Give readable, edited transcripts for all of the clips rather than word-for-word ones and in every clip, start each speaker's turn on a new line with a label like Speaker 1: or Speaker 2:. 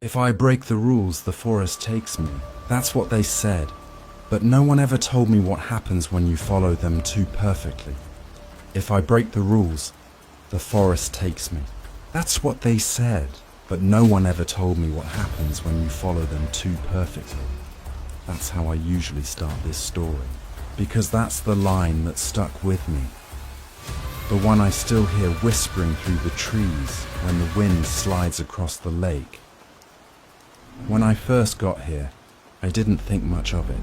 Speaker 1: If I break the rules, the forest takes me. That's what they said. But no one ever told me what happens when you follow them too perfectly. If I break the rules, the forest takes me. That's what they said. But no one ever told me what happens when you follow them too perfectly. That's how I usually start this story. Because that's the line that stuck with me. The one I still hear whispering through the trees when the wind slides across the lake. When I first got here, I didn't think much of it.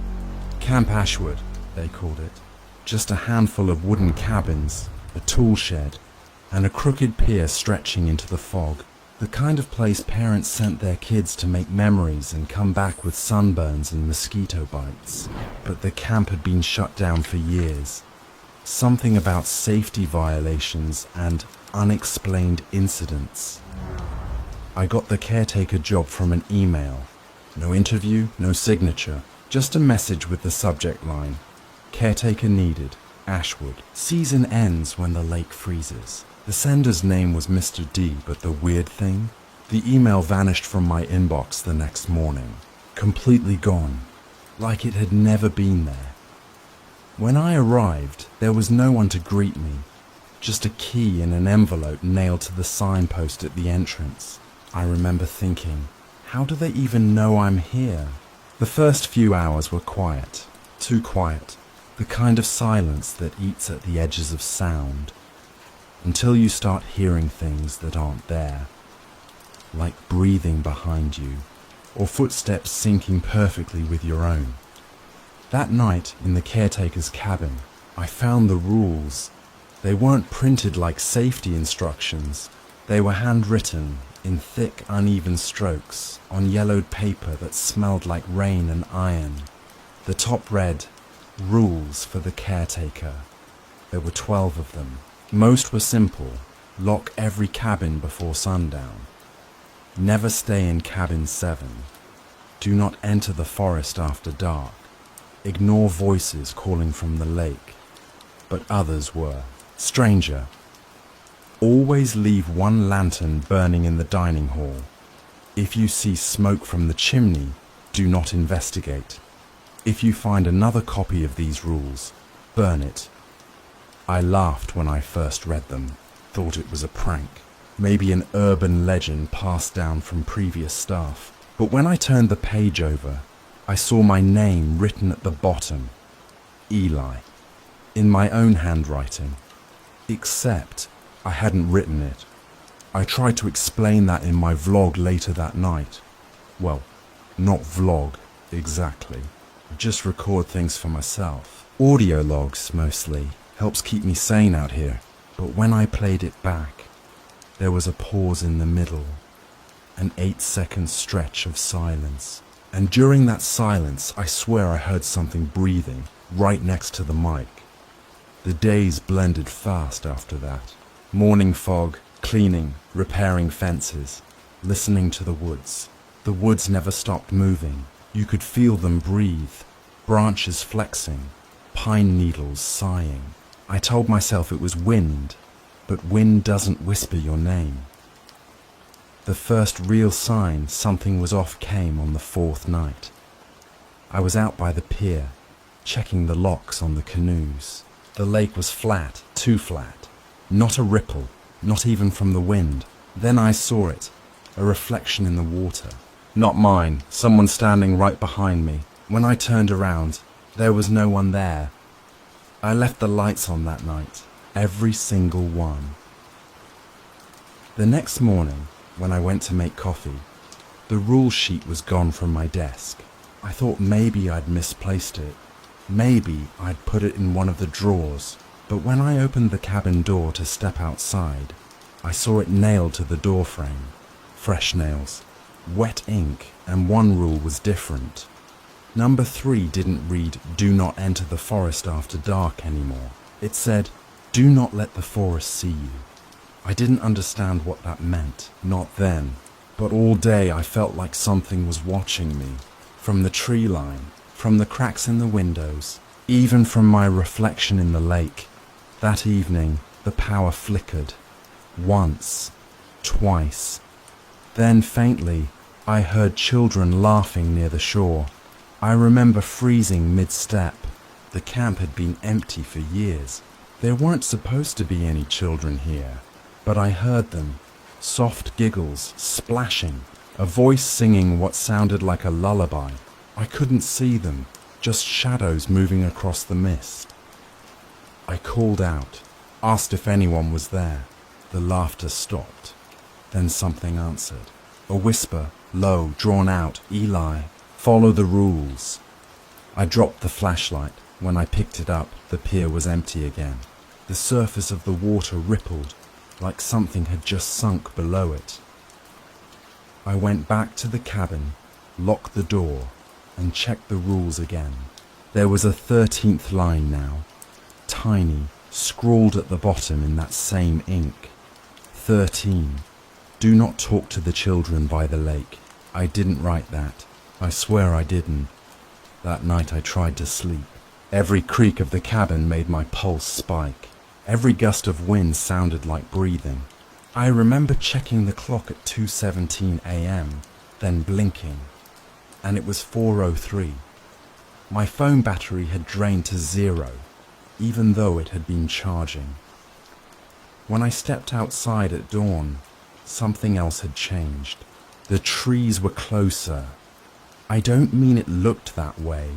Speaker 1: Camp Ashwood, they called it. Just a handful of wooden cabins, a tool shed, and a crooked pier stretching into the fog. The kind of place parents sent their kids to make memories and come back with sunburns and mosquito bites. But the camp had been shut down for years. Something about safety violations and unexplained incidents. I got the caretaker job from an email. No interview, no signature, just a message with the subject line. Caretaker needed, Ashwood. Season ends when the lake freezes. The sender's name was Mr. D, but the weird thing? The email vanished from my inbox the next morning. Completely gone. Like it had never been there. When I arrived, there was no one to greet me. Just a key in an envelope nailed to the signpost at the entrance. I remember thinking, how do they even know I'm here? The first few hours were quiet. Too quiet. The kind of silence that eats at the edges of sound. Until you start hearing things that aren't there. Like breathing behind you, or footsteps syncing perfectly with your own. That night in the caretaker's cabin, I found the rules. They weren't printed like safety instructions. They were handwritten in thick, uneven strokes on yellowed paper that smelled like rain and iron. The top read, "Rules for the caretaker." There were 12 of them. Most were simple. Lock every cabin before sundown. Never stay in cabin 7. Do not enter the forest after dark. Ignore voices calling from the lake. But others were. Stranger. Always leave one lantern burning in the dining hall. If you see smoke from the chimney, do not investigate. If you find another copy of these rules, burn it. I laughed when I first read them, thought it was a prank, maybe an urban legend passed down from previous staff. But when I turned the page over, I saw my name written at the bottom, Eli, in my own handwriting, except I hadn't written it. I tried to explain that in my vlog later that night. Well, not vlog, exactly. Just record things for myself. Audio logs, mostly. Helps keep me sane out here. But when I played it back, there was a pause in the middle. An 8-second stretch of silence. And during that silence, I swear I heard something breathing right next to the mic. The days blended fast after that. Morning fog, cleaning, repairing fences, listening to the woods. The woods never stopped moving. You could feel them breathe, branches flexing, pine needles sighing. I told myself it was wind, but wind doesn't whisper your name. The first real sign something was off came on the 4th night. I was out by the pier, checking the locks on the canoes. The lake was flat, too flat. Not a ripple, not even from the wind. Then I saw it, a reflection in the water. Not mine, someone standing right behind me. When I turned around, there was no one there. I left the lights on that night, every single one. The next morning, when I went to make coffee, the rule sheet was gone from my desk. I thought maybe I'd misplaced it. Maybe I'd put it in one of the drawers. But when I opened the cabin door to step outside, I saw it nailed to the door frame. Fresh nails, wet ink, and one rule was different. Number 3 didn't read, "Do not enter the forest after dark" anymore. It said, "Do not let the forest see you." I didn't understand what that meant, not then. But all day I felt like something was watching me. From the tree line, from the cracks in the windows, even from my reflection in the lake. That evening, the power flickered. Once, twice. Then faintly, I heard children laughing near the shore. I remember freezing mid-step. The camp had been empty for years. There weren't supposed to be any children here, but I heard them. Soft giggles, splashing, a voice singing what sounded like a lullaby. I couldn't see them, just shadows moving across the mist. I called out, asked if anyone was there. The laughter stopped. Then something answered. A whisper, low, drawn out, "Eli, follow the rules." I dropped the flashlight. When I picked it up, the pier was empty again. The surface of the water rippled, like something had just sunk below it. I went back to the cabin, locked the door, and checked the rules again. There was a 13th line now, tiny, scrawled at the bottom in that same ink. 13. Do not talk to the children by the lake. I didn't write that. I swear I didn't. That night I tried to sleep. Every creak of the cabin made my pulse spike. Every gust of wind sounded like breathing. I remember checking the clock at 2:17 a.m., then blinking, and it was 4:03. My phone battery had drained to 0, even though it had been charging. When I stepped outside at dawn, something else had changed. The trees were closer. I don't mean it looked that way.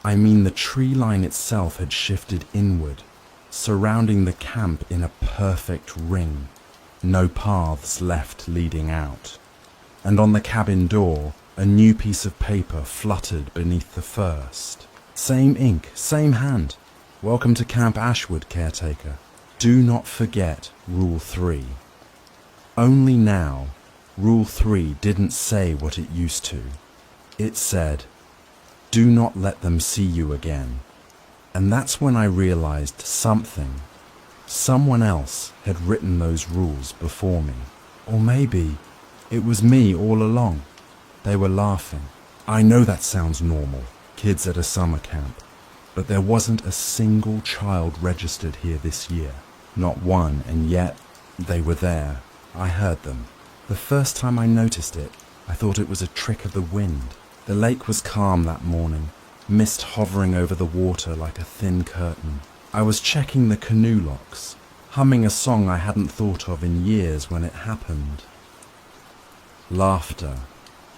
Speaker 1: I mean the tree line itself had shifted inward, surrounding the camp in a perfect ring. No paths left leading out. And on the cabin door, a new piece of paper fluttered beneath the first. Same ink, same hand. Welcome to Camp Ashwood, caretaker. Do not forget Rule 3. Only now, Rule 3 didn't say what it used to. It said, do not let them see you again. And that's when I realized someone else had written those rules before me. Or maybe it was me all along. They were laughing. I know that sounds normal, kids at a summer camp, but there wasn't a single child registered here this year. Not one, and yet they were there. I heard them. The first time I noticed it, I thought it was a trick of the wind. The lake was calm that morning, mist hovering over the water like a thin curtain. I was checking the canoe locks, humming a song I hadn't thought of in years when it happened. Laughter,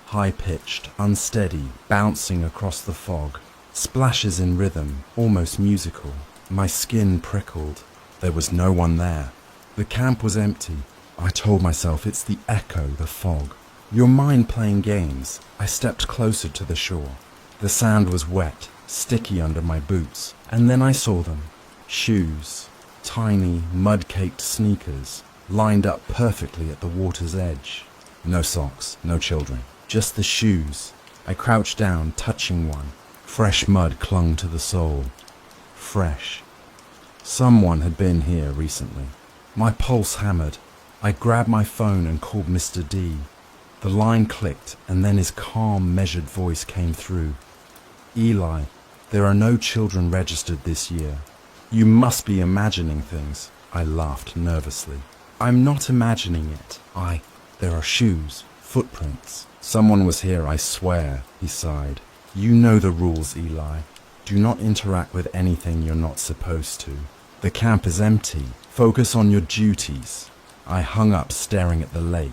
Speaker 1: high-pitched, unsteady, bouncing across the fog. Splashes in rhythm, almost musical. My skin prickled. There was no one there. The camp was empty. I told myself it's the echo, the fog. Your mind playing games. I stepped closer to the shore. The sand was wet, sticky under my boots, and then I saw them. Shoes, tiny, mud-caked sneakers, lined up perfectly at the water's edge. No socks, no children, just the shoes. I crouched down, touching one. Fresh mud clung to the sole. Fresh. Someone had been here recently. My pulse hammered. I grabbed my phone and called Mr. D. The line clicked, and then his calm, measured voice came through. Eli, there are no children registered this year. You must be imagining things. I laughed nervously. I'm not imagining it. There are shoes, footprints. Someone was here, I swear, he sighed. You know the rules, Eli. Do not interact with anything you're not supposed to. The camp is empty. Focus on your duties. I hung up, staring at the lake.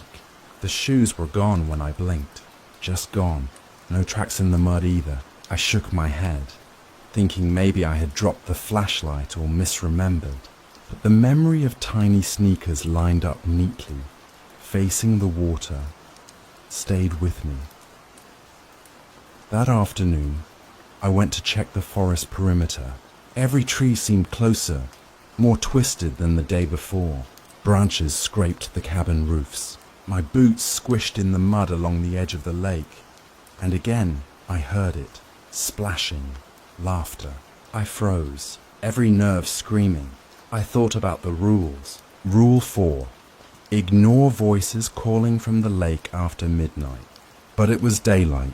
Speaker 1: The shoes were gone when I blinked. Just gone. No tracks in the mud either. I shook my head, thinking maybe I had dropped the flashlight or misremembered. But the memory of tiny sneakers lined up neatly, facing the water, stayed with me. That afternoon, I went to check the forest perimeter. Every tree seemed closer, more twisted than the day before. Branches scraped the cabin roofs. My boots squished in the mud along the edge of the lake. And again, I heard it. Splashing. Laughter. I froze, every nerve screaming. I thought about the rules. Rule 4. Ignore voices calling from the lake after midnight. But it was daylight,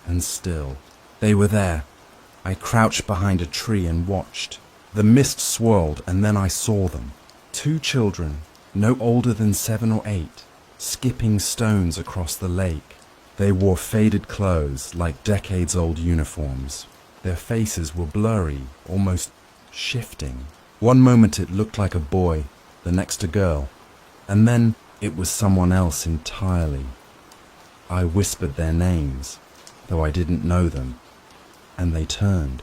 Speaker 1: and still. They were there. I crouched behind a tree and watched. The mist swirled, and then I saw them. 2 children, no older than 7 or 8, skipping stones across the lake. They wore faded clothes like decades-old uniforms. Their faces were blurry, almost shifting. One moment it looked like a boy, the next a girl, and then it was someone else entirely. I whispered their names, though I didn't know them, and they turned.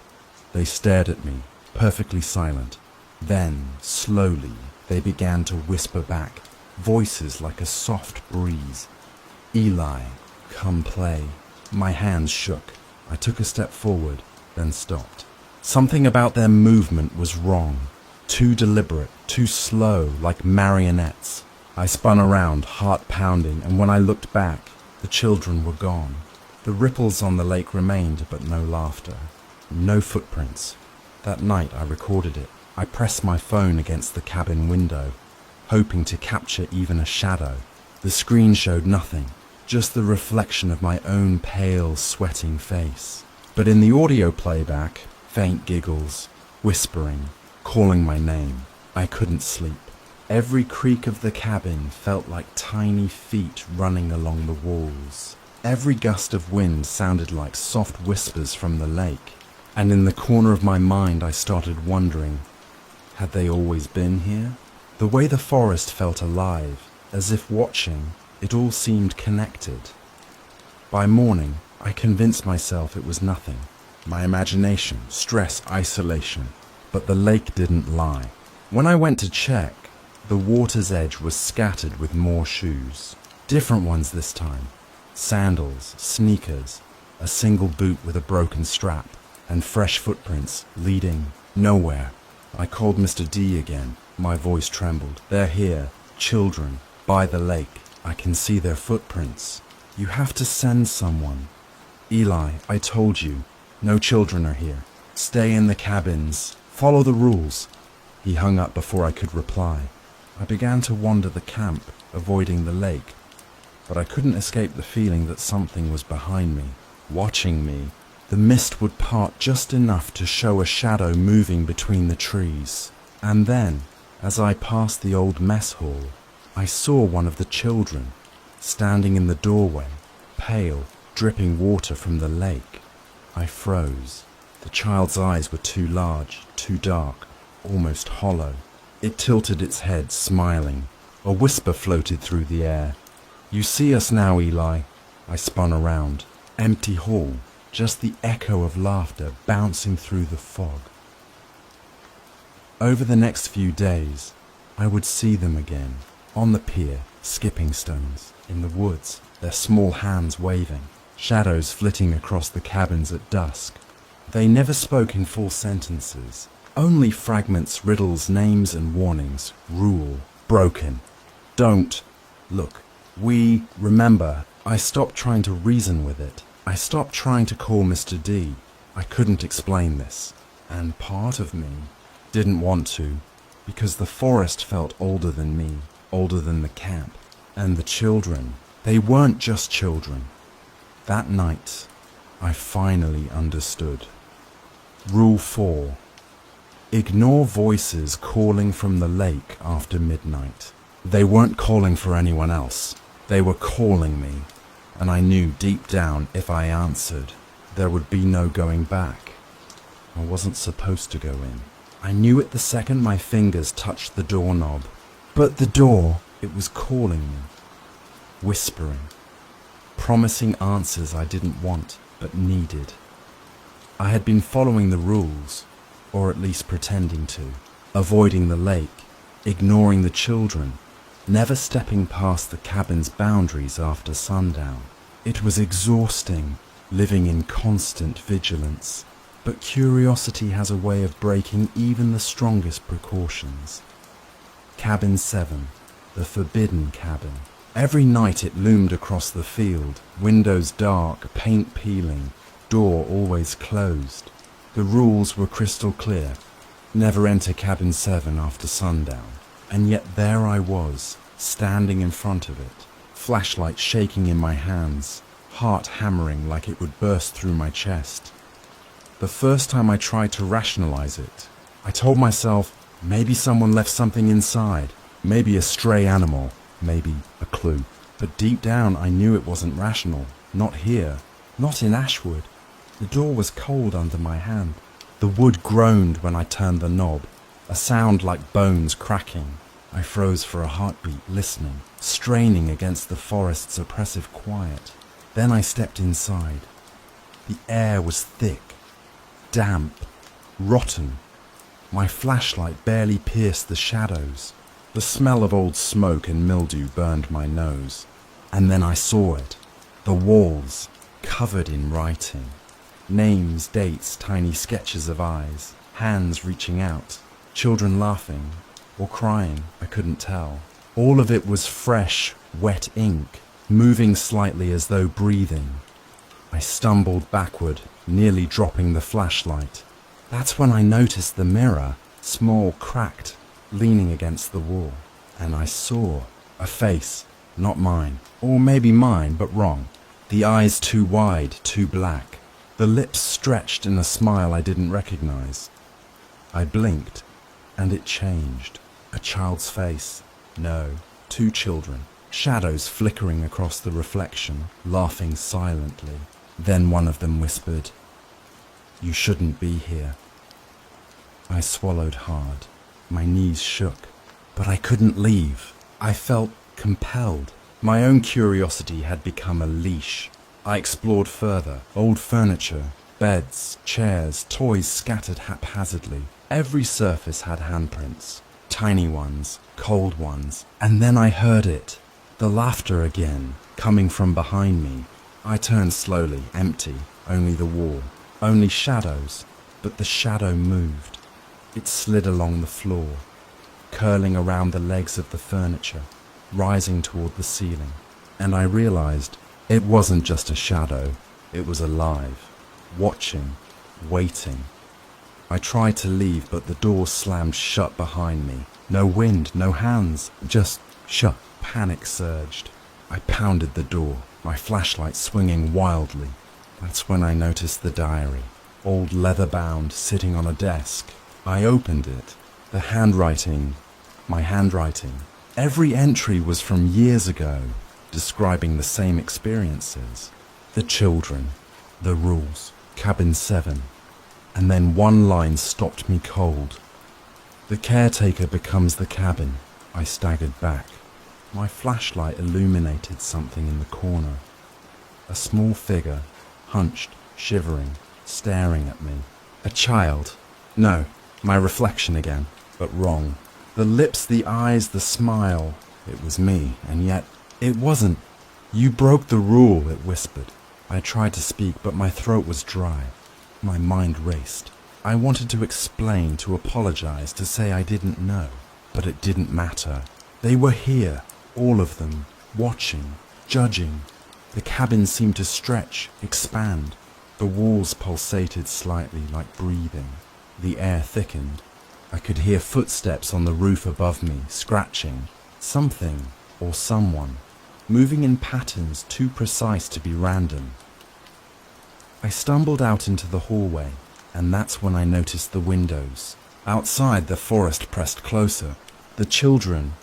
Speaker 1: They stared at me, perfectly silent. Then, slowly, they began to whisper back, voices like a soft breeze. "Eli, come play." My hands shook. I took a step forward, then stopped. Something about their movement was wrong. Too deliberate, too slow, like marionettes. I spun around, heart pounding, and when I looked back, the children were gone. The ripples on the lake remained, but no laughter. No footprints. That night I recorded it. I pressed my phone against the cabin window, hoping to capture even a shadow. The screen showed nothing, just the reflection of my own pale, sweating face. But in the audio playback, faint giggles, whispering, calling my name. I couldn't sleep. Every creak of the cabin felt like tiny feet running along the walls. Every gust of wind sounded like soft whispers from the lake. And in the corner of my mind I started wondering, had they always been here? The way the forest felt alive, as if watching, it all seemed connected. By morning, I convinced myself it was nothing. My imagination, stress, isolation. But the lake didn't lie. When I went to check, the water's edge was scattered with more shoes. Different ones this time. Sandals, sneakers, a single boot with a broken strap, and fresh footprints leading nowhere. I called Mr. D again. My voice trembled. "They're here. Children. By the lake. I can see their footprints. You have to send someone." "Eli, I told you. No children are here. Stay in the cabins. Follow the rules." He hung up before I could reply. I began to wander the camp, avoiding the lake. But I couldn't escape the feeling that something was behind me, watching me. The mist would part just enough to show a shadow moving between the trees. And then, as I passed the old mess hall, I saw one of the children, standing in the doorway, pale, dripping water from the lake. I froze. The child's eyes were too large, too dark, almost hollow. It tilted its head, smiling. A whisper floated through the air. "You see us now, Eli." I spun around. Empty hall, just the echo of laughter bouncing through the fog. Over the next few days, I would see them again, on the pier, skipping stones, in the woods, their small hands waving, shadows flitting across the cabins at dusk. They never spoke in full sentences, only fragments, riddles, names and warnings, rule, broken. Don't. Look, remember, I stopped trying to reason with it. I stopped trying to call Mr. D. I couldn't explain this. And part of me didn't want to, because the forest felt older than me, older than the camp. And the children, they weren't just children. That night, I finally understood. Rule 4. Ignore voices calling from the lake after midnight. They weren't calling for anyone else. They were calling me. And I knew deep down if I answered, there would be no going back. I wasn't supposed to go in. I knew it the second my fingers touched the doorknob. But the door, it was calling me. Whispering. Promising answers I didn't want, but needed. I had been following the rules, or at least pretending to. Avoiding the lake, ignoring the children, never stepping past the cabin's boundaries after sundown. It was exhausting, living in constant vigilance. But curiosity has a way of breaking even the strongest precautions. Cabin 7, the forbidden cabin. Every night it loomed across the field, windows dark, paint peeling, door always closed. The rules were crystal clear. Never enter cabin 7 after sundown. And yet there I was, standing in front of it, flashlight shaking in my hands, heart hammering like it would burst through my chest. The first time I tried to rationalize it, I told myself, maybe someone left something inside, maybe a stray animal, maybe a clue. But deep down I knew it wasn't rational. Not here. Not in Ashwood. The door was cold under my hand. The wood groaned when I turned the knob, a sound like bones cracking. I froze for a heartbeat, listening, straining against the forest's oppressive quiet. Then I stepped inside. The air was thick, damp, rotten. My flashlight barely pierced the shadows. The smell of old smoke and mildew burned my nose. And then I saw it. The walls, covered in writing. Names, dates, tiny sketches of eyes, hands reaching out, children laughing or crying, I couldn't tell. All of it was fresh, wet ink, moving slightly as though breathing. I stumbled backward, nearly dropping the flashlight. That's when I noticed the mirror, small, cracked, leaning against the wall. And I saw a face, not mine, or maybe mine, but wrong. The eyes too wide, too black. The lips stretched in a smile I didn't recognize. I blinked, and it changed. A child's face. No, two children. Shadows flickering across the reflection, laughing silently. Then one of them whispered, "You shouldn't be here." I swallowed hard. My knees shook, but I couldn't leave. I felt compelled. My own curiosity had become a leash. I explored further. Old furniture, beds, chairs, toys scattered haphazardly. Every surface had handprints. Tiny ones, cold ones. And then I heard it. The laughter again, coming from behind me. I turned slowly, empty. Only the wall. Only shadows. But the shadow moved. It slid along the floor, curling around the legs of the furniture, rising toward the ceiling. And I realized it wasn't just a shadow. It was alive, watching, waiting. I tried to leave, but the door slammed shut behind me. No wind, no hands, just shut. Panic surged. I pounded the door, my flashlight swinging wildly. That's when I noticed the diary, old leather-bound, sitting on a desk. I opened it. The handwriting, my handwriting. Every entry was from years ago, describing the same experiences. The children, the rules, cabin 7. And then one line stopped me cold. The caretaker becomes the cabin. I staggered back. My flashlight illuminated something in the corner. A small figure, hunched, shivering, staring at me. A child. No, my reflection again, but wrong. The lips, the eyes, the smile. It was me, and yet it wasn't. "You broke the rule," it whispered. I tried to speak, but my throat was dry. My mind raced. I wanted to explain, to apologize, to say I didn't know. But it didn't matter. They were here, all of them, watching, judging. The cabin seemed to stretch, expand. The walls pulsated slightly, like breathing. The air thickened. I could hear footsteps on the roof above me, scratching. Something, or someone, moving in patterns too precise to be random. I stumbled out into the hallway, and that's when I noticed the windows. Outside, the forest pressed closer. The children,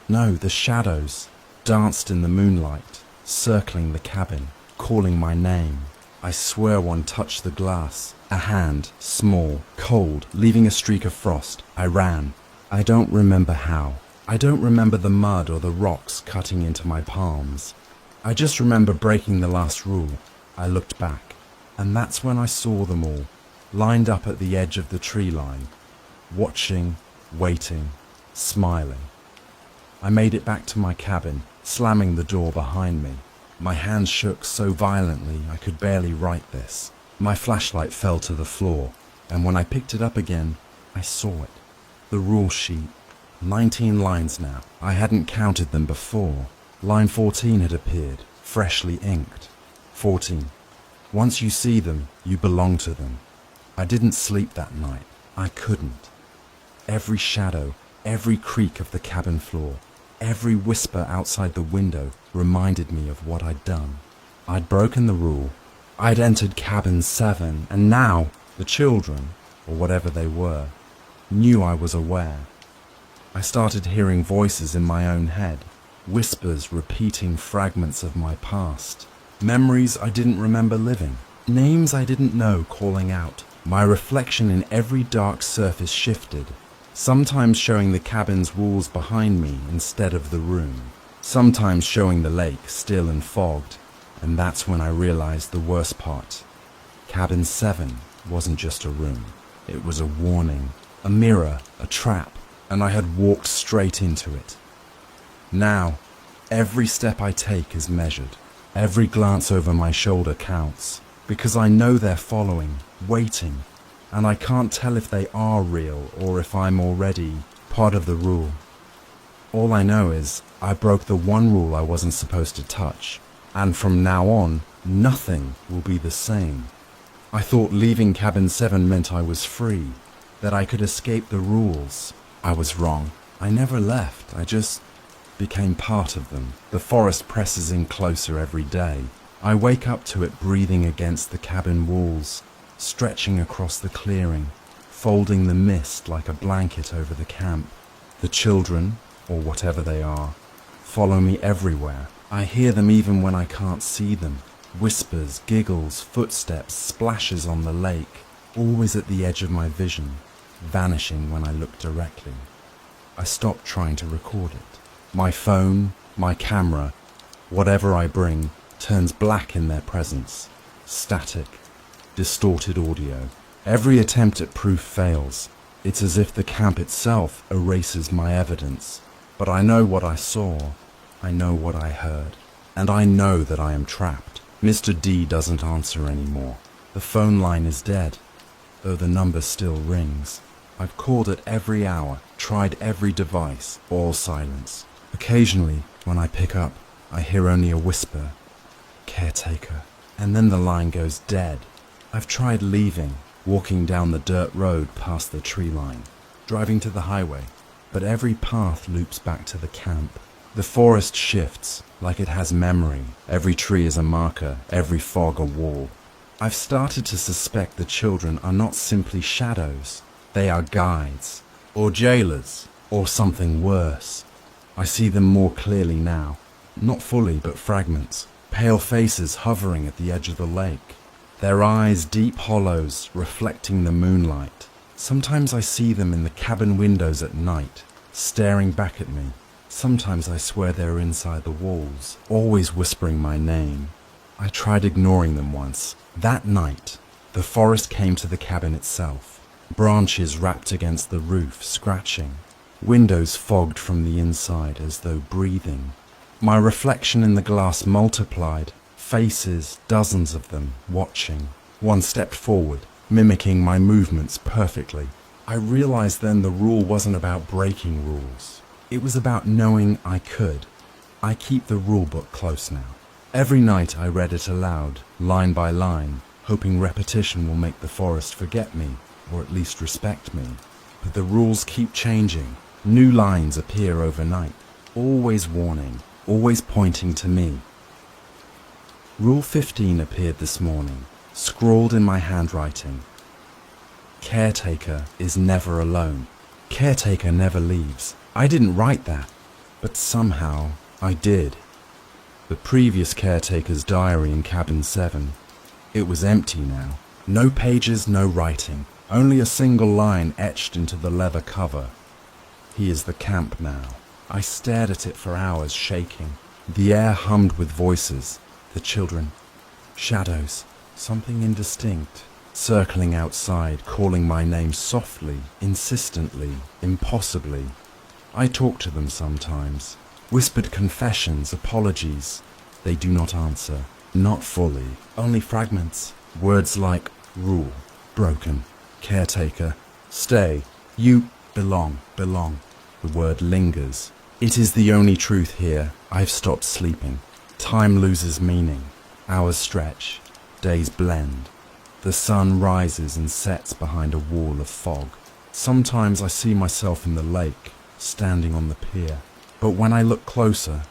Speaker 1: no, the shadows, danced in the moonlight, circling the cabin, calling my name. I swear one touched the glass. A hand, small, cold, leaving a streak of frost. I ran. I don't remember how. I don't remember the mud or the rocks cutting into my palms. I just remember breaking the last rule. I looked back, and that's when I saw them all, lined up at the edge of the tree line, watching, waiting, smiling. I made it back to my cabin, slamming the door behind me. My hands shook so violently I could barely write this. My flashlight fell to the floor, and when I picked it up again, I saw it. The rule sheet. 19 lines now. I hadn't counted them before. Line 14 had appeared, freshly inked. 14. Once you see them, you belong to them. I didn't sleep that night. I couldn't. Every shadow, every creak of the cabin floor, every whisper outside the window reminded me of what I'd done. I'd broken the rule. I'd entered cabin 7, and now the children, or whatever they were, knew I was aware. I started hearing voices in my own head, whispers repeating fragments of my past, memories I didn't remember living, names I didn't know calling out. My reflection in every dark surface shifted, sometimes showing the cabin's walls behind me instead of the room, sometimes showing the lake still and fogged, and that's when I realized the worst part. Cabin 7 wasn't just a room. It was a warning, a mirror, a trap, and I had walked straight into it. Now, every step I take is measured. Every glance over my shoulder counts, because I know they're following, waiting, and I can't tell if they are real or if I'm already part of the rule. All I know is I broke the one rule I wasn't supposed to touch, and from now on, nothing will be the same. I thought leaving Cabin 7 meant I was free, that I could escape the rules. I was wrong. I never left. I just became part of them. The forest presses in closer every day. I wake up to it breathing against the cabin walls, stretching across the clearing, folding the mist like a blanket over the camp. The children, or whatever they are, follow me everywhere. I hear them even when I can't see them. Whispers, giggles, footsteps, splashes on the lake, always at the edge of my vision, vanishing when I look directly. I stop trying to record it. My phone, my camera, whatever I bring, turns black in their presence. Static, distorted audio. Every attempt at proof fails. It's as if the camp itself erases my evidence. But I know what I saw, I know what I heard, and I know that I am trapped. Mr. D doesn't answer anymore. The phone line is dead, though the number still rings. I've called it every hour, tried every device, all silence. Occasionally, when I pick up, I hear only a whisper, "Caretaker," and then the line goes dead. I've tried leaving, walking down the dirt road past the tree line, driving to the highway, but every path loops back to the camp. The forest shifts, like it has memory. Every tree is a marker, every fog a wall. I've started to suspect the children are not simply shadows. They are guides, or jailers, or something worse. I see them more clearly now. Not fully, but fragments. Pale faces hovering at the edge of the lake. Their eyes deep hollows, reflecting the moonlight. Sometimes I see them in the cabin windows at night, staring back at me. Sometimes I swear they're inside the walls, always whispering my name. I tried ignoring them once. That night, the forest came to the cabin itself. Branches wrapped against the roof, scratching. Windows fogged from the inside as though breathing. My reflection in the glass multiplied. Faces, dozens of them, watching. One stepped forward, mimicking my movements perfectly. I realized then the rule wasn't about breaking rules. It was about knowing I could. I keep the rule book close now. Every night I read it aloud, line by line, hoping repetition will make the forest forget me, or at least respect me. But the rules keep changing. New lines appear overnight, always warning, always pointing to me. Rule 15 appeared this morning, scrawled in my handwriting. Caretaker is never alone. Caretaker never leaves. I didn't write that, but somehow I did. The previous caretaker's diary in Cabin 7. It was empty now. No pages, no writing. Only a single line etched into the leather cover. He is the camp now. I stared at it for hours, shaking. The air hummed with voices. The children. Shadows. Something indistinct. Circling outside, calling my name softly, insistently, impossibly. I talk to them sometimes. Whispered confessions, apologies. They do not answer. Not fully. Only fragments. Words like rule, broken, caretaker, stay, you, belong. The word lingers. It is the only truth here. I've stopped sleeping. Time loses meaning. Hours stretch. Days blend. The sun rises and sets behind a wall of fog. Sometimes I see myself in the lake, standing on the pier. But when I look closer,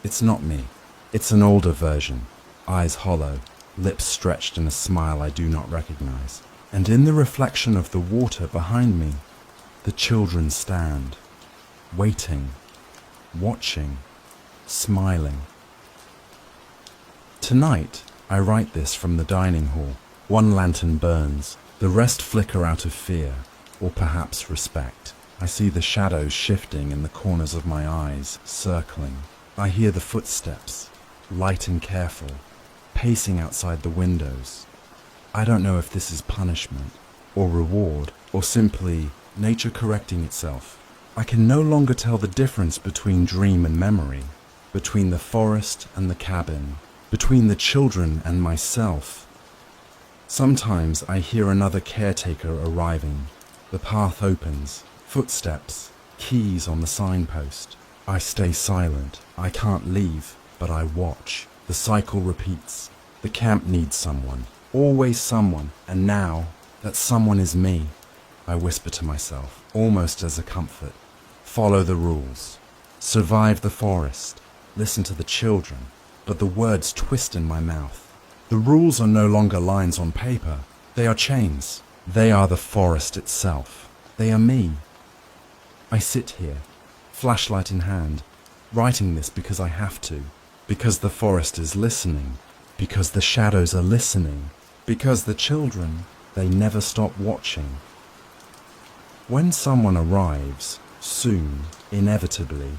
Speaker 1: it's not me. It's an older version, eyes hollow, lips stretched in a smile I do not recognize. And in the reflection of the water behind me, the children stand, waiting, watching, smiling. Tonight, I write this from the dining hall. One lantern burns, the rest flicker out of fear, or perhaps respect. I see the shadows shifting in the corners of my eyes, circling. I hear the footsteps, light and careful, pacing outside the windows. I don't know if this is punishment, or reward, or simply nature correcting itself. I can no longer tell the difference between dream and memory, between the forest and the cabin, between the children and myself. Sometimes I hear another caretaker arriving. The path opens, footsteps, keys on the signpost. I stay silent. I can't leave, but I watch. The cycle repeats. The camp needs someone, always someone, and now that someone is me. I whisper to myself, almost as a comfort. Follow the rules. Survive the forest. Listen to the children. But the words twist in my mouth. The rules are no longer lines on paper. They are chains. They are the forest itself. They are me. I sit here, flashlight in hand, writing this because I have to, because the forest is listening, because the shadows are listening, because the children, they never stop watching. When someone arrives, soon, inevitably,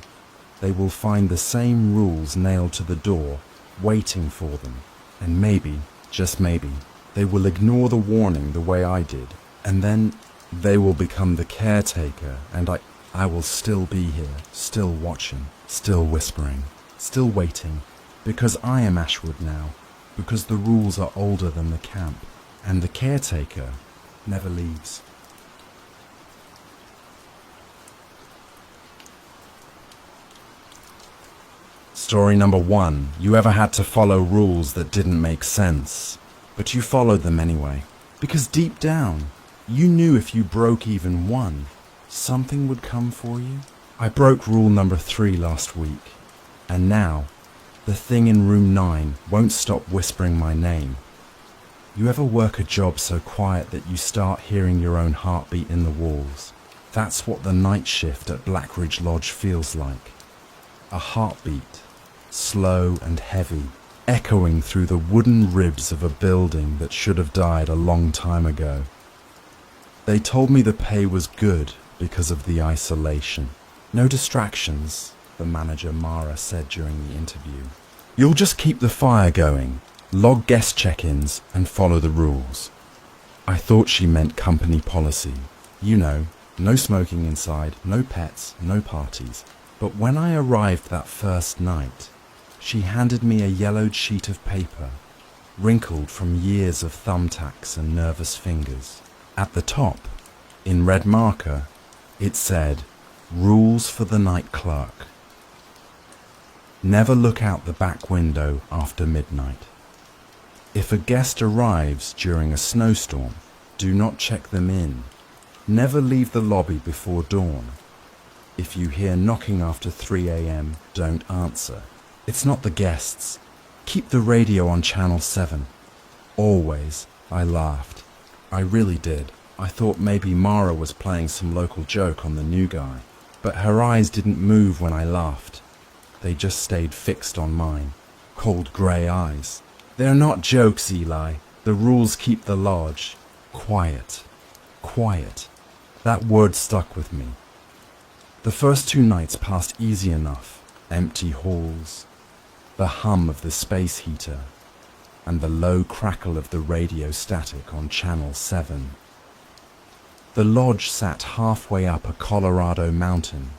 Speaker 1: they will find the same rules nailed to the door, waiting for them. And maybe, just maybe, they will ignore the warning the way I did. And then they will become the caretaker, and I will still be here, still watching, still whispering, still waiting, because I am Ashwood now, because the rules are older than the camp, and the caretaker never leaves. Story number 1. You ever had to follow rules that didn't make sense, but you followed them anyway, because deep down, you knew if you broke even one, something would come for you? I broke rule number 3 last week, and now, the thing in room 9 won't stop whispering my name. You ever work a job so quiet that you start hearing your own heartbeat in the walls? That's what the night shift at Blackridge Lodge feels like. A heartbeat, slow and heavy, echoing through the wooden ribs of a building that should have died a long time ago. They told me the pay was good because of the isolation. No distractions, the manager Mara said during the interview. You'll just keep the fire going, log guest check-ins, and follow the rules. I thought she meant company policy. You know, no smoking inside, no pets, no parties. But when I arrived that first night, she handed me a yellowed sheet of paper, wrinkled from years of thumbtacks and nervous fingers. At the top, in red marker, it said, "Rules for the night clerk. Never look out the back window after midnight. If a guest arrives during a snowstorm, do not check them in. Never leave the lobby before dawn. If you hear knocking after 3 a.m., don't answer. It's not the guests. Keep the radio on channel 7. Always." I laughed. I really did. I thought maybe Mara was playing some local joke on the new guy. But her eyes didn't move when I laughed. They just stayed fixed on mine. Cold grey eyes. They're not jokes, Eli. The rules keep the lodge quiet. Quiet. That word stuck with me. The first 2 nights passed easy enough. Empty halls, the hum of the space heater, and the low crackle of the radio static on channel 7. The lodge sat halfway up a Colorado mountain,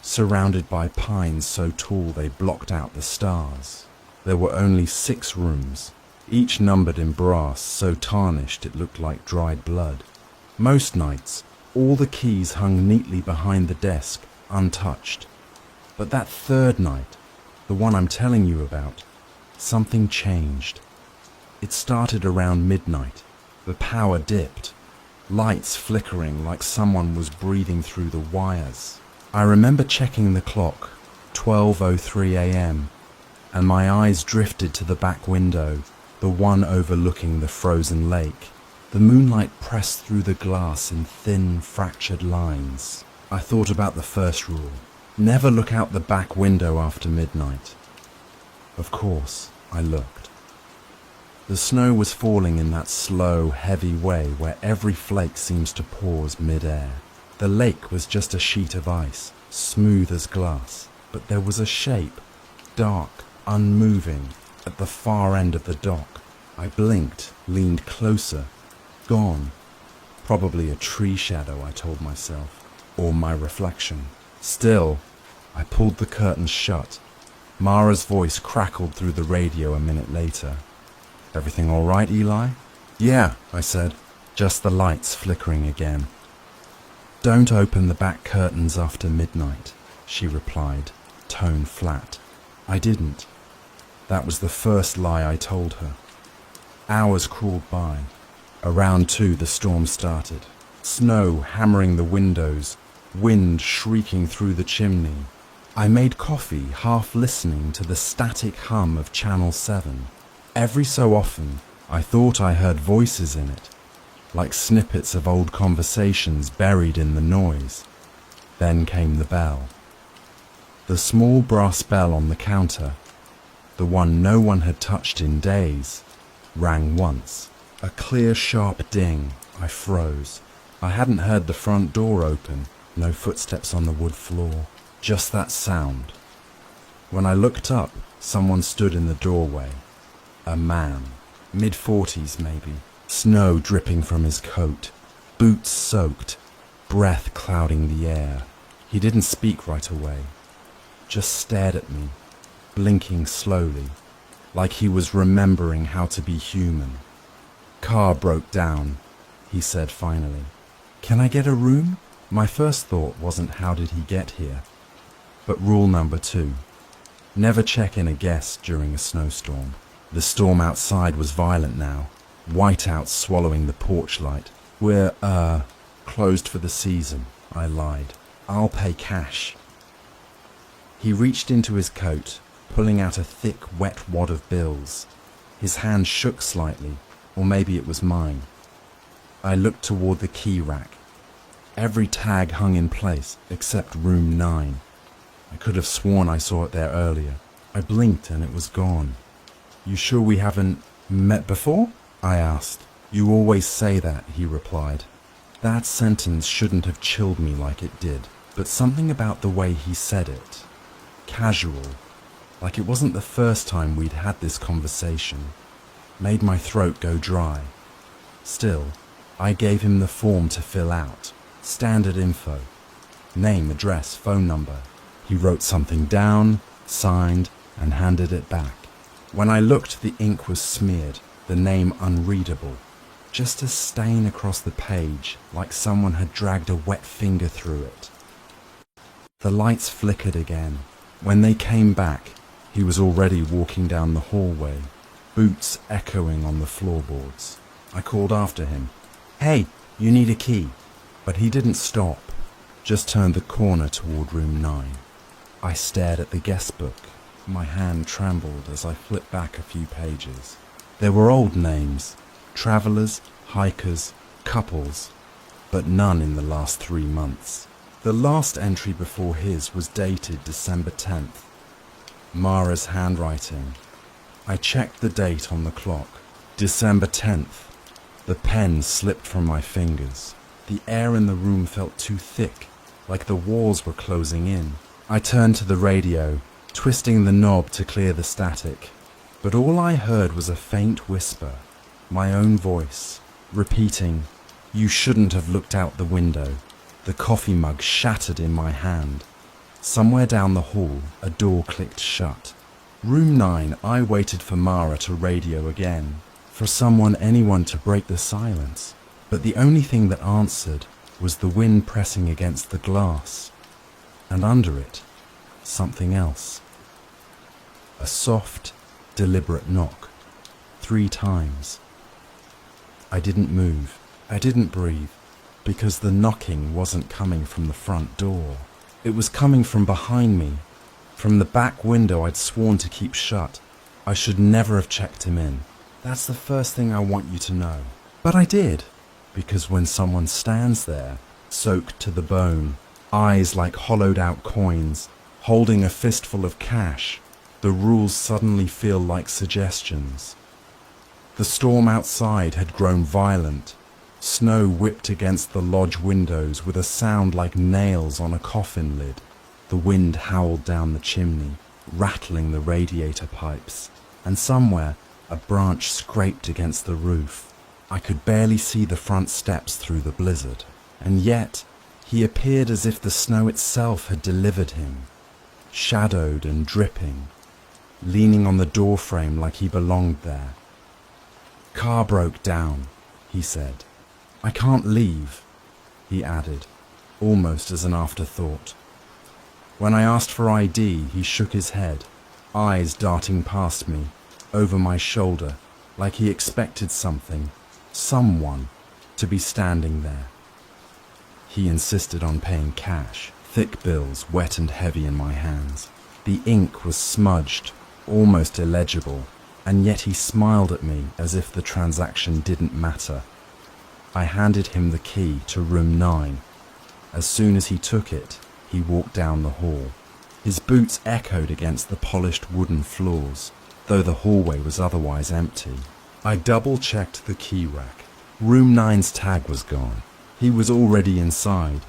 Speaker 1: surrounded by pines so tall they blocked out the stars. There were only 6 rooms, each numbered in brass so tarnished it looked like dried blood. Most nights, all the keys hung neatly behind the desk, untouched. But that third night, the one I'm telling you about, something changed. It started around midnight. The power dipped, lights flickering like someone was breathing through the wires. I remember checking the clock, 12:03 a.m., and my eyes drifted to the back window, the one overlooking the frozen lake. The moonlight pressed through the glass in thin, fractured lines. I thought about the first rule. Never look out the back window after midnight. Of course, I looked. The snow was falling in that slow, heavy way where every flake seems to pause mid-air. The lake was just a sheet of ice, smooth as glass, but there was a shape, dark, unmoving, at the far end of the dock. I blinked, leaned closer. Gone. Probably a tree shadow, I told myself, or my reflection. Still, I pulled the curtains shut. Mara's voice crackled through the radio a minute later. "Everything all right, Eli?" "Yeah," I said, just the lights flickering again. "Don't open the back curtains after midnight," she replied, tone flat. I didn't. That was the first lie I told her. Hours crawled by. Around 2 the storm started. Snow hammering the windows, wind shrieking through the chimney. I made coffee, half listening to the static hum of Channel 7. Every so often, I thought I heard voices in it, like snippets of old conversations buried in the noise. Then came the bell. The small brass bell on the counter, the one no one had touched in days, rang once. A clear, sharp ding. I froze. I hadn't heard the front door open, no footsteps on the wood floor, just that sound. When I looked up, someone stood in the doorway. A man, mid-40s maybe, snow dripping from his coat, boots soaked, breath clouding the air. He didn't speak right away, just stared at me, blinking slowly, like he was remembering how to be human. "Car broke down," he said finally. "Can I get a room?" My first thought wasn't how did he get here, but rule number 2, never check in a guest during a snowstorm. The storm outside was violent now, whiteouts swallowing the porch light. "We're, closed for the season," I lied. "I'll pay cash." He reached into his coat, pulling out a thick, wet wad of bills. His hand shook slightly, or maybe it was mine. I looked toward the key rack. Every tag hung in place, except room 9. I could have sworn I saw it there earlier. I blinked and it was gone. "You sure we haven't met before?" I asked. "You always say that," he replied. That sentence shouldn't have chilled me like it did, but something about the way he said it, casual, like it wasn't the first time we'd had this conversation, made my throat go dry. Still, I gave him the form to fill out. Standard info. Name, address, phone number. He wrote something down, signed, and handed it back. When I looked, the ink was smeared, the name unreadable. Just a stain across the page, like someone had dragged a wet finger through it. The lights flickered again. When they came back, he was already walking down the hallway, boots echoing on the floorboards. I called after him. "Hey, you need a key." But he didn't stop, just turned the corner toward room 9. I stared at the guest book. My hand trembled as I flipped back a few pages. There were old names, travelers, hikers, couples, but none in the last 3 months. The last entry before his was dated December 10th. Mara's handwriting. I checked the date on the clock. December 10th. The pen slipped from my fingers. The air in the room felt too thick, like the walls were closing in. I turned to the radio, twisting the knob to clear the static. But all I heard was a faint whisper, my own voice, repeating, "You shouldn't have looked out the window." The coffee mug shattered in my hand. Somewhere down the hall, a door clicked shut. Room 9, I waited for Mara to radio again, for anyone to break the silence. But the only thing that answered was the wind pressing against the glass, and under it, something else. A soft, deliberate knock, 3 times. I didn't move, I didn't breathe, because the knocking wasn't coming from the front door. It was coming from behind me, from the back window I'd sworn to keep shut. I should never have checked him in. That's the first thing I want you to know. But I did. Because when someone stands there, soaked to the bone, eyes like hollowed out coins, holding a fistful of cash, the rules suddenly feel like suggestions. The storm outside had grown violent. Snow whipped against the lodge windows with a sound like nails on a coffin lid. The wind howled down the chimney, rattling the radiator pipes, and somewhere a branch scraped against the roof. I could barely see the front steps through the blizzard, and yet he appeared as if the snow itself had delivered him, shadowed and dripping, leaning on the doorframe like he belonged there. "Car broke down," he said. "I can't leave," he added, almost as an afterthought. When I asked for ID, he shook his head, eyes darting past me, over my shoulder, like he expected someone, to be standing there. He insisted on paying cash, thick bills wet and heavy in my hands. The ink was smudged, almost illegible, and yet he smiled at me as if the transaction didn't matter. I handed him the key to room 9. As soon as he took it, he walked down the hall. His boots echoed against the polished wooden floors, though the hallway was otherwise empty. I double-checked the key rack. Room 9's tag was gone. He was already inside.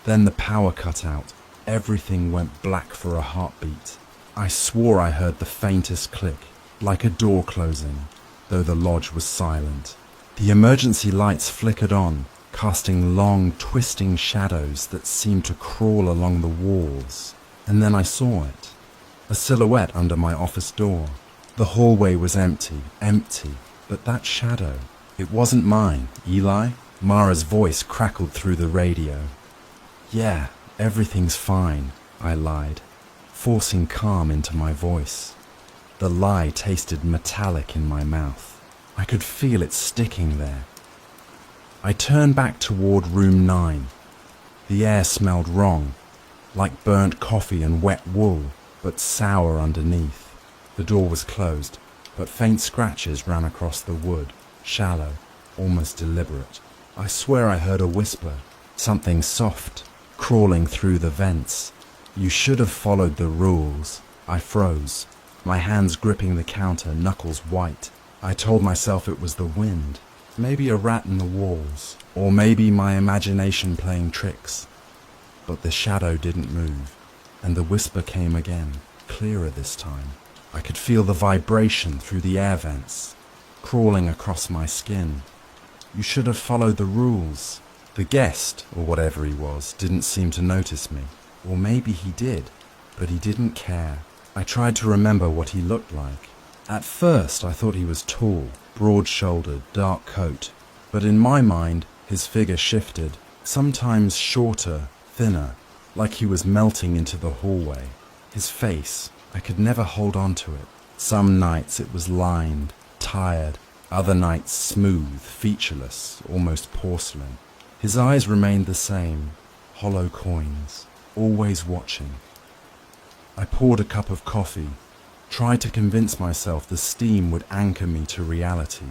Speaker 1: Then the power cut out. Everything went black for a heartbeat. I swore I heard the faintest click, like a door closing, though the lodge was silent. The emergency lights flickered on, casting long, twisting shadows that seemed to crawl along the walls. And then I saw it, a silhouette under my office door. The hallway was empty, but that shadow, it wasn't mine. "Eli?" Mara's voice crackled through the radio. "Yeah, everything's fine," I lied, forcing calm into my voice. The lie tasted metallic in my mouth. I could feel it sticking there. I turned back toward room 9. The air smelled wrong, like burnt coffee and wet wool, but sour underneath. The door was closed, but faint scratches ran across the wood, shallow, almost deliberate. I swear I heard a whisper, something soft, crawling through the vents. "You should have followed the rules." I froze, my hands gripping the counter, knuckles white. I told myself it was the wind, maybe a rat in the walls, or maybe my imagination playing tricks. But the shadow didn't move, and the whisper came again, clearer this time. I could feel the vibration through the air vents, crawling across my skin. "You should have followed the rules." The guest, or whatever he was, didn't seem to notice me. Or maybe he did, but he didn't care. I tried to remember what he looked like. At first I thought he was tall, broad-shouldered, dark coat, but in my mind his figure shifted, sometimes shorter, thinner, like he was melting into the hallway. His face, I could never hold on to it. Some nights it was lined, tired, other nights smooth, featureless, almost porcelain. His eyes remained the same, hollow coins, always watching. I poured a cup of coffee, tried to convince myself the steam would anchor me to reality.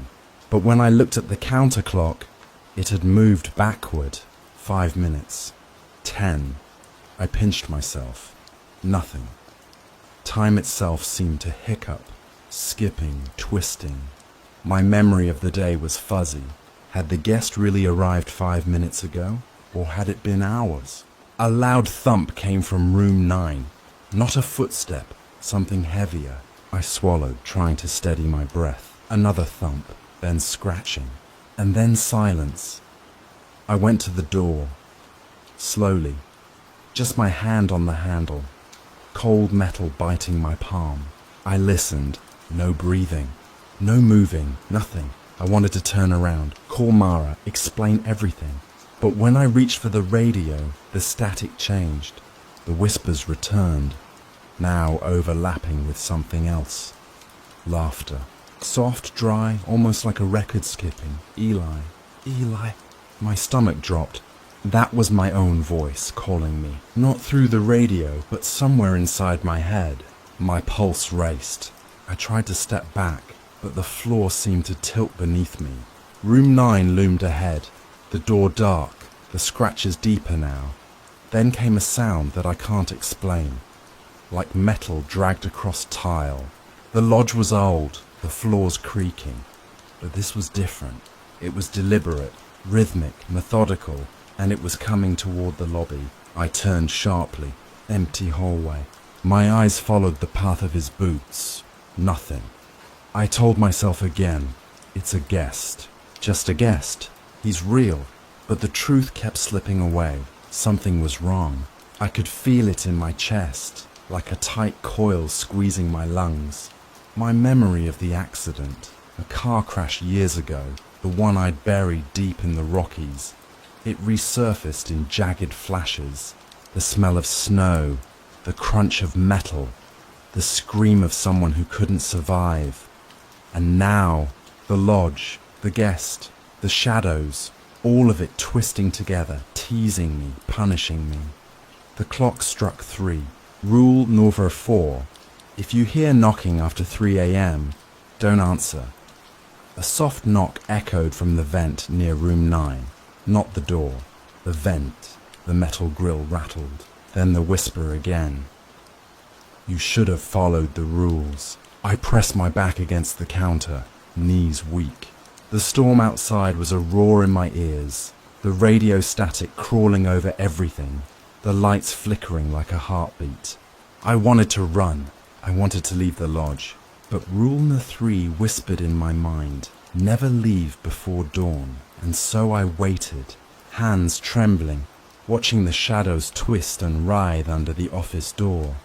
Speaker 1: But when I looked at the counter clock, it had moved backward. 5 minutes. 10. I pinched myself. Nothing. Time itself seemed to hiccup, skipping, twisting. My memory of the day was fuzzy. Had the guest really arrived 5 minutes ago? Or had it been hours? A loud thump came from room 9. Not a footstep, something heavier. I swallowed, trying to steady my breath. Another thump, then scratching, and then silence. I went to the door. Slowly, just my hand on the handle, cold metal biting my palm. I listened, no breathing, no moving, nothing. I wanted to turn around, call Mara, explain everything. But when I reached for the radio, the static changed. The whispers returned, now overlapping with something else. Laughter. Soft, dry, almost like a record skipping. "Eli, Eli." My stomach dropped. That was my own voice calling me. Not through the radio, but somewhere inside my head. My pulse raced. I tried to step back, but the floor seemed to tilt beneath me. Room 9 loomed ahead, the door dark, the scratches deeper now. Then came a sound that I can't explain. like metal dragged across tile. The lodge was old, the floors creaking, but this was different. It was deliberate, rhythmic, methodical, and it was coming toward the lobby. I turned sharply. Empty hallway. My eyes followed the path of his boots. Nothing. I told myself again, it's a guest. Just a guest. He's real. But the truth kept slipping away. Something was wrong. I could feel it in my chest, like a tight coil squeezing my lungs. My memory of the accident, a car crash years ago, the one I'd buried deep in the Rockies, it resurfaced in jagged flashes. The smell of snow, the crunch of metal, the scream of someone who couldn't survive. And now, the lodge, the guest, the shadows, all of it twisting together, teasing me, punishing me. The clock struck 3. Rule number 4. If you hear knocking after 3 a.m., don't answer. A soft knock echoed from the vent near room 9. Not the door, the vent. The metal grill rattled. Then the whisper again. You should have followed the rules. I pressed my back against the counter, knees weak. The storm outside was a roar in my ears, the radio static crawling over everything, the lights flickering like a heartbeat. I wanted to run. I wanted to leave the lodge. But Rule No. 3 whispered in my mind, never leave before dawn. And so I waited, hands trembling, watching the shadows twist and writhe under the office door,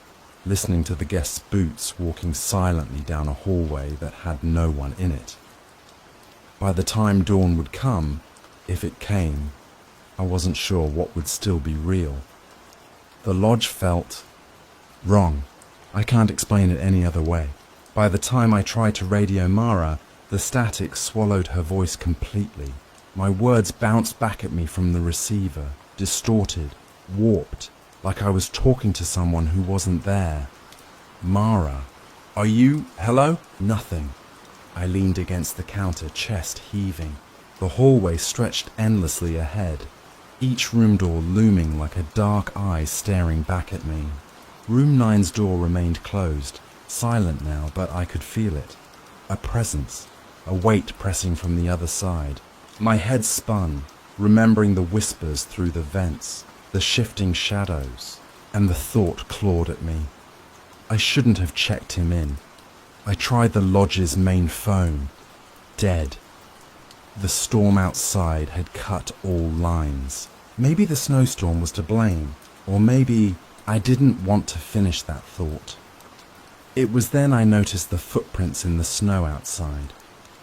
Speaker 1: listening to the guests' boots walking silently down a hallway that had no one in it. By the time dawn would come, if it came, I wasn't sure what would still be real. The lodge felt wrong. I can't explain it any other way. By the time I tried to radio Mara, the static swallowed her voice completely. My words bounced back at me from the receiver, distorted, warped, like I was talking to someone who wasn't there. Mara, are you... Hello? Nothing. I leaned against the counter, chest heaving. The hallway stretched endlessly ahead, each room door looming like a dark eye staring back at me. Room 9's door remained closed, silent now, but I could feel it. A presence, a weight pressing from the other side. My head spun, remembering the whispers through the vents, the shifting shadows, and the thought clawed at me. I shouldn't have checked him in. I tried the lodge's main phone. Dead. The storm outside had cut all lines. Maybe the snowstorm was to blame, or maybe I didn't want to finish that thought. It was then I noticed the footprints in the snow outside,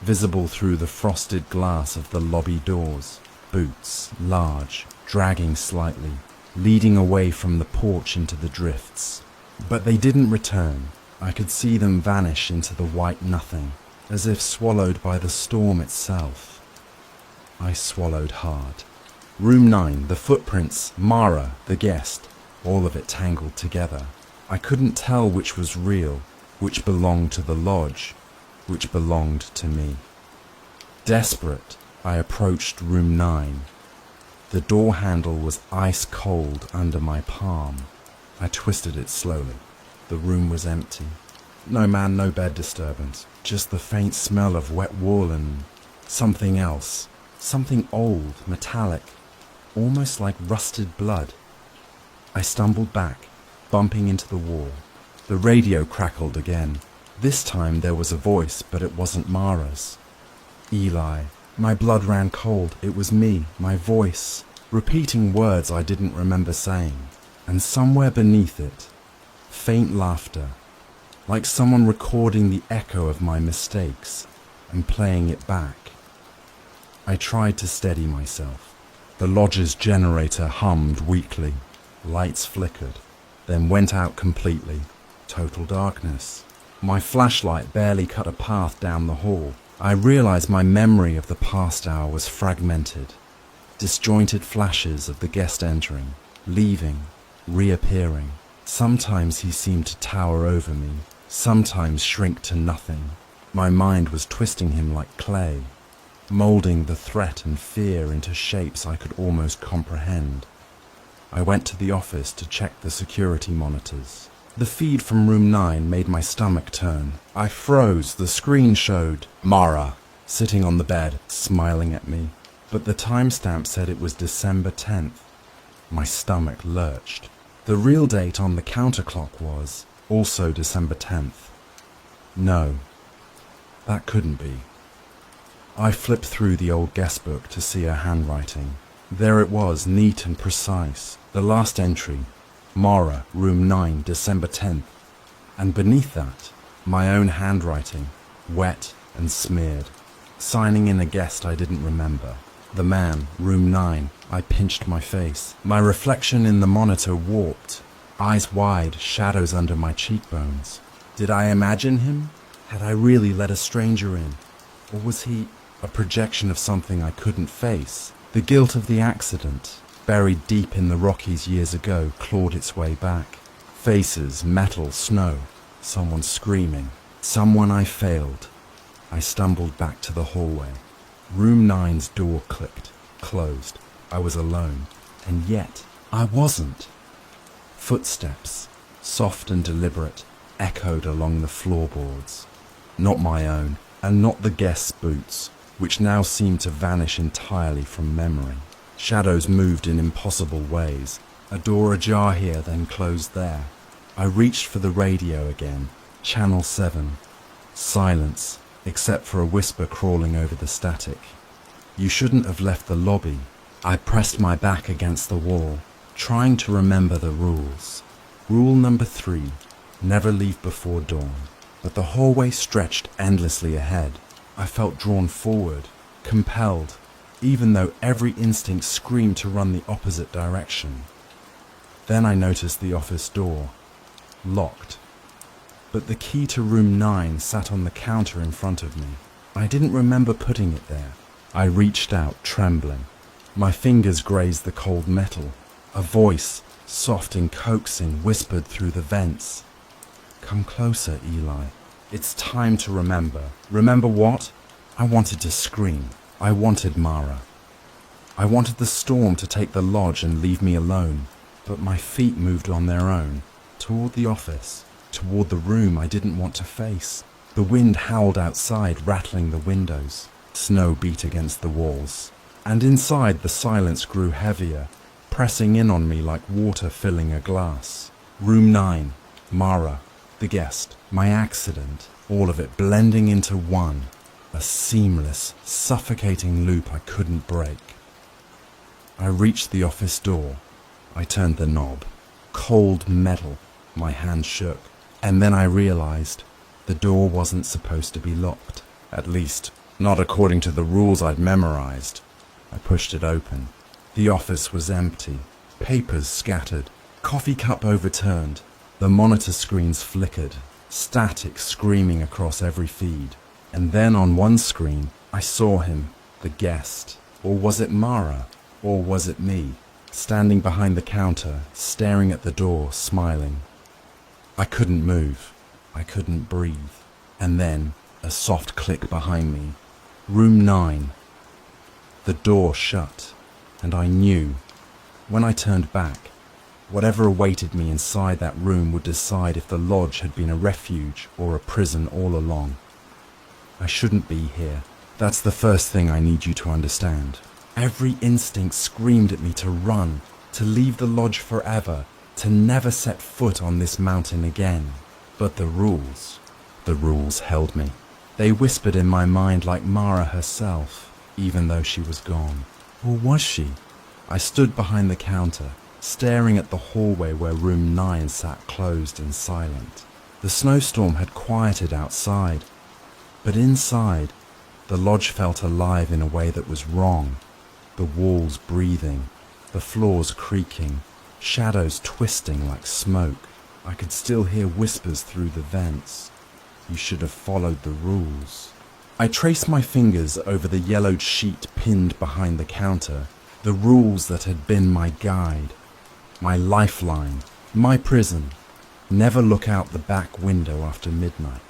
Speaker 1: visible through the frosted glass of the lobby doors. Boots, large, dragging slightly, leading away from the porch into the drifts. But they didn't return. I could see them vanish into the white nothing, as if swallowed by the storm itself. I swallowed hard. Room 9, the footprints, Mara, the guest, all of it tangled together. I couldn't tell which was real, which belonged to the lodge, which belonged to me. Desperate, I approached room 9. The door handle was ice cold under my palm. I twisted it slowly. The room was empty. No man, no bed disturbance. Just the faint smell of wet wool and something else. Something old, metallic, almost like rusted blood. I stumbled back, bumping into the wall. The radio crackled again. This time there was a voice, but it wasn't Mara's. Eli. My blood ran cold. It was me, my voice, repeating words I didn't remember saying. And somewhere beneath it, faint laughter, like someone recording the echo of my mistakes and playing it back. I tried to steady myself. The lodge's generator hummed weakly. Lights flickered, then went out completely. Total darkness. My flashlight barely cut a path down the hall. I realized my memory of the past hour was fragmented. Disjointed flashes of the guest entering, leaving, reappearing. Sometimes he seemed to tower over me, sometimes shrink to nothing. My mind was twisting him like clay, molding the threat and fear into shapes I could almost comprehend. I went to the office to check the security monitors. The feed from room 9 made my stomach turn. I froze. The screen showed Mara sitting on the bed, smiling at me. But the timestamp said it was December 10th. My stomach lurched. The real date on the counterclock was also December 10th. No, that couldn't be. I flipped through the old guest book to see her handwriting. There it was, neat and precise. The last entry, Mara, room 9, December 10th. And beneath that, my own handwriting, wet and smeared, signing in a guest I didn't remember. The man, room 9. I pinched my face. My reflection in the monitor warped. Eyes wide, shadows under my cheekbones. Did I imagine him? Had I really let a stranger in? Or was he a projection of something I couldn't face? The guilt of the accident, buried deep in the Rockies years ago, clawed its way back. Faces, metal, snow. Someone screaming. Someone I failed. I stumbled back to the hallway. Room 9's door clicked, closed. I was alone. And yet, I wasn't. Footsteps, soft and deliberate, echoed along the floorboards. Not my own, and not the guest's boots, which now seemed to vanish entirely from memory. Shadows moved in impossible ways, a door ajar here, then closed there. I reached for the radio again, channel 7. Silence, except for a whisper crawling over the static. You shouldn't have left the lobby. I pressed my back against the wall, trying to remember the rules. Rule number 3, never leave before dawn. But the hallway stretched endlessly ahead. I felt drawn forward, compelled, even though every instinct screamed to run the opposite direction. Then I noticed the office door, locked. But the key to room 9 sat on the counter in front of me. I didn't remember putting it there. I reached out, trembling. My fingers grazed the cold metal. A voice, soft and coaxing, whispered through the vents. Come closer, Eli. It's time to remember. Remember what? I wanted to scream. I wanted Mara. I wanted the storm to take the lodge and leave me alone. But my feet moved on their own, toward the office, toward the room I didn't want to face. The wind howled outside, rattling the windows. Snow beat against the walls. And inside the silence grew heavier, pressing in on me like water filling a glass. Room 9, Mara, the guest, my accident, all of it blending into one. A seamless, suffocating loop I couldn't break. I reached the office door. I turned the knob. Cold metal. My hand shook. And then I realized the door wasn't supposed to be locked. At least, not according to the rules I'd memorized. I pushed it open. The office was empty. Papers scattered. Coffee cup overturned. The monitor screens flickered. Static screaming across every feed. And then on one screen, I saw him, the guest. Or was it Mara? Or was it me? Standing behind the counter, staring at the door, smiling. I couldn't move. I couldn't breathe. And then, a soft click behind me. Room 9. The door shut, and I knew. When I turned back, whatever awaited me inside that room would decide if the lodge had been a refuge or a prison all along. I shouldn't be here. That's the first thing I need you to understand. Every instinct screamed at me to run, to leave the lodge forever, to never set foot on this mountain again. But the rules held me. They whispered in my mind like Mara herself, even though she was gone. Or was she? I stood behind the counter, staring at the hallway where room 9 sat closed and silent. The snowstorm had quieted outside, but inside, the lodge felt alive in a way that was wrong. The walls breathing, the floors creaking, shadows twisting like smoke. I could still hear whispers through the vents. You should have followed the rules. I traced my fingers over the yellowed sheet pinned behind the counter, the rules that had been my guide, my lifeline, my prison. Never look out the back window after midnight.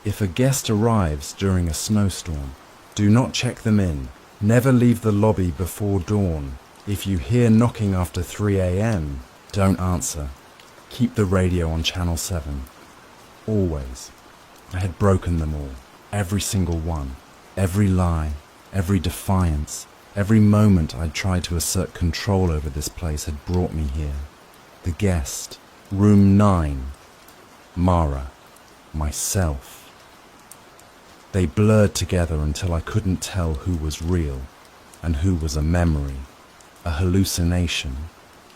Speaker 1: If a guest arrives during a snowstorm, do not check them in. Never leave the lobby before dawn. If you hear knocking after 3 a.m., don't answer. Keep the radio on channel 7. Always. I had broken them all. Every single one. Every lie. Every defiance. Every moment I'd tried to assert control over this place had brought me here. The guest. Room 9. Mara. Myself. They blurred together until I couldn't tell who was real and who was a memory, a hallucination,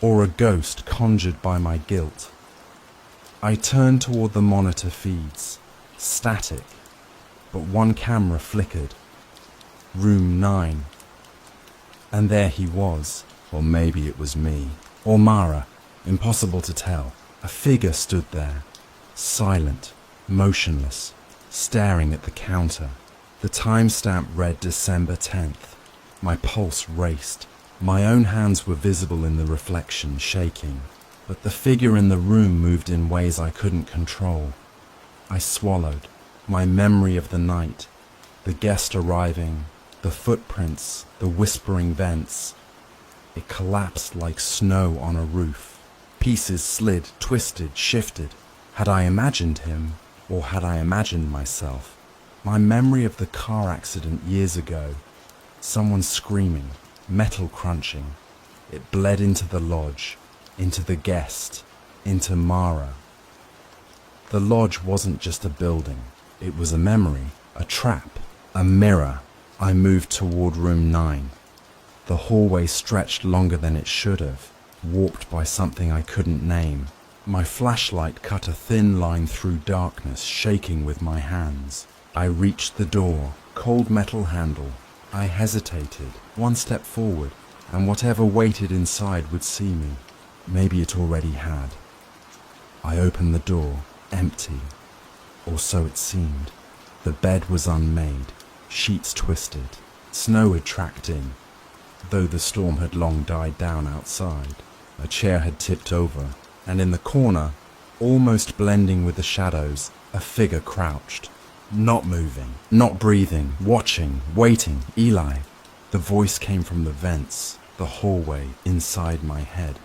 Speaker 1: or a ghost conjured by my guilt. I turned toward the monitor feeds, static, but one camera flickered. Room 9. And there he was, or maybe it was me, or Mara, impossible to tell. A figure stood there, silent, motionless, staring at the counter. The timestamp read December 10th. My pulse raced. My own hands were visible in the reflection, shaking, but the figure in the room moved in ways I couldn't control. I swallowed. My memory of the night, the guest arriving, the footprints, the whispering vents. It collapsed like snow on a roof. Pieces slid, twisted, shifted. Had I imagined him, or had I imagined myself? My memory of the car accident years ago, someone screaming, metal crunching. It bled into the lodge, into the guest, into Mara. The lodge wasn't just a building. It was a memory, a trap, a mirror. I moved toward room 9. The hallway stretched longer than it should have, warped by something I couldn't name. My flashlight cut a thin line through darkness, shaking with my hands. I reached the door, cold metal handle. I hesitated, one step forward, and whatever waited inside would see me. Maybe it already had. I opened the door, empty, or so it seemed. The bed was unmade, sheets twisted. Snow had tracked in, though the storm had long died down outside. A chair had tipped over, and in the corner, almost blending with the shadows, a figure crouched. Not moving, not breathing, watching, waiting. Eli. The voice came from the vents, the hallway, inside my head.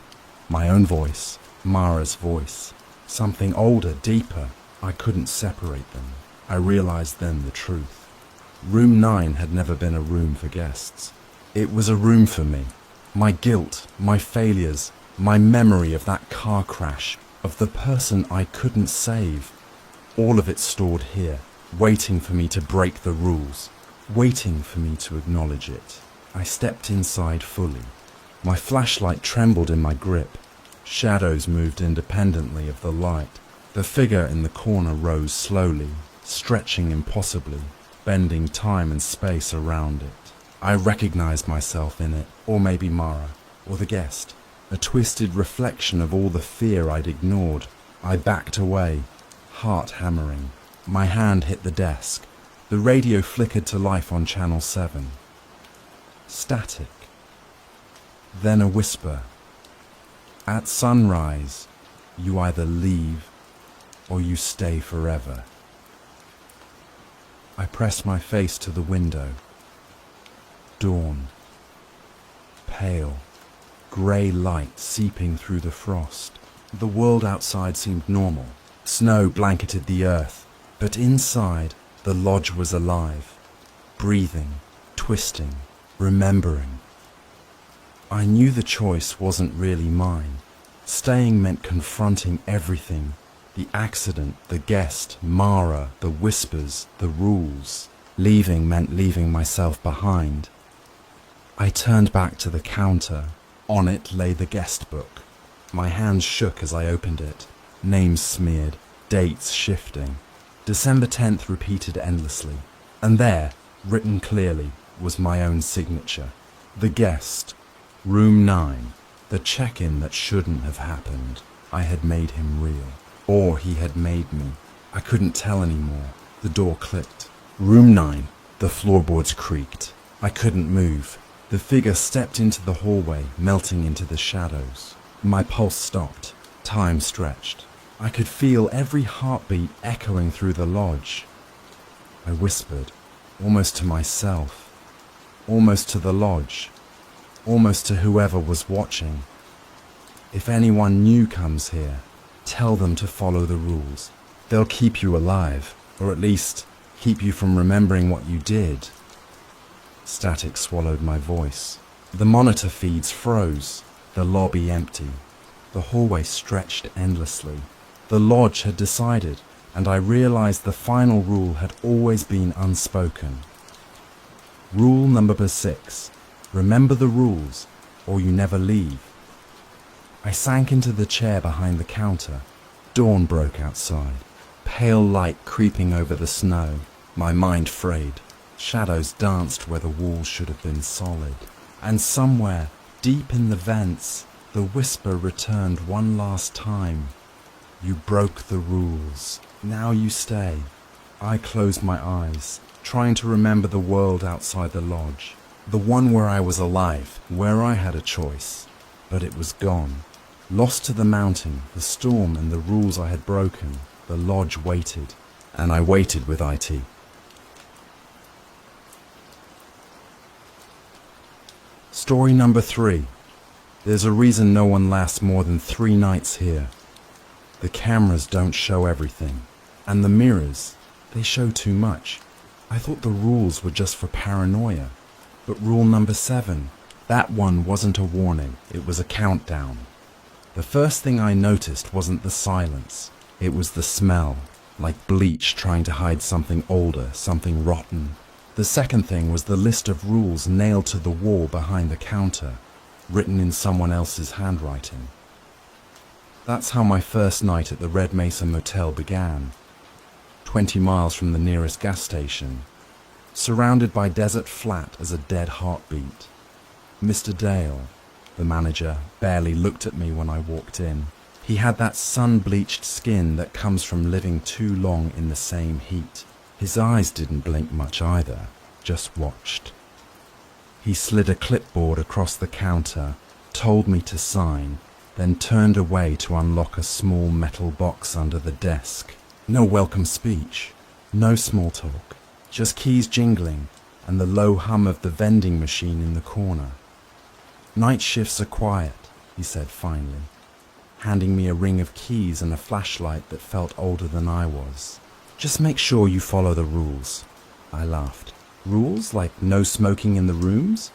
Speaker 1: My own voice, Mara's voice. Something older, deeper. I couldn't separate them. I realized then the truth. Room 9 had never been a room for guests. It was a room for me. My guilt, my failures, my memory of that car crash, of the person I couldn't save. All of it stored here, waiting for me to break the rules, waiting for me to acknowledge it. I stepped inside fully. My flashlight trembled in my grip. Shadows moved independently of the light. The figure in the corner rose slowly, stretching impossibly, bending time and space around it. I recognized myself in it, or maybe Mara, or the guest, a twisted reflection of all the fear I'd ignored. I backed away, heart hammering. My hand hit the desk. The radio flickered to life on channel 7. Static. Then a whisper. At sunrise, you either leave or you stay forever. I pressed my face to the window. Dawn. Pale, grey light seeping through the frost. The world outside seemed normal. Snow blanketed the earth, but inside, the lodge was alive, breathing, twisting, remembering. I knew the choice wasn't really mine. Staying meant confronting everything. The accident, the guest, Mara, the whispers, the rules. Leaving meant leaving myself behind. I turned back to the counter. On it lay the guest book. My hands shook as I opened it. Names smeared, dates shifting. December 10th repeated endlessly. And there, written clearly, was my own signature. The guest. Room 9. The check-in that shouldn't have happened. I had made him real. Or he had made me. I couldn't tell anymore. The door clicked. Room 9. The floorboards creaked. I couldn't move. The figure stepped into the hallway, melting into the shadows. My pulse stopped. Time stretched. I could feel every heartbeat echoing through the lodge. I whispered, almost to myself, almost to the lodge, almost to whoever was watching. If anyone new comes here, tell them to follow the rules. They'll keep you alive, or at least keep you from remembering what you did. Static swallowed my voice. The monitor feeds froze, the lobby empty. The hallway stretched endlessly. The lodge had decided, and I realized the final rule had always been unspoken. Rule number 6. Remember the rules, or you never leave. I sank into the chair behind the counter. Dawn broke outside. Pale light creeping over the snow. My mind frayed. Shadows danced where the walls should have been solid. And somewhere, deep in the vents, the whisper returned one last time. You broke the rules. Now you stay. I closed my eyes, trying to remember the world outside the lodge. The one where I was alive, where I had a choice. But it was gone. Lost to the mountain, the storm and the rules I had broken, the lodge waited. And I waited with IT. Story number 3. There's a reason no one lasts more than 3 nights here. The cameras don't show everything. And the mirrors, they show too much. I thought the rules were just for paranoia. But rule number 7, that one wasn't a warning, it was a countdown. The first thing I noticed wasn't the silence. It was the smell, like bleach trying to hide something older, something rotten. The second thing was the list of rules nailed to the wall behind the counter, written in someone else's handwriting. That's how my first night at the Red Mesa Motel began. 20 miles from the nearest gas station, surrounded by desert flat as a dead heartbeat. Mr. Dale, the manager, barely looked at me when I walked in. He had that sun-bleached skin that comes from living too long in the same heat. His eyes didn't blink much either, just watched. He slid a clipboard across the counter, told me to sign, then turned away to unlock a small metal box under the desk. No welcome speech, no small talk, just keys jingling and the low hum of the vending machine in the corner. Night shifts are quiet, he said finally, handing me a ring of keys and a flashlight that felt older than I was. Just make sure you follow the rules. I laughed. Rules like no smoking in the rooms?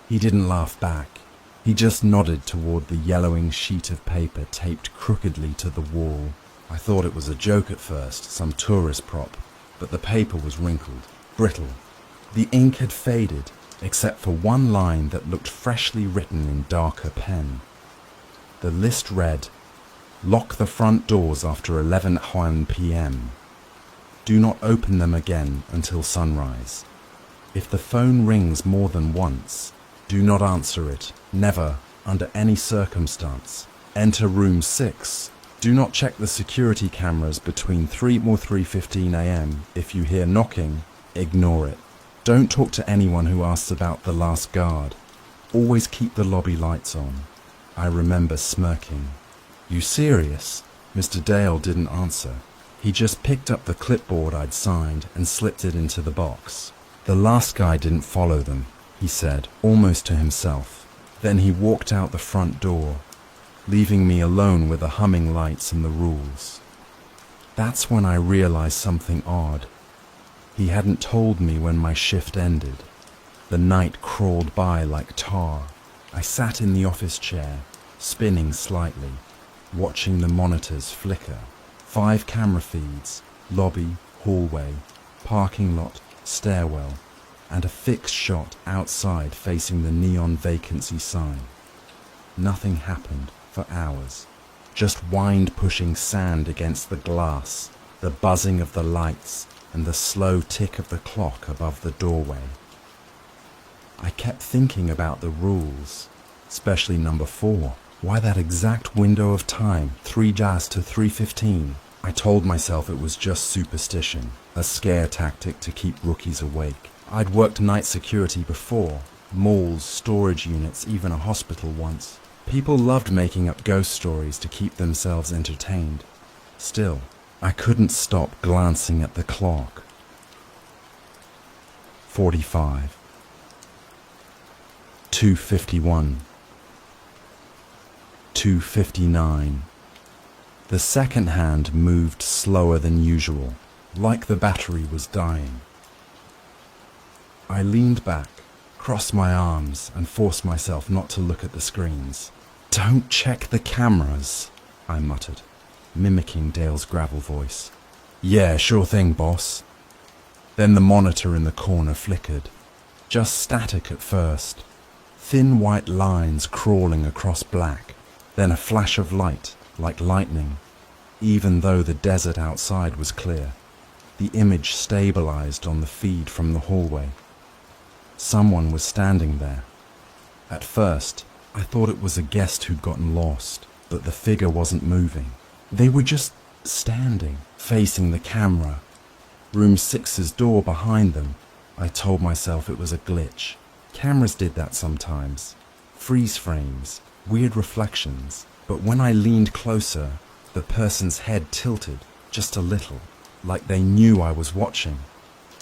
Speaker 1: He didn't laugh back. He just nodded toward the yellowing sheet of paper taped crookedly to the wall. I thought it was a joke at first, some tourist prop, but the paper was wrinkled, brittle. The ink had faded, except for one line that looked freshly written in darker pen. The list read, "Lock the front doors after 11 p.m. Do not open them again until sunrise. If the phone rings more than once, do not answer it, never, under any circumstance. Enter room 6. Do not check the security cameras between 3 or 3:15 a.m. If you hear knocking, ignore it. Don't talk to anyone who asks about the last guard. Always keep the lobby lights on." I remember smirking. "You serious?" Mr. Dale didn't answer. He just picked up the clipboard I'd signed and slipped it into the box. "The last guy didn't follow them," he said, almost to himself. Then he walked out the front door, leaving me alone with the humming lights and the rules. That's when I realized something odd. He hadn't told me when my shift ended. The night crawled by like tar. I sat in the office chair, spinning slightly, watching the monitors flicker. 5 camera feeds, lobby, hallway, parking lot, stairwell, and a fixed shot outside facing the neon vacancy sign. Nothing happened for hours. Just wind pushing sand against the glass, the buzzing of the lights, and the slow tick of the clock above the doorway. I kept thinking about the rules, especially number 4. Why that exact window of time, 3 jazz to 3:15? I told myself it was just superstition, a scare tactic to keep rookies awake. I'd worked night security before, malls, storage units, even a hospital once. People loved making up ghost stories to keep themselves entertained. Still, I couldn't stop glancing at the clock. 45. 2:51. 2:59. The second hand moved slower than usual, like the battery was dying. I leaned back, crossed my arms, and forced myself not to look at the screens. "Don't check the cameras," I muttered, mimicking Dale's gravel voice. "Yeah, sure thing, boss." Then the monitor in the corner flickered. Just static at first. Thin white lines crawling across black. Then a flash of light, like lightning. Even though the desert outside was clear, the image stabilized on the feed from the hallway. Someone was standing there. At first, I thought it was a guest who'd gotten lost, but the figure wasn't moving. They were just standing, facing the camera. Room 6's door behind them. I told myself it was a glitch. Cameras did that sometimes. Freeze frames, weird reflections. But when I leaned closer, the person's head tilted, just a little, like they knew I was watching.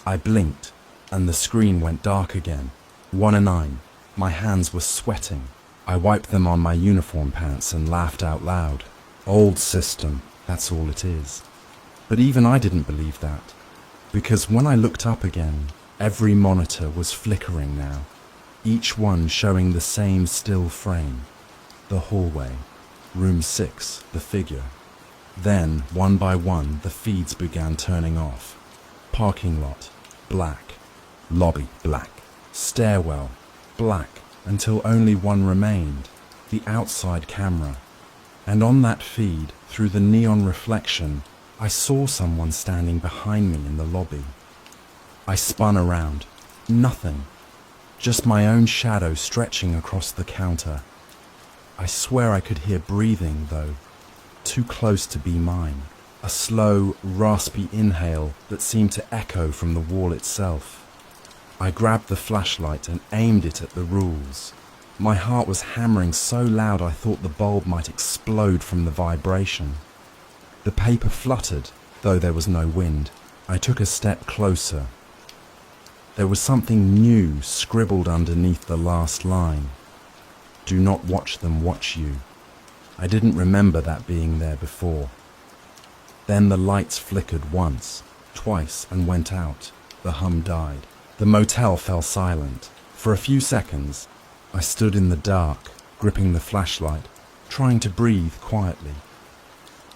Speaker 1: I blinked, and the screen went dark again. 1:09. My hands were sweating. I wiped them on my uniform pants and laughed out loud. Old system, that's all it is. But even I didn't believe that, because when I looked up again, every monitor was flickering now, each one showing the same still frame. The hallway, room 6, the figure. Then, one by one, the feeds began turning off. Parking lot, black. Lobby, black. Stairwell, black, until only one remained, the outside camera. And on that feed, through the neon reflection, I saw someone standing behind me in the lobby. I spun around. Nothing. Just my own shadow stretching across the counter. I swear I could hear breathing, though. Too close to be mine. A slow, raspy inhale that seemed to echo from the wall itself. I grabbed the flashlight and aimed it at the rules. My heart was hammering so loud I thought the bulb might explode from the vibration. The paper fluttered, though there was no wind. I took a step closer. There was something new scribbled underneath the last line. "Do not watch them watch you." I didn't remember that being there before. Then the lights flickered once, twice, and went out. The hum died. The motel fell silent. For a few seconds, I stood in the dark, gripping the flashlight, trying to breathe quietly.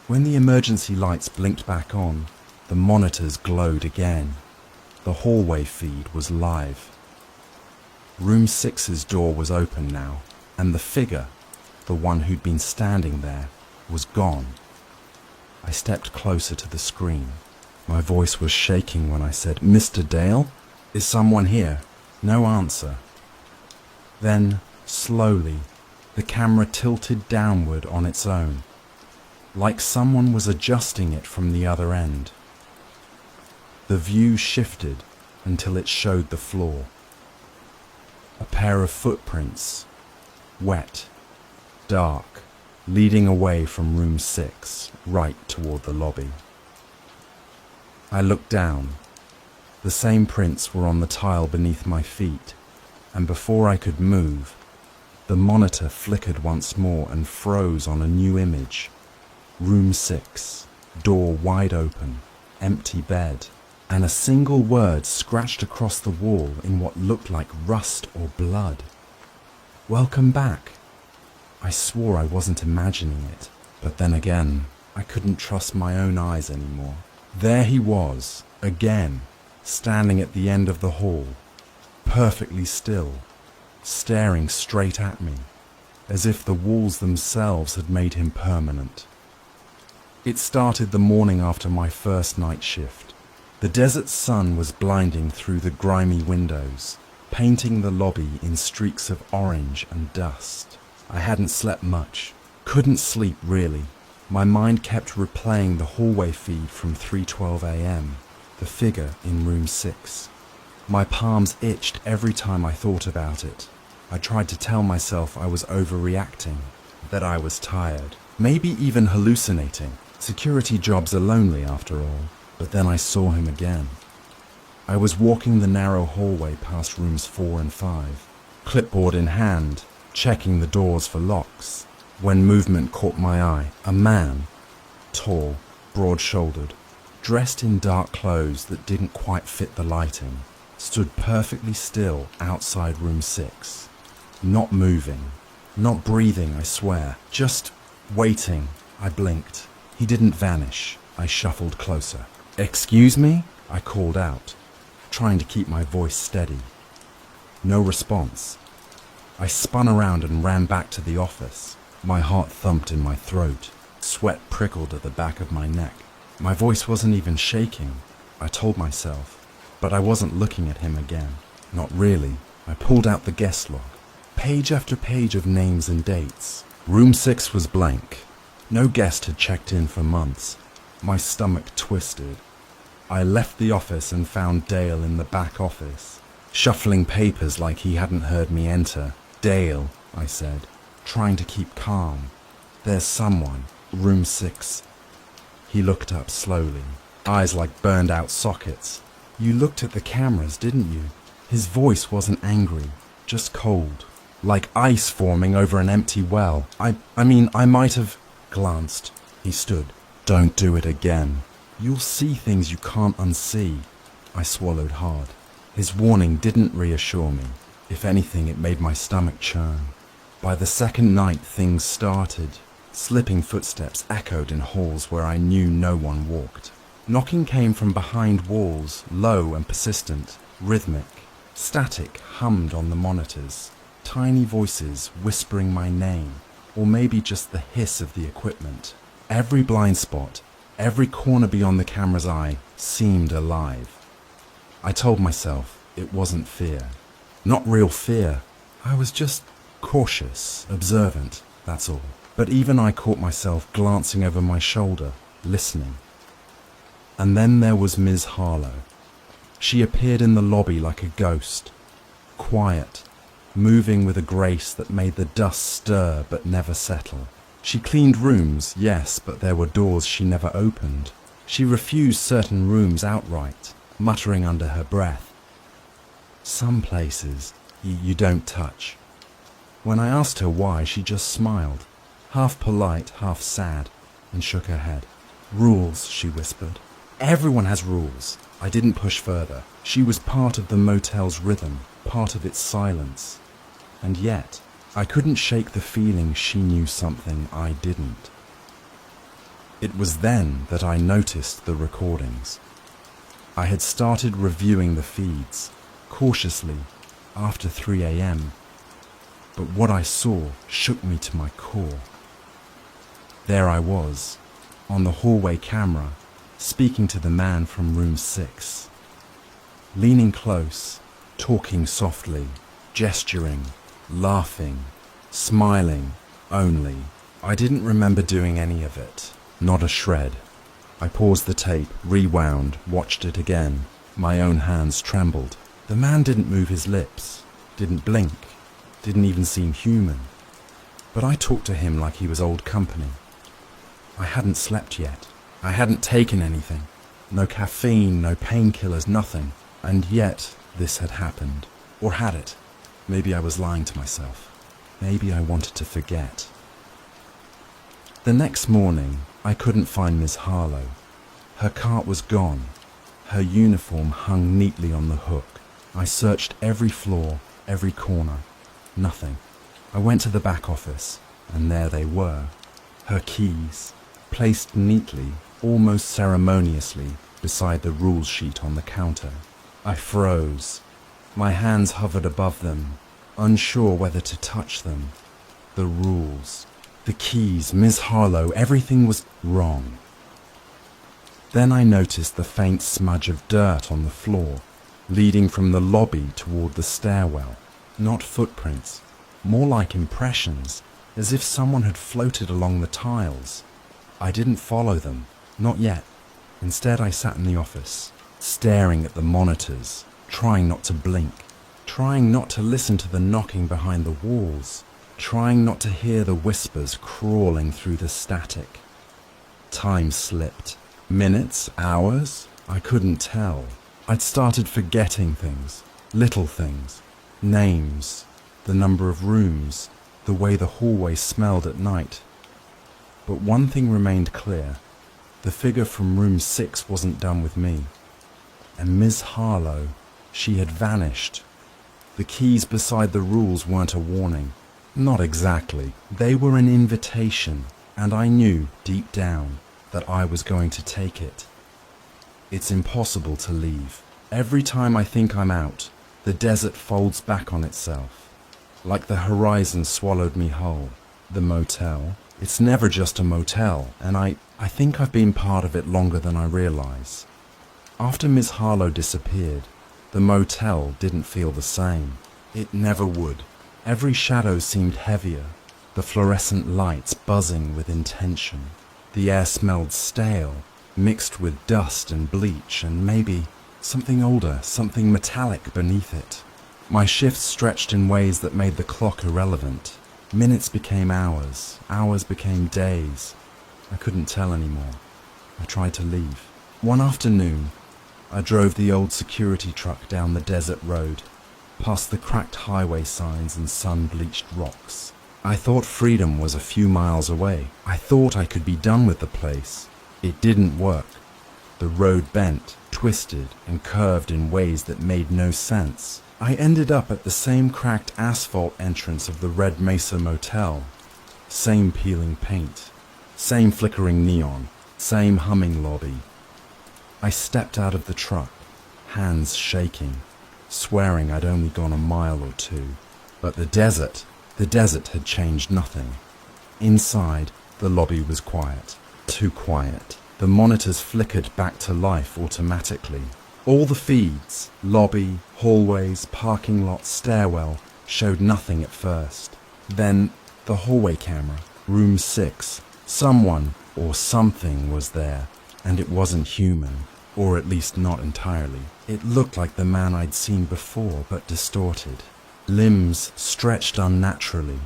Speaker 1: When the emergency lights blinked back on, the monitors glowed again. The hallway feed was live. Room 6's door was open now, and the figure, the one who'd been standing there, was gone. I stepped closer to the screen. My voice was shaking when I said, "Mr. Dale? Is someone here?" No answer. Then, slowly, the camera tilted downward on its own, like someone was adjusting it from the other end. The view shifted until it showed the floor. A pair of footprints, wet, dark, leading away from room 6, right toward the lobby. I looked down. The same prints were on the tile beneath my feet, and before I could move, the monitor flickered once more and froze on a new image. Room 6, door wide open, empty bed, and a single word scratched across the wall in what looked like rust or blood. "Welcome back." I swore I wasn't imagining it, but then again, I couldn't trust my own eyes anymore. There he was, again, standing at the end of the hall, perfectly still, staring straight at me, as if the walls themselves had made him permanent. It started the morning after my first night shift. The desert sun was blinding through the grimy windows, painting the lobby in streaks of orange and dust. I hadn't slept much, couldn't sleep really. My mind kept replaying the hallway feed from 3:12 a.m., the figure in room 6. My palms itched every time I thought about it. I tried to tell myself I was overreacting, that I was tired, maybe even hallucinating. Security jobs are lonely after all. But then I saw him again. I was walking the narrow hallway past rooms 4 and 5, clipboard in hand, checking the doors for locks, when movement caught my eye. A man, Tall, broad-shouldered, dressed in dark clothes that didn't quite fit the lighting, stood perfectly still outside room 6. Not moving, not breathing, I swear, just waiting. I blinked. He didn't vanish. I shuffled closer. "Excuse me?" I called out, trying to keep my voice steady. No response. I spun around and ran back to the office. My heart thumped in my throat. Sweat prickled at the back of my neck. My voice wasn't even shaking, I told myself, but I wasn't looking at him again. Not really. I pulled out the guest log. Page after page of names and dates. Room 6 was blank. No guest had checked in for months. My stomach twisted. I left the office and found Dale in the back office, shuffling papers like he hadn't heard me enter. "Dale," I said, trying to keep calm. "There's someone. Room 6. He looked up slowly, eyes like burned out sockets. "You looked at the cameras, didn't you?" His voice wasn't angry, just cold, like ice forming over an empty well. I mean, I might have glanced. He stood. "Don't do it again. You'll see things you can't unsee." I swallowed hard. His warning didn't reassure me. If anything, it made my stomach churn. By the second night, things started. Slipping footsteps echoed in halls where I knew no one walked. Knocking came from behind walls, low and persistent, rhythmic. Static hummed on the monitors. Tiny voices whispering my name, or maybe just the hiss of the equipment. Every blind spot, every corner beyond the camera's eye seemed alive. I told myself it wasn't fear. Not real fear. I was just cautious, observant, that's all. But even I caught myself glancing over my shoulder, listening. And then there was Ms. Harlow. She appeared in the lobby like a ghost. Quiet, moving with a grace that made the dust stir but never settle. She cleaned rooms, yes, but there were doors she never opened. She refused certain rooms outright, muttering under her breath. "Some places you don't touch." When I asked her why, she just smiled, half polite, half sad, and shook her head. "Rules," she whispered. "Everyone has rules." I didn't push further. She was part of the motel's rhythm, part of its silence. And yet, I couldn't shake the feeling she knew something I didn't. It was then that I noticed the recordings. I had started reviewing the feeds, cautiously, after 3 a.m., but what I saw shook me to my core. There I was, on the hallway camera, speaking to the man from room 6. Leaning close, talking softly, gesturing, laughing, smiling, only. I didn't remember doing any of it, not a shred. I paused the tape, rewound, watched it again. My own hands trembled. The man didn't move his lips, didn't blink, didn't even seem human. But I talked to him like he was old company. I hadn't slept yet. I hadn't taken anything. No caffeine, no painkillers, nothing. And yet, this had happened. Or had it? Maybe I was lying to myself. Maybe I wanted to forget. The next morning, I couldn't find Miss Harlow. Her cart was gone. Her uniform hung neatly on the hook. I searched every floor, every corner. Nothing. I went to the back office, and there they were. Her keys, placed neatly, almost ceremoniously, beside the rules sheet on the counter. I froze. My hands hovered above them, unsure whether to touch them. The rules, the keys, Miss Harlow, everything was wrong. Then I noticed the faint smudge of dirt on the floor, leading from the lobby toward the stairwell. Not footprints, more like impressions, as if someone had floated along the tiles. I didn't follow them, not yet. Instead, I sat in the office, staring at the monitors, trying not to blink, trying not to listen to the knocking behind the walls, trying not to hear the whispers crawling through the static. Time slipped. Minutes, hours? I couldn't tell. I'd started forgetting things, little things, names, the number of rooms, the way the hallway smelled at night. But one thing remained clear. The figure from room 6 wasn't done with me. And Ms. Harlow, she had vanished. The keys beside the rules weren't a warning. Not exactly. They were an invitation, and I knew, deep down, that I was going to take it. It's impossible to leave. Every time I think I'm out, the desert folds back on itself. Like the horizon swallowed me whole. The motel, it's never just a motel, and I think I've been part of it longer than I realize. After Ms. Harlow disappeared, the motel didn't feel the same. It never would. Every shadow seemed heavier, the fluorescent lights buzzing with intention. The air smelled stale, mixed with dust and bleach and maybe something older, something metallic beneath it. My shifts stretched in ways that made the clock irrelevant. Minutes became hours, hours became days. I couldn't tell anymore. I tried to leave. One afternoon, I drove the old security truck down the desert road, past the cracked highway signs and sun-bleached rocks. I thought freedom was a few miles away. I thought I could be done with the place. It didn't work. The road bent, twisted, and curved in ways that made no sense. I ended up at the same cracked asphalt entrance of the Red Mesa Motel. Same peeling paint, same flickering neon, same humming lobby. I stepped out of the truck, hands shaking, swearing I'd only gone a mile or two. But the desert had changed nothing. Inside, the lobby was quiet. Too quiet. The monitors flickered back to life automatically. All the feeds, lobby, hallways, parking lot, stairwell, showed nothing at first. Then, the hallway camera, room 6. Someone or something was there, and it wasn't human, or at least not entirely. It looked like the man I'd seen before, but distorted. Limbs stretched unnaturally,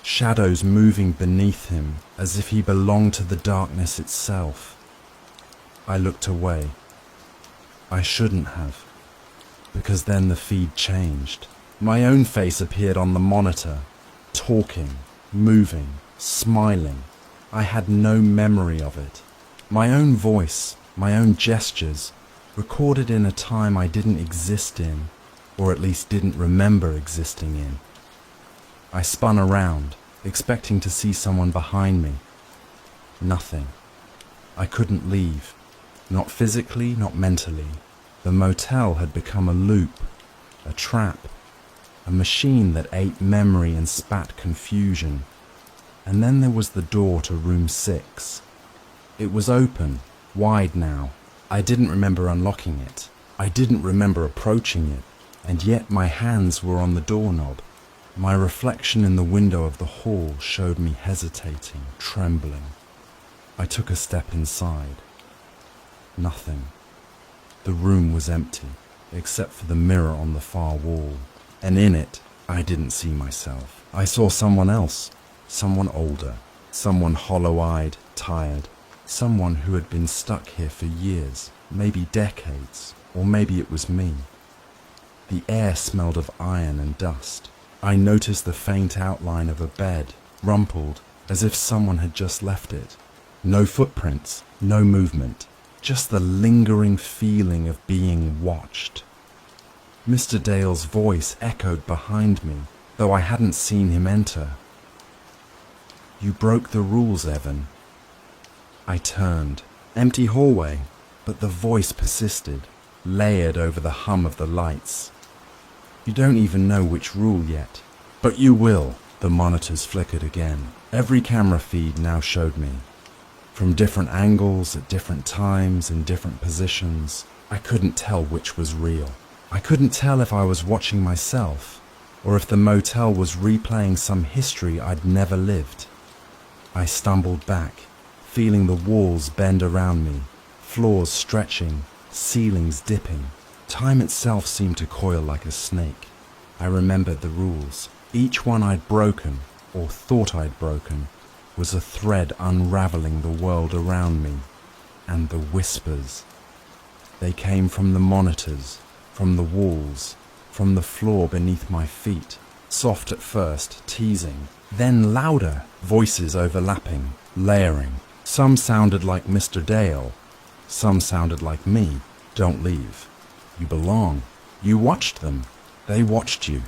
Speaker 1: shadows moving beneath him as if he belonged to the darkness itself. I looked away. I shouldn't have, because then the feed changed. My own face appeared on the monitor, talking, moving, smiling. I had no memory of it. My own voice, my own gestures, recorded in a time I didn't exist in, or at least didn't remember existing in. I spun around, expecting to see someone behind me. Nothing. I couldn't leave. Not physically, not mentally. The motel had become a loop, a trap, a machine that ate memory and spat confusion. And then there was the door to room 6. It was open, wide now. I didn't remember unlocking it. I didn't remember approaching it. And yet my hands were on the doorknob. My reflection in the window of the hall showed me hesitating, trembling. I took a step inside. Nothing. The room was empty, except for the mirror on the far wall. And in it, I didn't see myself. I saw someone else, someone older, someone hollow-eyed, tired, someone who had been stuck here for years, maybe decades, or maybe it was me. The air smelled of iron and dust. I noticed the faint outline of a bed, rumpled, as if someone had just left it. No footprints, no movement, just the lingering feeling of being watched. Mr. Dale's voice echoed behind me, though I hadn't seen him enter. "You broke the rules, Evan." I turned. Empty hallway, but the voice persisted, layered over the hum of the lights. "You don't even know which rule yet, but you will." The monitors flickered again. Every camera feed now showed me. From different angles, at different times, in different positions, I couldn't tell which was real. I couldn't tell if I was watching myself, or if the motel was replaying some history I'd never lived. I stumbled back, feeling the walls bend around me, floors stretching, ceilings dipping. Time itself seemed to coil like a snake. I remembered the rules. Each one I'd broken, or thought I'd broken, was a thread unraveling the world around me. And the whispers. They came from the monitors, from the walls, from the floor beneath my feet. Soft at first, teasing, then louder, voices overlapping, layering. Some sounded like Mr. Dale. Some sounded like me. Don't leave. You belong. You watched them. They watched you.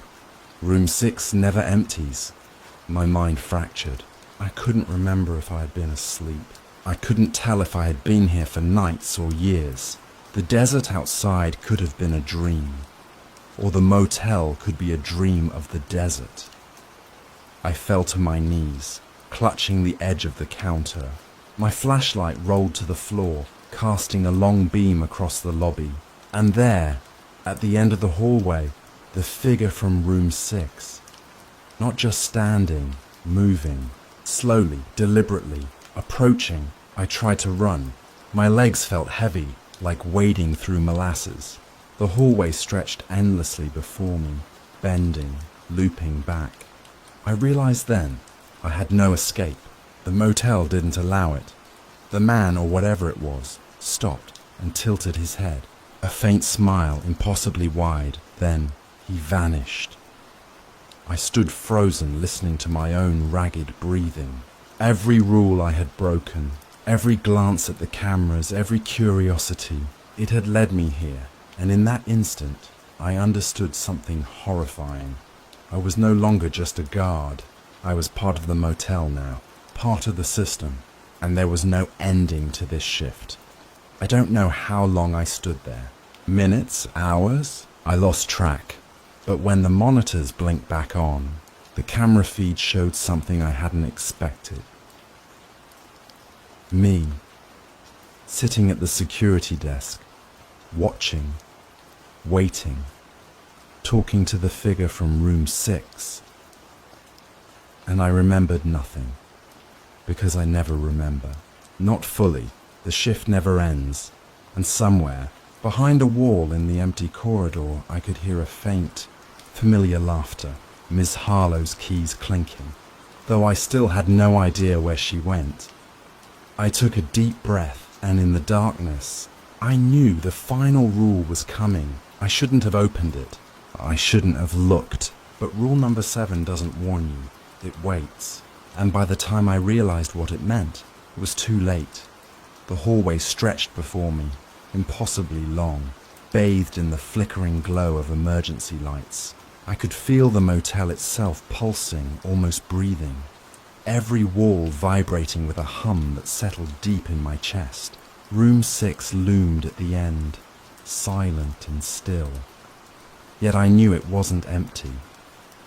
Speaker 1: Room 6 never empties. My mind fractured. I couldn't remember if I had been asleep. I couldn't tell if I had been here for nights or years. The desert outside could have been a dream. Or the motel could be a dream of the desert. I fell to my knees, clutching the edge of the counter. My flashlight rolled to the floor, casting a long beam across the lobby. And there, at the end of the hallway, the figure from room 6. Not just standing, moving, slowly, deliberately, approaching. I tried to run. My legs felt heavy, like wading through molasses. The hallway stretched endlessly before me, bending, looping back. I realized then I had no escape. The motel didn't allow it. The man, or whatever it was, stopped and tilted his head. A faint smile, impossibly wide. Then he vanished. I stood frozen, listening to my own ragged breathing. Every rule I had broken, every glance at the cameras, every curiosity, it had led me here. And in that instant, I understood something horrifying. I was no longer just a guard. I was part of the motel now, part of the system, and there was no ending to this shift. I don't know how long I stood there. Minutes, hours? I lost track. But when the monitors blinked back on, the camera feed showed something I hadn't expected. Me, sitting at the security desk, watching, waiting, talking to the figure from room 6. And I remembered nothing, because I never remember. Not fully. The shift never ends. And somewhere, behind a wall in the empty corridor, I could hear a faint, familiar laughter, Miss Harlowe's keys clinking, though I still had no idea where she went. I took a deep breath, and in the darkness, I knew the final rule was coming. I shouldn't have opened it. I shouldn't have looked. But rule number 7 doesn't warn you. It waits. And by the time I realized what it meant, it was too late. The hallway stretched before me, impossibly long, bathed in the flickering glow of emergency lights. I could feel the motel itself pulsing, almost breathing. Every wall vibrating with a hum that settled deep in my chest. Room 6 loomed at the end, silent and still. Yet I knew it wasn't empty.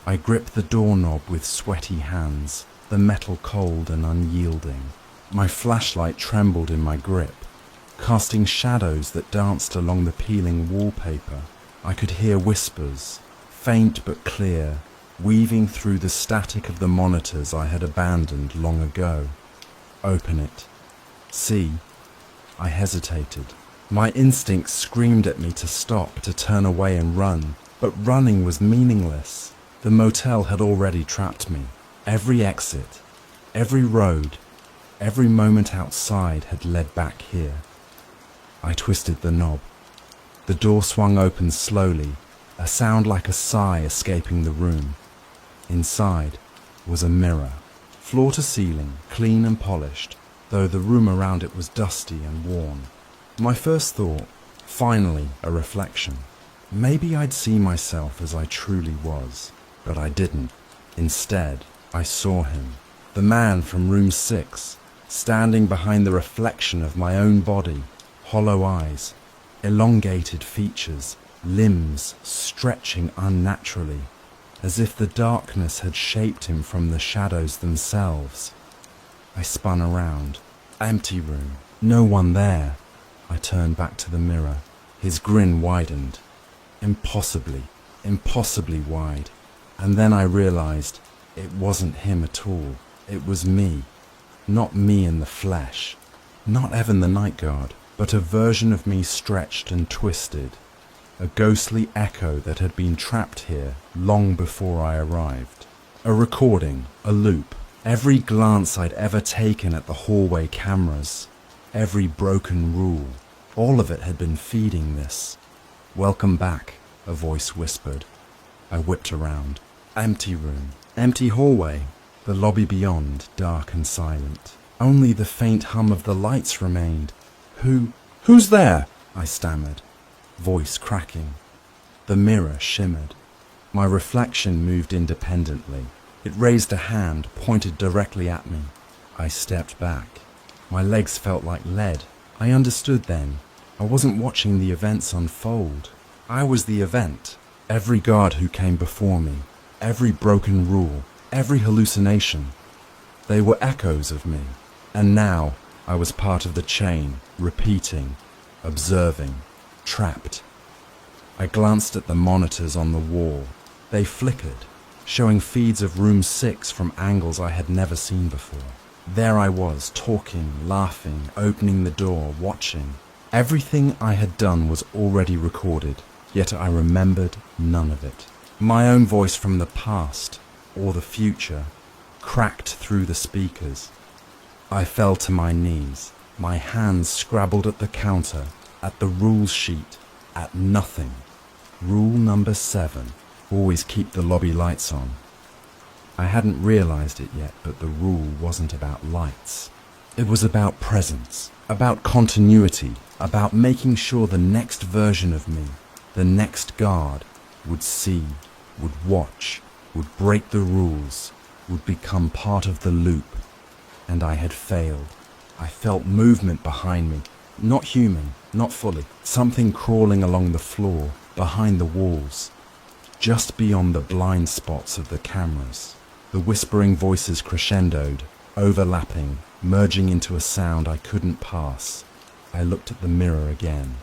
Speaker 1: I gripped the doorknob with sweaty hands, the metal cold and unyielding. My flashlight trembled in my grip, casting shadows that danced along the peeling wallpaper. I could hear whispers, faint but clear, weaving through the static of the monitors I had abandoned long ago. Open it. See. I hesitated. My instincts screamed at me to stop, to turn away and run, but running was meaningless. The motel had already trapped me. Every exit, every road, every moment outside had led back here. I twisted the knob. The door swung open slowly, a sound like a sigh escaping the room. Inside was a mirror, floor to ceiling, clean and polished, though the room around it was dusty and worn. My first thought, finally a reflection. Maybe I'd see myself as I truly was, but I didn't. Instead, I saw him, the man from room 6, standing behind the reflection of my own body, hollow eyes, elongated features, limbs stretching unnaturally, as if the darkness had shaped him from the shadows themselves. I spun around. Empty room. No one there. I turned back to the mirror. His grin widened. Impossibly wide. And then I realized it wasn't him at all. It was me. Not me in the flesh. Not Evan the night guard, but a version of me stretched and twisted. A ghostly echo that had been trapped here long before I arrived. A recording, a loop. Every glance I'd ever taken at the hallway cameras, every broken rule, all of it had been feeding this. Welcome back, a voice whispered. I whipped around. Empty room, empty hallway, the lobby beyond dark and silent. Only the faint hum of the lights remained. Who's there? I stammered, voice cracking. The mirror shimmered. My reflection moved independently. It raised a hand, pointed directly at me. I stepped back. My legs felt like lead. I understood then. I wasn't watching the events unfold. I was the event. Every guard who came before me, every broken rule, every hallucination. They were echoes of me. And now I was part of the chain, repeating, observing, trapped. I glanced at the monitors on the wall. They flickered, showing feeds of room 6 from angles I had never seen before. There I was, talking, laughing, opening the door, watching. Everything I had done was already recorded, yet I remembered none of it. My own voice from the past, or the future, cracked through the speakers. I fell to my knees. My hands scrabbled at the counter, at the rules sheet, at nothing. Rule number 7, always keep the lobby lights on. I hadn't realized it yet, but the rule wasn't about lights. It was about presence, about continuity, about making sure the next version of me, the next guard, would see, would watch, would break the rules, would become part of the loop. And I had failed. I felt movement behind me, not human, not fully, something crawling along the floor, behind the walls, just beyond the blind spots of the cameras. The whispering voices crescendoed, overlapping, merging into a sound I couldn't pass. I looked at the mirror again.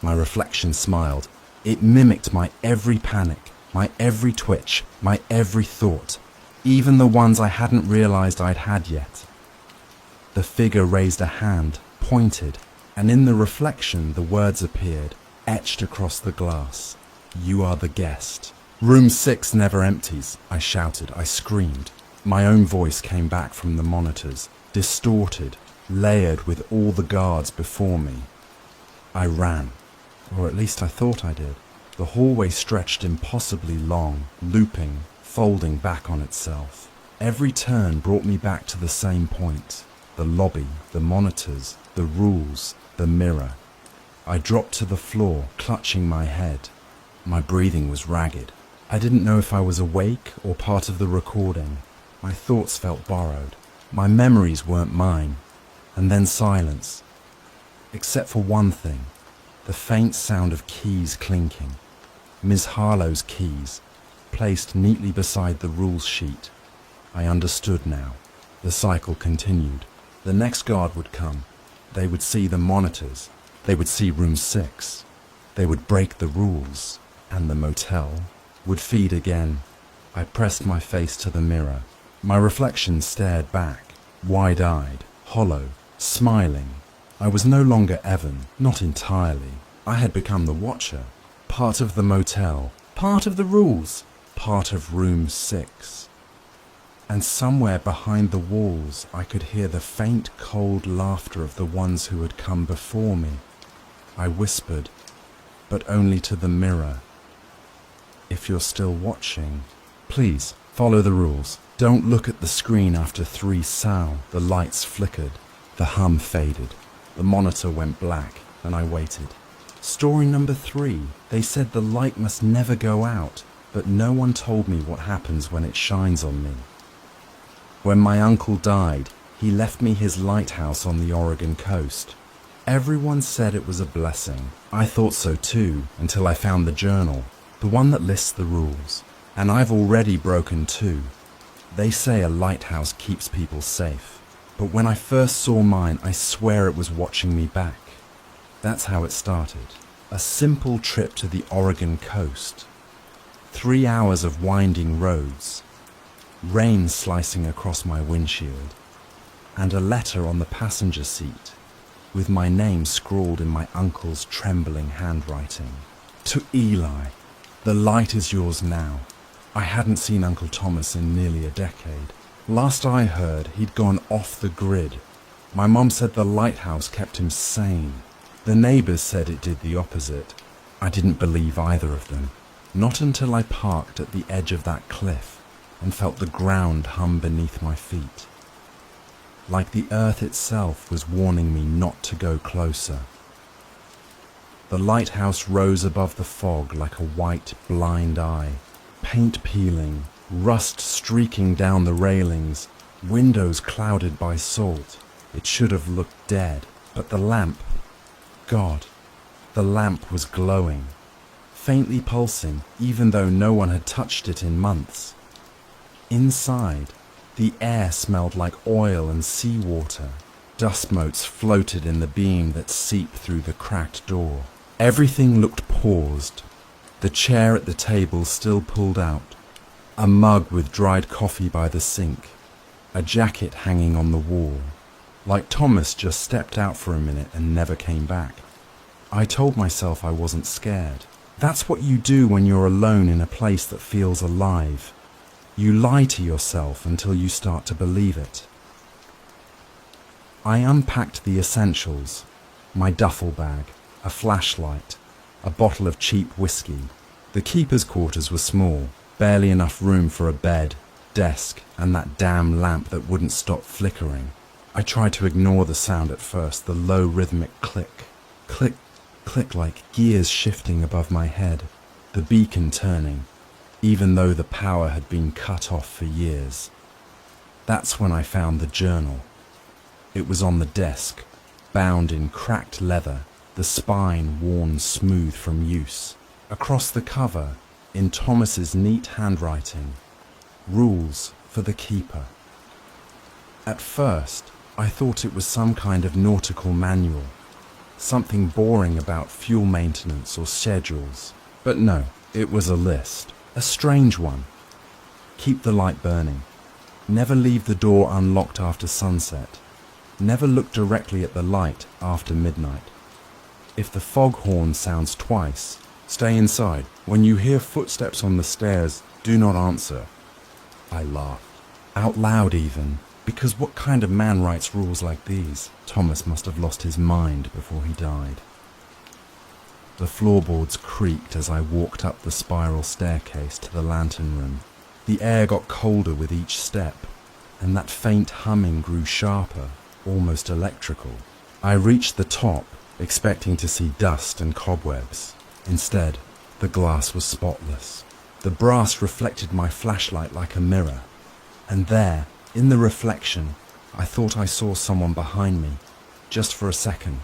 Speaker 1: My reflection smiled. It mimicked my every panic, my every twitch, my every thought, even the ones I hadn't realized I'd had yet. The figure raised a hand, pointed, and in the reflection the words appeared, etched across the glass. You are the guest. Room 6 never empties, I shouted, I screamed. My own voice came back from the monitors, distorted, layered with all the guards before me. I ran, or at least I thought I did. The hallway stretched impossibly long, looping, folding back on itself. Every turn brought me back to the same point. The lobby, the monitors, the rules, the mirror. I dropped to the floor, clutching my head. My breathing was ragged. I didn't know if I was awake or part of the recording. My thoughts felt borrowed. My memories weren't mine. And then silence. Except for one thing, the faint sound of keys clinking. Ms. Harlowe's keys, placed neatly beside the rules sheet. I understood now. The cycle continued. The next guard would come. They would see the monitors. They would see room 6. They would break the rules. And the motel would feed again. I pressed my face to the mirror. My reflection stared back, wide-eyed, hollow, smiling. I was no longer Evan, not entirely. I had become the watcher, part of the motel, part of the rules, part of room 6. And somewhere behind the walls I could hear the faint, cold laughter of the ones who had come before me. I whispered, but only to the mirror. If you're still watching, please follow the rules. Don't look at the screen after 3 sound. The lights flickered. The hum faded. The monitor went black, and I waited. Story number 3. They said the light must never go out, but no one told me what happens when it shines on me. When my uncle died, he left me his lighthouse on the Oregon coast. Everyone said it was a blessing. I thought so too, until I found the journal. The one that lists the rules. And I've already broken 2. They say a lighthouse keeps people safe. But when I first saw mine, I swear it was watching me back. That's how it started. A simple trip to the Oregon coast. 3 hours of winding roads. Rain slicing across my windshield. And a letter on the passenger seat, with my name scrawled in my uncle's trembling handwriting. To Eli. The light is yours now. I hadn't seen Uncle Thomas in nearly a decade. Last I heard, he'd gone off the grid. My mum said the lighthouse kept him sane. The neighbours said it did the opposite. I didn't believe either of them. Not until I parked at the edge of that cliff and felt the ground hum beneath my feet. like the earth itself was warning me not to go closer. The lighthouse rose above the fog like a white, blind eye, paint peeling, rust streaking down the railings, windows clouded by salt. It should have looked dead, but the lamp, God, the lamp was glowing, faintly pulsing, even though no one had touched it in months. Inside, the air smelled like oil and seawater. Dust motes floated in the beam that seeped through the cracked door. Everything looked paused. The chair at the table still pulled out, a mug with dried coffee by the sink, a jacket hanging on the wall, like Thomas just stepped out for a minute and never came back. I told myself I wasn't scared. That's what you do when you're alone in a place that feels alive. You lie to yourself until you start to believe it. I unpacked the essentials, my duffel bag, a flashlight, a bottle of cheap whiskey. The keeper's quarters were small, barely enough room for a bed, desk, and that damn lamp that wouldn't stop flickering. I tried to ignore the sound at first, the low rhythmic click, click, click like gears shifting above my head, the beacon turning, even though the power had been cut off for years. That's when I found the journal. It was on the desk, bound in cracked leather, the spine worn smooth from use. Across the cover, in Thomas's neat handwriting, rules for the keeper. At first, I thought it was some kind of nautical manual, something boring about fuel maintenance or schedules. But no, it was a list, a strange one. Keep the light burning. Never leave the door unlocked after sunset. Never look directly at the light after midnight. If the foghorn sounds twice, stay inside. When you hear footsteps on the stairs, do not answer. I laughed, out loud even, because what kind of man writes rules like these? Thomas must have lost his mind before he died. The floorboards creaked as I walked up the spiral staircase to the lantern room. The air got colder with each step, and that faint humming grew sharper, almost electrical. I reached the top, expecting to see dust and cobwebs. Instead, the glass was spotless. The brass reflected my flashlight like a mirror, and there, in the reflection, I thought I saw someone behind me, just for a second,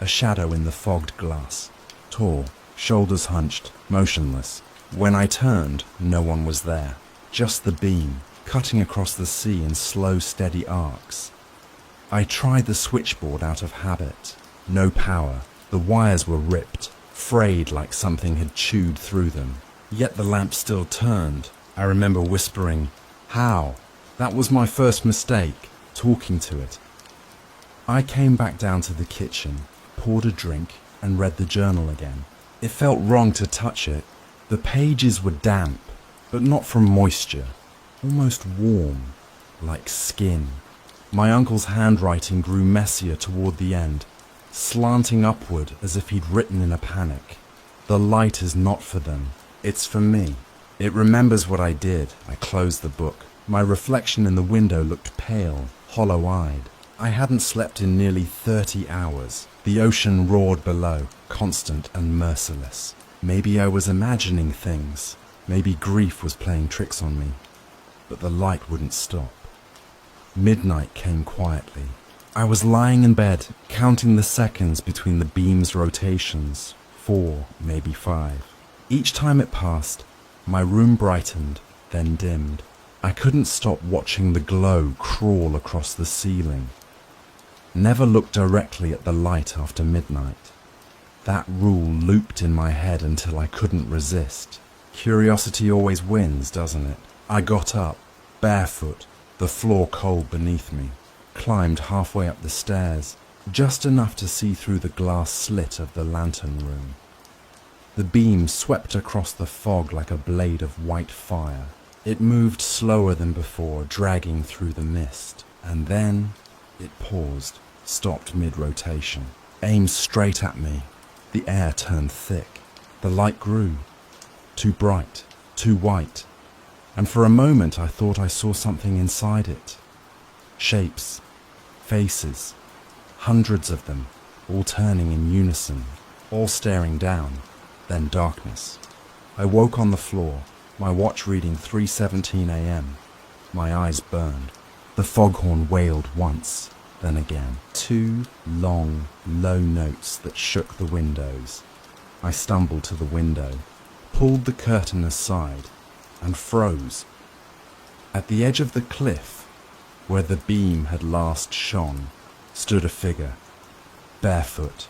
Speaker 1: a shadow in the fogged glass, tall, shoulders hunched, motionless. When I turned, no one was there, just the beam, cutting across the sea in slow, steady arcs. I tried the switchboard out of habit. No power. The wires were ripped, frayed like something had chewed through them. Yet the lamp still turned. I remember whispering, "How?" That was my first mistake, talking to it. I came back down to the kitchen, poured a drink, and read the journal again. It felt wrong to touch it. The pages were damp, but not from moisture, almost warm, like skin. My uncle's handwriting grew messier toward the end, slanting upward as if he'd written in a panic. The light is not for them, it's for me. It remembers what I did. I closed the book. My reflection in the window looked pale, hollow-eyed. I hadn't slept in nearly 30 hours. The ocean roared below, constant and merciless. Maybe I was imagining things. Maybe grief was playing tricks on me. But the light wouldn't stop. Midnight came quietly. I was lying in bed, counting the seconds between the beam's rotations. 4, maybe 5. Each time it passed, my room brightened, then dimmed. I couldn't stop watching the glow crawl across the ceiling. Never look directly at the light after midnight. That rule looped in my head until I couldn't resist. Curiosity always wins, doesn't it? I got up, barefoot, the floor cold beneath me, climbed halfway up the stairs, just enough to see through the glass slit of the lantern room. The beam swept across the fog like a blade of white fire. It moved slower than before, dragging through the mist, and then it paused, stopped mid-rotation, aimed straight at me. The air turned thick. The light grew, too bright, too white, and for a moment I thought I saw something inside it. Shapes, Faces, hundreds of them, all turning in unison, all staring down, then darkness. I woke on the floor, my watch reading 3:17 a.m. My eyes burned. The foghorn wailed once, then again. 2 long, low notes that shook the windows. I stumbled to the window, pulled the curtain aside, and froze. At the edge of the cliff, where the beam had last shone, stood a figure, barefoot,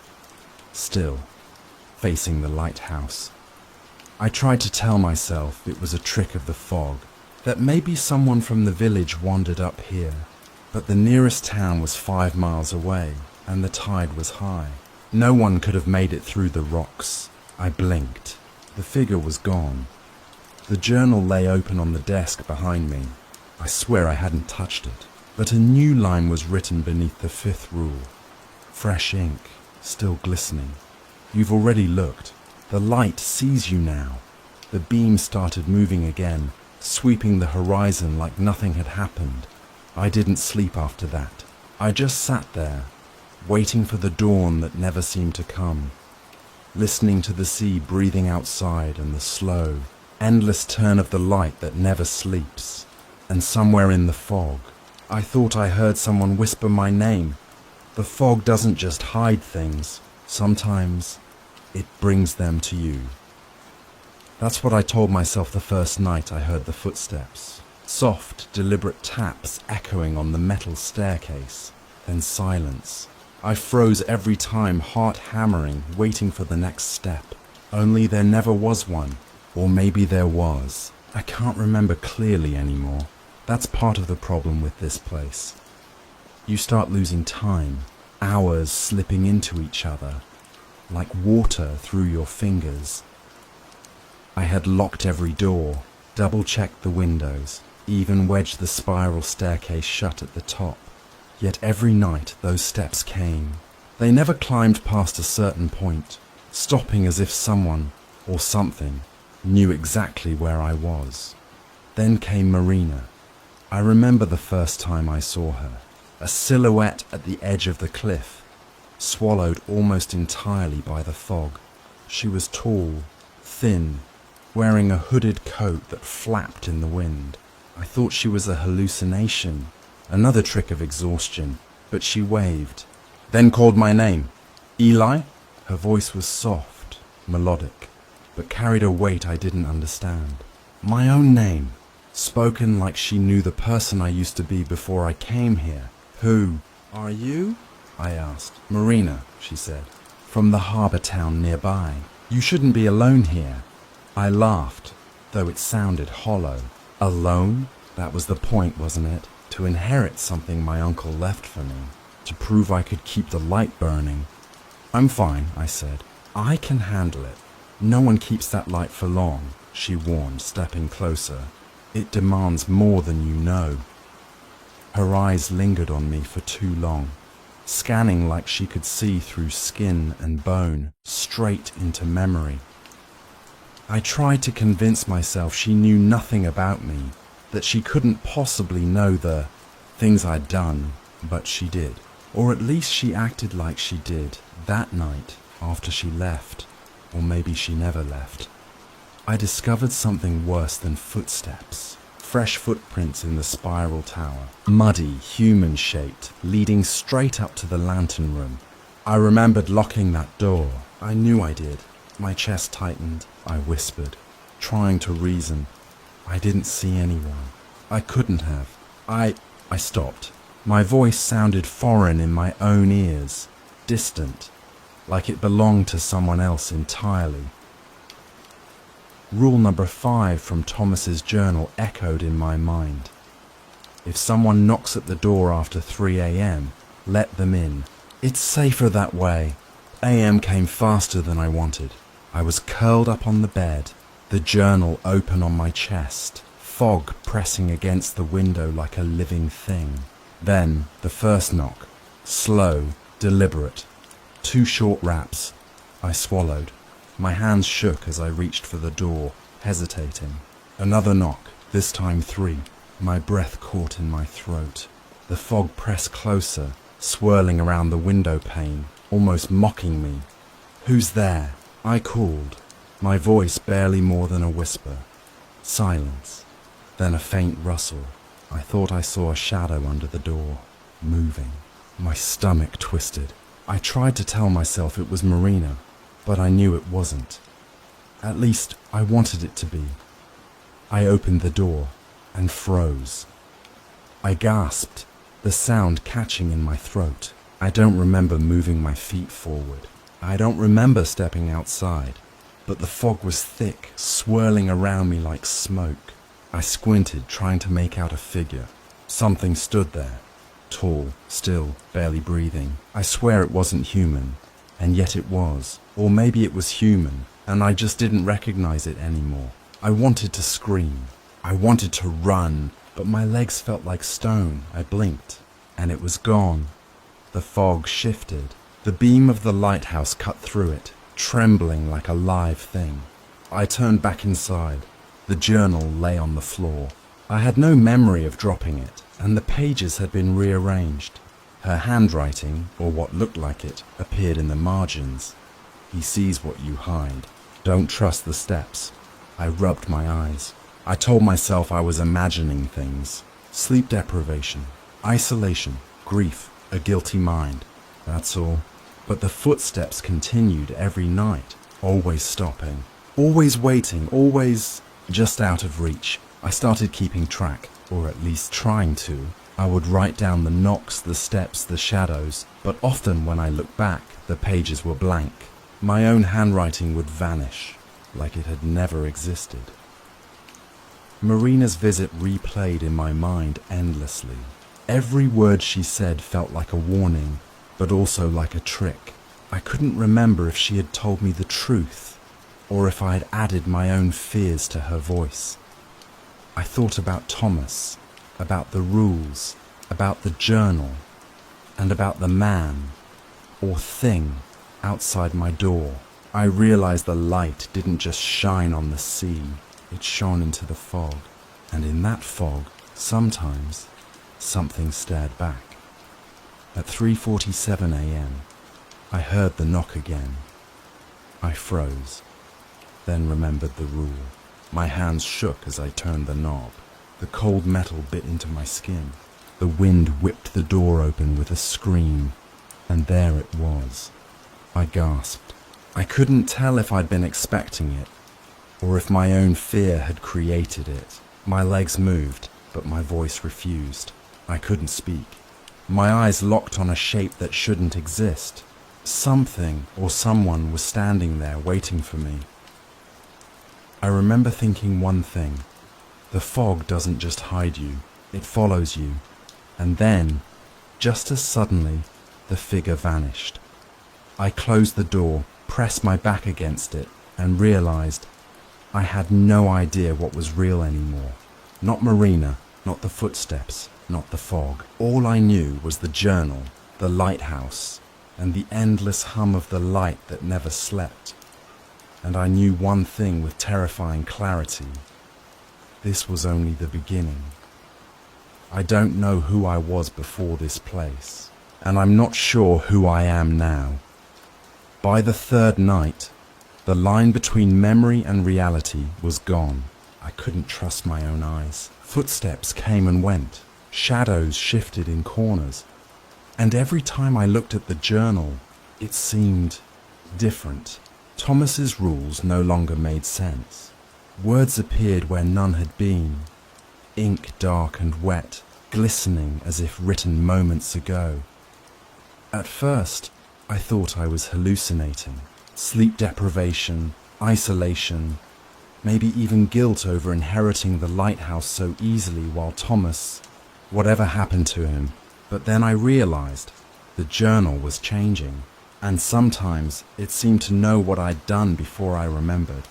Speaker 1: still, facing the lighthouse. I tried to tell myself it was a trick of the fog, that maybe someone from the village wandered up here, but the nearest town was 5 miles away, and the tide was high. No one could have made it through the rocks. I blinked. The figure was gone. The journal lay open on the desk behind me. I swear I hadn't touched it, but a new line was written beneath the 5th rule. Fresh ink, still glistening. You've already looked. The light sees you now. The beam started moving again, sweeping the horizon like nothing had happened. I didn't sleep after that. I just sat there, waiting for the dawn that never seemed to come, listening to the sea breathing outside and the slow, endless turn of the light that never sleeps. And somewhere in the fog, I thought I heard someone whisper my name. The fog doesn't just hide things. Sometimes it brings them to you. That's what I told myself the first night I heard the footsteps. Soft, deliberate taps echoing on the metal staircase, then silence. I froze every time, heart hammering, waiting for the next step. Only there never was one. Or maybe there was. I can't remember clearly anymore. That's part of the problem with this place. You start losing time, hours slipping into each other, like water through your fingers. I had locked every door, double-checked the windows, even wedged the spiral staircase shut at the top. Yet every night those steps came. They never climbed past a certain point, stopping as if someone, or something, knew exactly where I was. Then came Marina. I remember the first time I saw her, a silhouette at the edge of the cliff, swallowed almost entirely by the fog. She was tall, thin, wearing a hooded coat that flapped in the wind. I thought she was a hallucination, another trick of exhaustion, but she waved, then called my name. Eli? Her voice was soft, melodic, but carried a weight I didn't understand. My own name, spoken like she knew the person I used to be before I came here. Who are you? I asked. Marina, she said, from the harbour town nearby. You shouldn't be alone here. I laughed, though it sounded hollow. Alone? That was the point, wasn't it? To inherit something my uncle left for me, to prove I could keep the light burning. I'm fine, I said. I can handle it. No one keeps that light for long, she warned, stepping closer. It demands more than you know. Her eyes lingered on me for too long, scanning like she could see through skin and bone, straight into memory. I tried to convince myself she knew nothing about me, that she couldn't possibly know the things I'd done, but she did. Or at least she acted like she did that night after she left, or maybe she never left. I discovered something worse than footsteps. Fresh footprints in the spiral tower, muddy, human-shaped, leading straight up to the lantern room. I remembered locking that door. I knew I did. My chest tightened. I whispered, trying to reason. I didn't see anyone. I couldn't have. I stopped. My voice sounded foreign in my own ears, distant, like it belonged to someone else entirely. Rule number 5 from Thomas's journal echoed in my mind. If someone knocks at the door after 3 a.m., let them in. It's safer that way. AM came faster than I wanted. I was curled up on the bed, the journal open on my chest, fog pressing against the window like a living thing. Then the first knock, slow, deliberate. 2 short raps. I swallowed. My hands shook as I reached for the door, hesitating. Another knock, this time 3. My breath caught in my throat. The fog pressed closer, swirling around the window pane, almost mocking me. "Who's there?" I called, my voice barely more than a whisper. Silence, then a faint rustle. I thought I saw a shadow under the door, moving. My stomach twisted. I tried to tell myself it was Marina, but I knew it wasn't. At least, I wanted it to be. I opened the door and froze. I gasped, the sound catching in my throat. I don't remember moving my feet forward. I don't remember stepping outside, but the fog was thick, swirling around me like smoke. I squinted, trying to make out a figure. Something stood there, tall, still, barely breathing. I swear it wasn't human, and yet it was. Or maybe it was human, and I just didn't recognize it anymore. I wanted to scream. I wanted to run, but my legs felt like stone. I blinked, and it was gone. The fog shifted. The beam of the lighthouse cut through it, trembling like a live thing. I turned back inside. The journal lay on the floor. I had no memory of dropping it, and the pages had been rearranged. Her handwriting, or what looked like it, appeared in the margins. "He sees what you hide. Don't trust the steps." I rubbed my eyes. I told myself I was imagining things. Sleep deprivation, isolation, grief, a guilty mind. That's all. But the footsteps continued every night, always stopping, always waiting, always just out of reach. I started keeping track, or at least trying to. I would write down the knocks, the steps, the shadows, but often when I looked back, the pages were blank. My own handwriting would vanish, like it had never existed. Marina's visit replayed in my mind endlessly. Every word she said felt like a warning, but also like a trick. I couldn't remember if she had told me the truth, or if I had added my own fears to her voice. I thought about Thomas, about the rules, about the journal, and about the man, or thing, outside my door. I realized the light didn't just shine on the sea, it shone into the fog, and in that fog, sometimes, something stared back. At 3:47 a.m., I heard the knock again. I froze, then remembered the rule. My hands shook as I turned the knob. The cold metal bit into my skin. The wind whipped the door open with a scream, and there it was. I gasped. I couldn't tell if I'd been expecting it, or if my own fear had created it. My legs moved, but my voice refused. I couldn't speak. My eyes locked on a shape that shouldn't exist. Something or someone was standing there waiting for me. I remember thinking one thing. The fog doesn't just hide you, it follows you. And then, just as suddenly, the figure vanished. I closed the door, pressed my back against it, and realized I had no idea what was real anymore. Not Marina, not the footsteps, not the fog. All I knew was the journal, the lighthouse, and the endless hum of the light that never slept. And I knew one thing with terrifying clarity. This was only the beginning. I don't know who I was before this place, and I'm not sure who I am now. By the third night, the line between memory and reality was gone. I couldn't trust my own eyes. Footsteps came and went. Shadows shifted in corners. And every time I looked at the journal, it seemed different. Thomas's rules no longer made sense. Words appeared where none had been. Ink dark and wet, glistening as if written moments ago. At first, I thought I was hallucinating. Sleep deprivation, isolation, maybe even guilt over inheriting the lighthouse so easily while Thomas, whatever happened to him. But then I realized the journal was changing, and sometimes it seemed to know what I'd done before I remembered.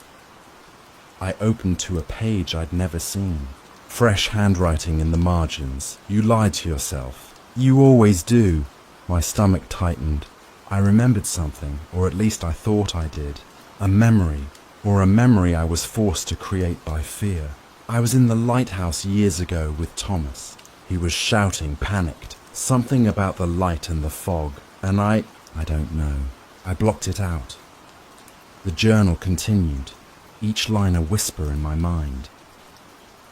Speaker 1: I opened to a page I'd never seen. Fresh handwriting in the margins. "You lied to yourself. You always do." My stomach tightened. I remembered something, or at least I thought I did. A memory, or a memory I was forced to create by fear. I was in the lighthouse years ago with Thomas. He was shouting, panicked, Something about the light and the fog, and I don't know. I blocked it out. The journal continued, each line a whisper in my mind.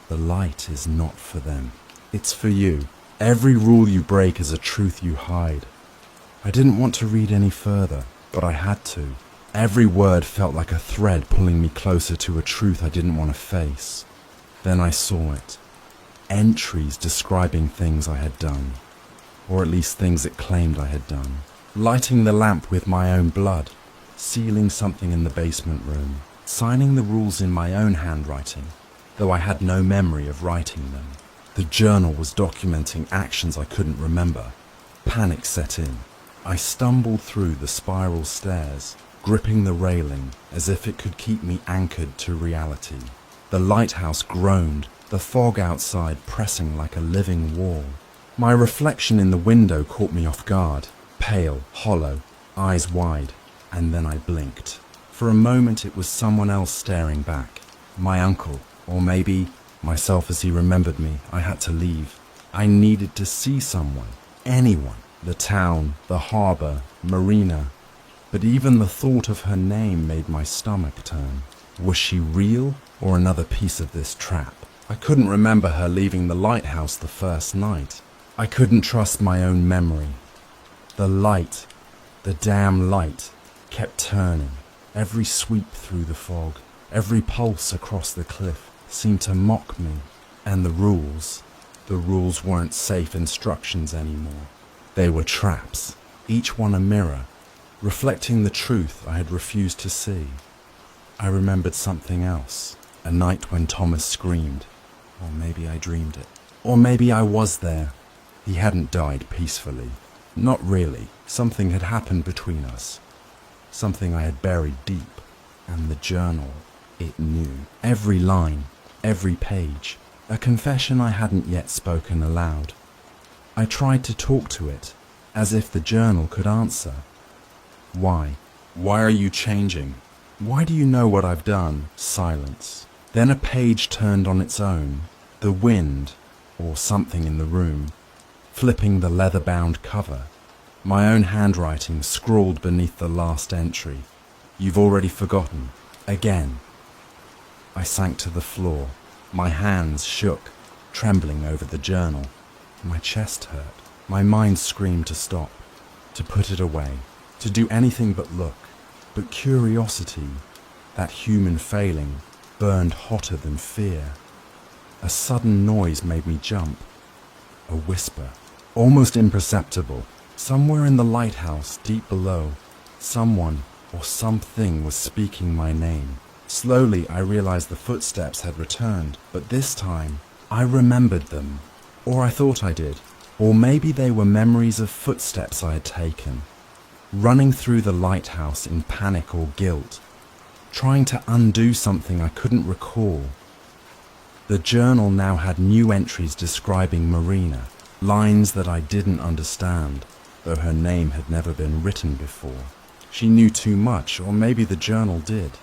Speaker 1: The light is not for them. It's for you. Every rule you break is a truth you hide. I didn't want to read any further, but I had to. Every word felt like a thread pulling me closer to a truth I didn't want to face. Then I saw it. Entries describing things I had done, or at least things it claimed I had done. Lighting the lamp with my own blood, sealing something in the basement room, signing the rules in my own handwriting, though I had no memory of writing them. The journal was documenting actions I couldn't remember. Panic set in. I stumbled through the spiral stairs, gripping the railing as if it could keep me anchored to reality. The lighthouse groaned, the fog outside pressing like a living wall. My reflection in the window caught me off guard, pale, hollow, eyes wide, and then I blinked. For a moment it was someone else staring back. My uncle, or maybe myself as he remembered me. I had to leave. I needed to see someone, anyone. The town, the harbour, Marina. But even the thought of her name made my stomach turn. Was she real, or another piece of this trap? I couldn't remember her leaving the lighthouse the first night. I couldn't trust my own memory. The light, the damn light, kept turning. Every sweep through the fog, every pulse across the cliff seemed to mock me. And the rules weren't safe instructions anymore. They were traps, each one a mirror, reflecting the truth I had refused to see. I remembered something else, a night when Thomas screamed. Or maybe I dreamed it. Or maybe I was there. He hadn't died peacefully. Not really. Something had happened between us. Something I had buried deep. And the journal, it knew. Every line, every page. A confession I hadn't yet spoken aloud. I tried to talk to it, as if the journal could answer. Why? Why are you changing? Why do you know what I've done? Silence. Then a page turned on its own. The wind, or something in the room, flipping the leather-bound cover. My own handwriting scrawled beneath the last entry. You've already forgotten. Again. I sank to the floor. My hands shook, trembling over the journal. My chest hurt. My mind screamed to stop, to put it away, to do anything but look. But curiosity, that human failing, burned hotter than fear. A sudden noise made me jump. A whisper, almost imperceptible. Somewhere in the lighthouse, deep below, someone or something was speaking my name. Slowly I realized the footsteps had returned, but this time I remembered them. Or I thought I did. Or maybe they were memories of footsteps I had taken, running through the lighthouse in panic or guilt, trying to undo something I couldn't recall. The journal now had new entries describing Marina, lines that I didn't understand, though her name had never been written before. She knew too much, or maybe the journal did.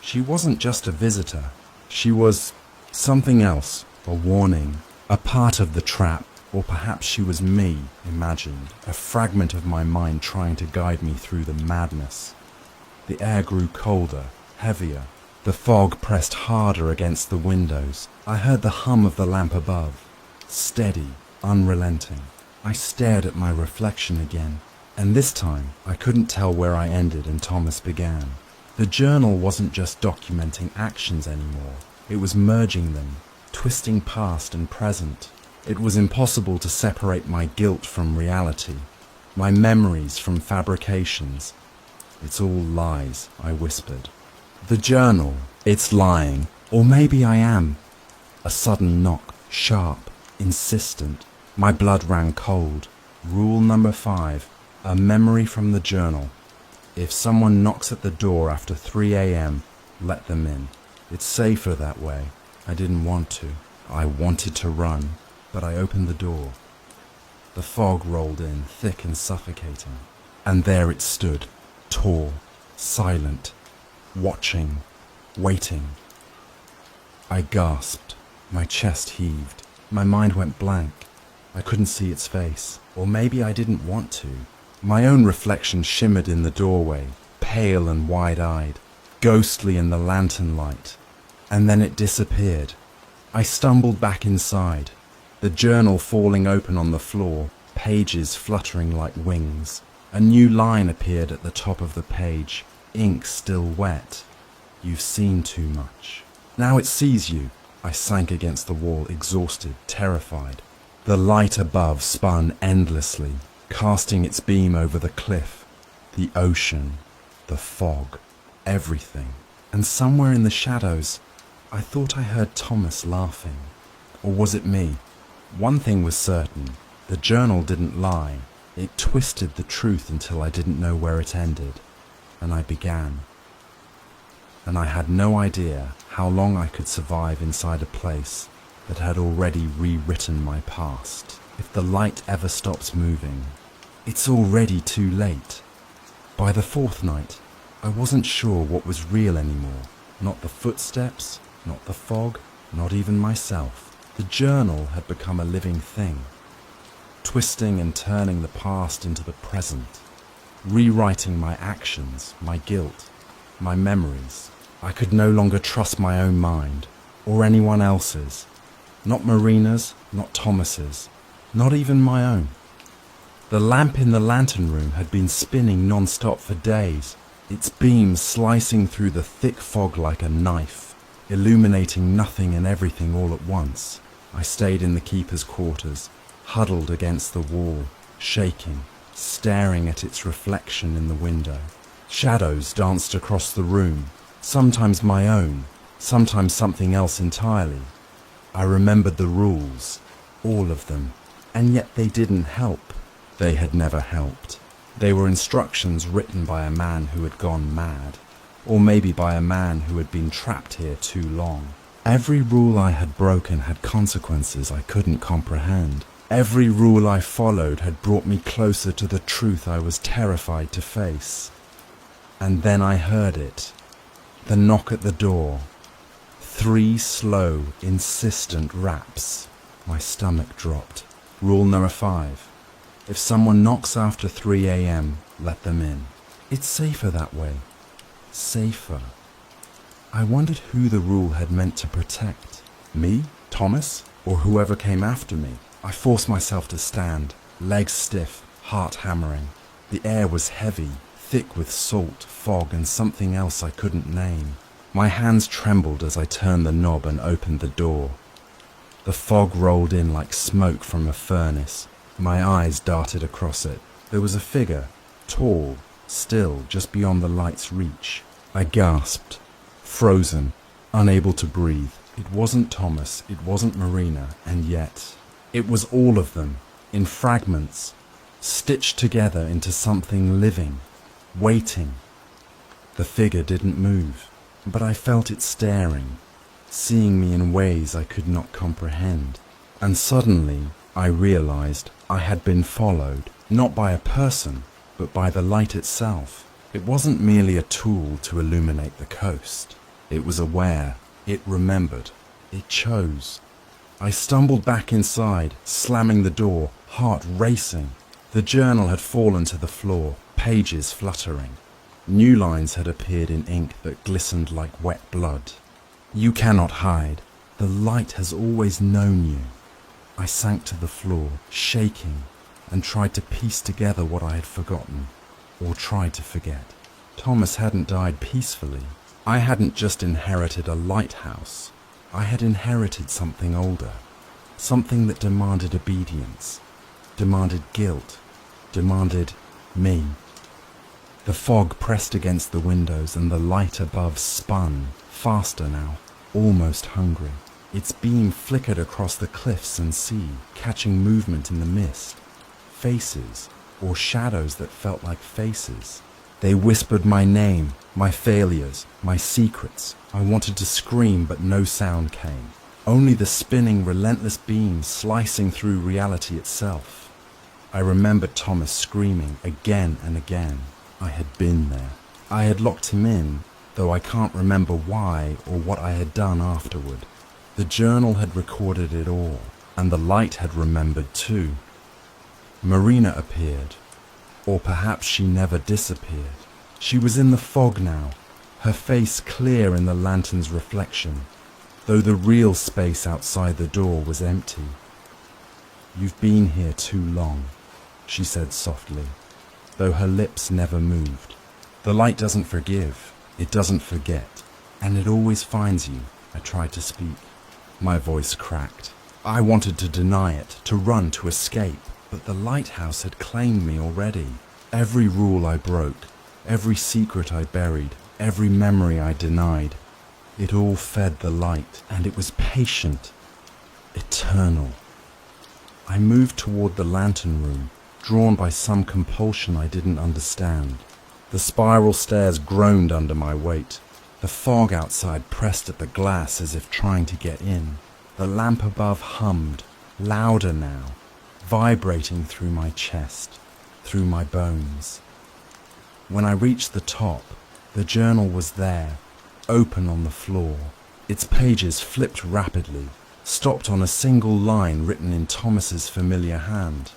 Speaker 1: She wasn't just a visitor. She was something else, a warning. A part of the trap, or perhaps she was me, imagined, a fragment of my mind trying to guide me through the madness. The air grew colder, heavier. The fog pressed harder against the windows. I heard the hum of the lamp above, steady, unrelenting. I stared at my reflection again, and this time I couldn't tell where I ended and Thomas began. The journal wasn't just documenting actions anymore. It was merging them, twisting past and present. It was impossible to separate my guilt from reality, my memories from fabrications. It's all lies, I whispered. The journal, it's lying, or maybe I am. A sudden knock, sharp, insistent. My blood ran cold. Rule number 5, a memory from the journal. If someone knocks at the door after 3 a.m., let them in. It's safer that way. I didn't want to. I wanted to run, but I opened the door. The fog rolled in, thick and suffocating. And there it stood, tall, silent, watching, waiting. I gasped. My chest heaved. My mind went blank. I couldn't see its face, or maybe I didn't want to. My own reflection shimmered in the doorway, pale and wide-eyed, ghostly in the lantern light. And then it disappeared. I stumbled back inside, the journal falling open on the floor, pages fluttering like wings. A new line appeared at the top of the page, ink still wet. "You've seen too much. Now it sees you." I sank against the wall, exhausted, terrified. The light above spun endlessly, casting its beam over the cliff, the ocean, the fog, everything. And somewhere in the shadows, I thought I heard Thomas laughing. Or was it me? One thing was certain, the journal didn't lie. It twisted the truth until I didn't know where it ended. And I began. And I had no idea how long I could survive inside a place that had already rewritten my past. If the light ever stops moving, it's already too late. By the fourth night, I wasn't sure what was real anymore. Not the footsteps, not the fog, not even myself. The journal had become a living thing, twisting and turning the past into the present, rewriting my actions, my guilt, my memories. I could no longer trust my own mind, or anyone else's. Not Marina's, not Thomas's, not even my own. The lamp in the lantern room had been spinning non-stop for days, its beams slicing through the thick fog like a knife, illuminating nothing and everything all at once. I stayed in the keeper's quarters, huddled against the wall, shaking, staring at its reflection in the window. Shadows danced across the room, sometimes my own, sometimes something else entirely. I remembered the rules, all of them, and yet they didn't help. They had never helped. They were instructions written by a man who had gone mad, or maybe by a man who had been trapped here too long. Every rule I had broken had consequences I couldn't comprehend. Every rule I followed had brought me closer to the truth I was terrified to face. And then I heard it. The knock at the door. 3 slow, insistent raps. My stomach dropped. Rule number 5. If someone knocks after 3 a.m., let them in. It's safer that way. Safer. I wondered who the rule had meant to protect. Me? Thomas? Or whoever came after me? I forced myself to stand, legs stiff, heart hammering. The air was heavy, thick with salt, fog, and something else I couldn't name. My hands trembled as I turned the knob and opened the door. The fog rolled in like smoke from a furnace. My eyes darted across it. There was a figure, tall, still, just beyond the light's reach. I gasped, frozen, unable to breathe. It wasn't Thomas, it wasn't Marina, and yet it was all of them, in fragments, stitched together into something living, waiting. The figure didn't move, but I felt it staring, seeing me in ways I could not comprehend. And suddenly I realized I had been followed, not by a person, but by the light itself. It wasn't merely a tool to illuminate the coast. It was aware, it remembered, it chose. I stumbled back inside, slamming the door, heart racing. The journal had fallen to the floor, pages fluttering. New lines had appeared in ink that glistened like wet blood. You cannot hide. The light has always known you. I sank to the floor, shaking, and tried to piece together what I had forgotten, or tried to forget. Thomas hadn't died peacefully. I hadn't just inherited a lighthouse. I had inherited something older, something that demanded obedience, demanded guilt, demanded me. The fog pressed against the windows and the light above spun, faster now, almost hungry. Its beam flickered across the cliffs and sea, catching movement in the mist. Faces, or shadows that felt like faces. They whispered my name, my failures, my secrets. I wanted to scream, but no sound came. Only the spinning, relentless beam slicing through reality itself. I remembered Thomas screaming again and again. I had been there. I had locked him in, though I can't remember why or what I had done afterward. The journal had recorded it all. And the light had remembered too. Marina appeared. Or perhaps she never disappeared. She was in the fog now, her face clear in the lantern's reflection, though the real space outside the door was empty. "You've been here too long," she said softly, though her lips never moved. "The light doesn't forgive, it doesn't forget, and it always finds you." I tried to speak. My voice cracked. I wanted to deny it, to run, to escape, but the lighthouse had claimed me already. Every rule I broke, every secret I buried, every memory I denied, it all fed the light, and it was patient, eternal. I moved toward the lantern room, drawn by some compulsion I didn't understand. The spiral stairs groaned under my weight. The fog outside pressed at the glass as if trying to get in. The lamp above hummed, louder now, vibrating through my chest, through my bones. When I reached the top, the journal was there, open on the floor. Its pages flipped rapidly, stopped on a single line written in Thomas's familiar hand.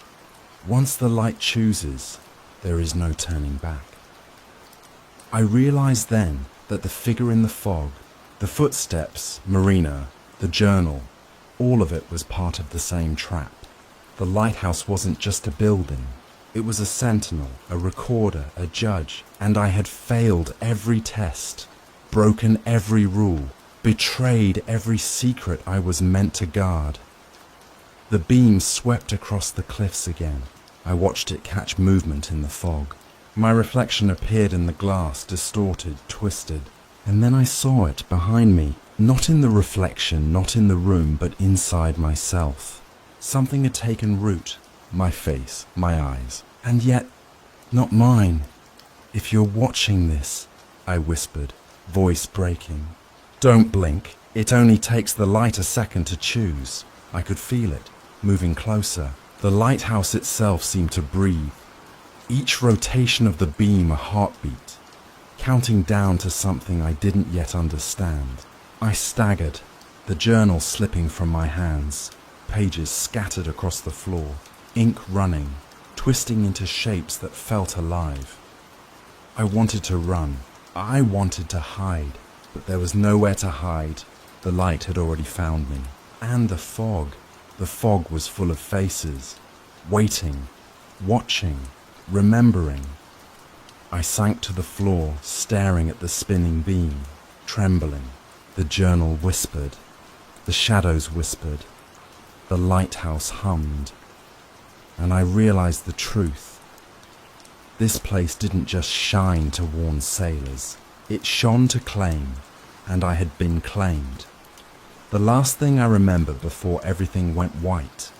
Speaker 1: Once the light chooses, there is no turning back. I realized then that the figure in the fog, the footsteps, Marina, the journal, all of it was part of the same trap. The lighthouse wasn't just a building. It was a sentinel, a recorder, a judge, and I had failed every test, broken every rule, betrayed every secret I was meant to guard. The beam swept across the cliffs again. I watched it catch movement in the fog. My reflection appeared in the glass, distorted, twisted, and then I saw it behind me, not in the reflection, not in the room, but inside myself. Something had taken root, my face, my eyes, and yet not mine. "If you're watching this," I whispered, voice breaking, "don't blink. It only takes the light a second to choose." I could feel it, moving closer. The lighthouse itself seemed to breathe. Each rotation of the beam a heartbeat, counting down to something I didn't yet understand. I staggered, the journal slipping from my hands, pages scattered across the floor, ink running, twisting into shapes that felt alive. I wanted to run. I wanted to hide, but there was nowhere to hide. The light had already found me. And the fog. The fog was full of faces, waiting, watching, remembering. I sank to the floor, staring at the spinning beam, trembling. The journal whispered. The shadows whispered. The lighthouse hummed. And I realized the truth. This place didn't just shine to warn sailors. It shone to claim, and I had been claimed. The last thing I remember before everything went white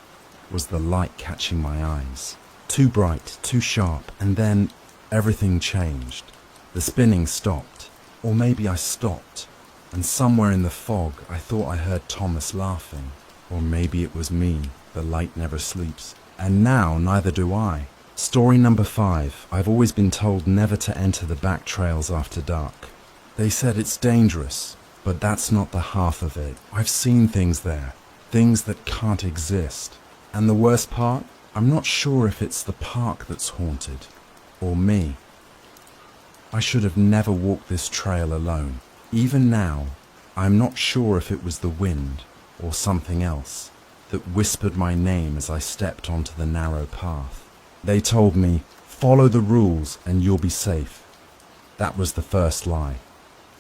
Speaker 1: was the light catching my eyes. Too bright, too sharp, and then everything changed. The spinning stopped, or maybe I stopped, and somewhere in the fog I thought I heard Thomas laughing. Or maybe it was me. The light never sleeps. And now neither do I. Story number 5. I've always been told never to enter the back trails after dark. They said it's dangerous, but that's not the half of it. I've seen things there, things that can't exist. And the worst part? I'm not sure if it's the park that's haunted, or me. I should have never walked this trail alone. Even now, I'm not sure if it was the wind, or something else, that whispered my name as I stepped onto the narrow path. They told me, follow the rules and you'll be safe. That was the first lie.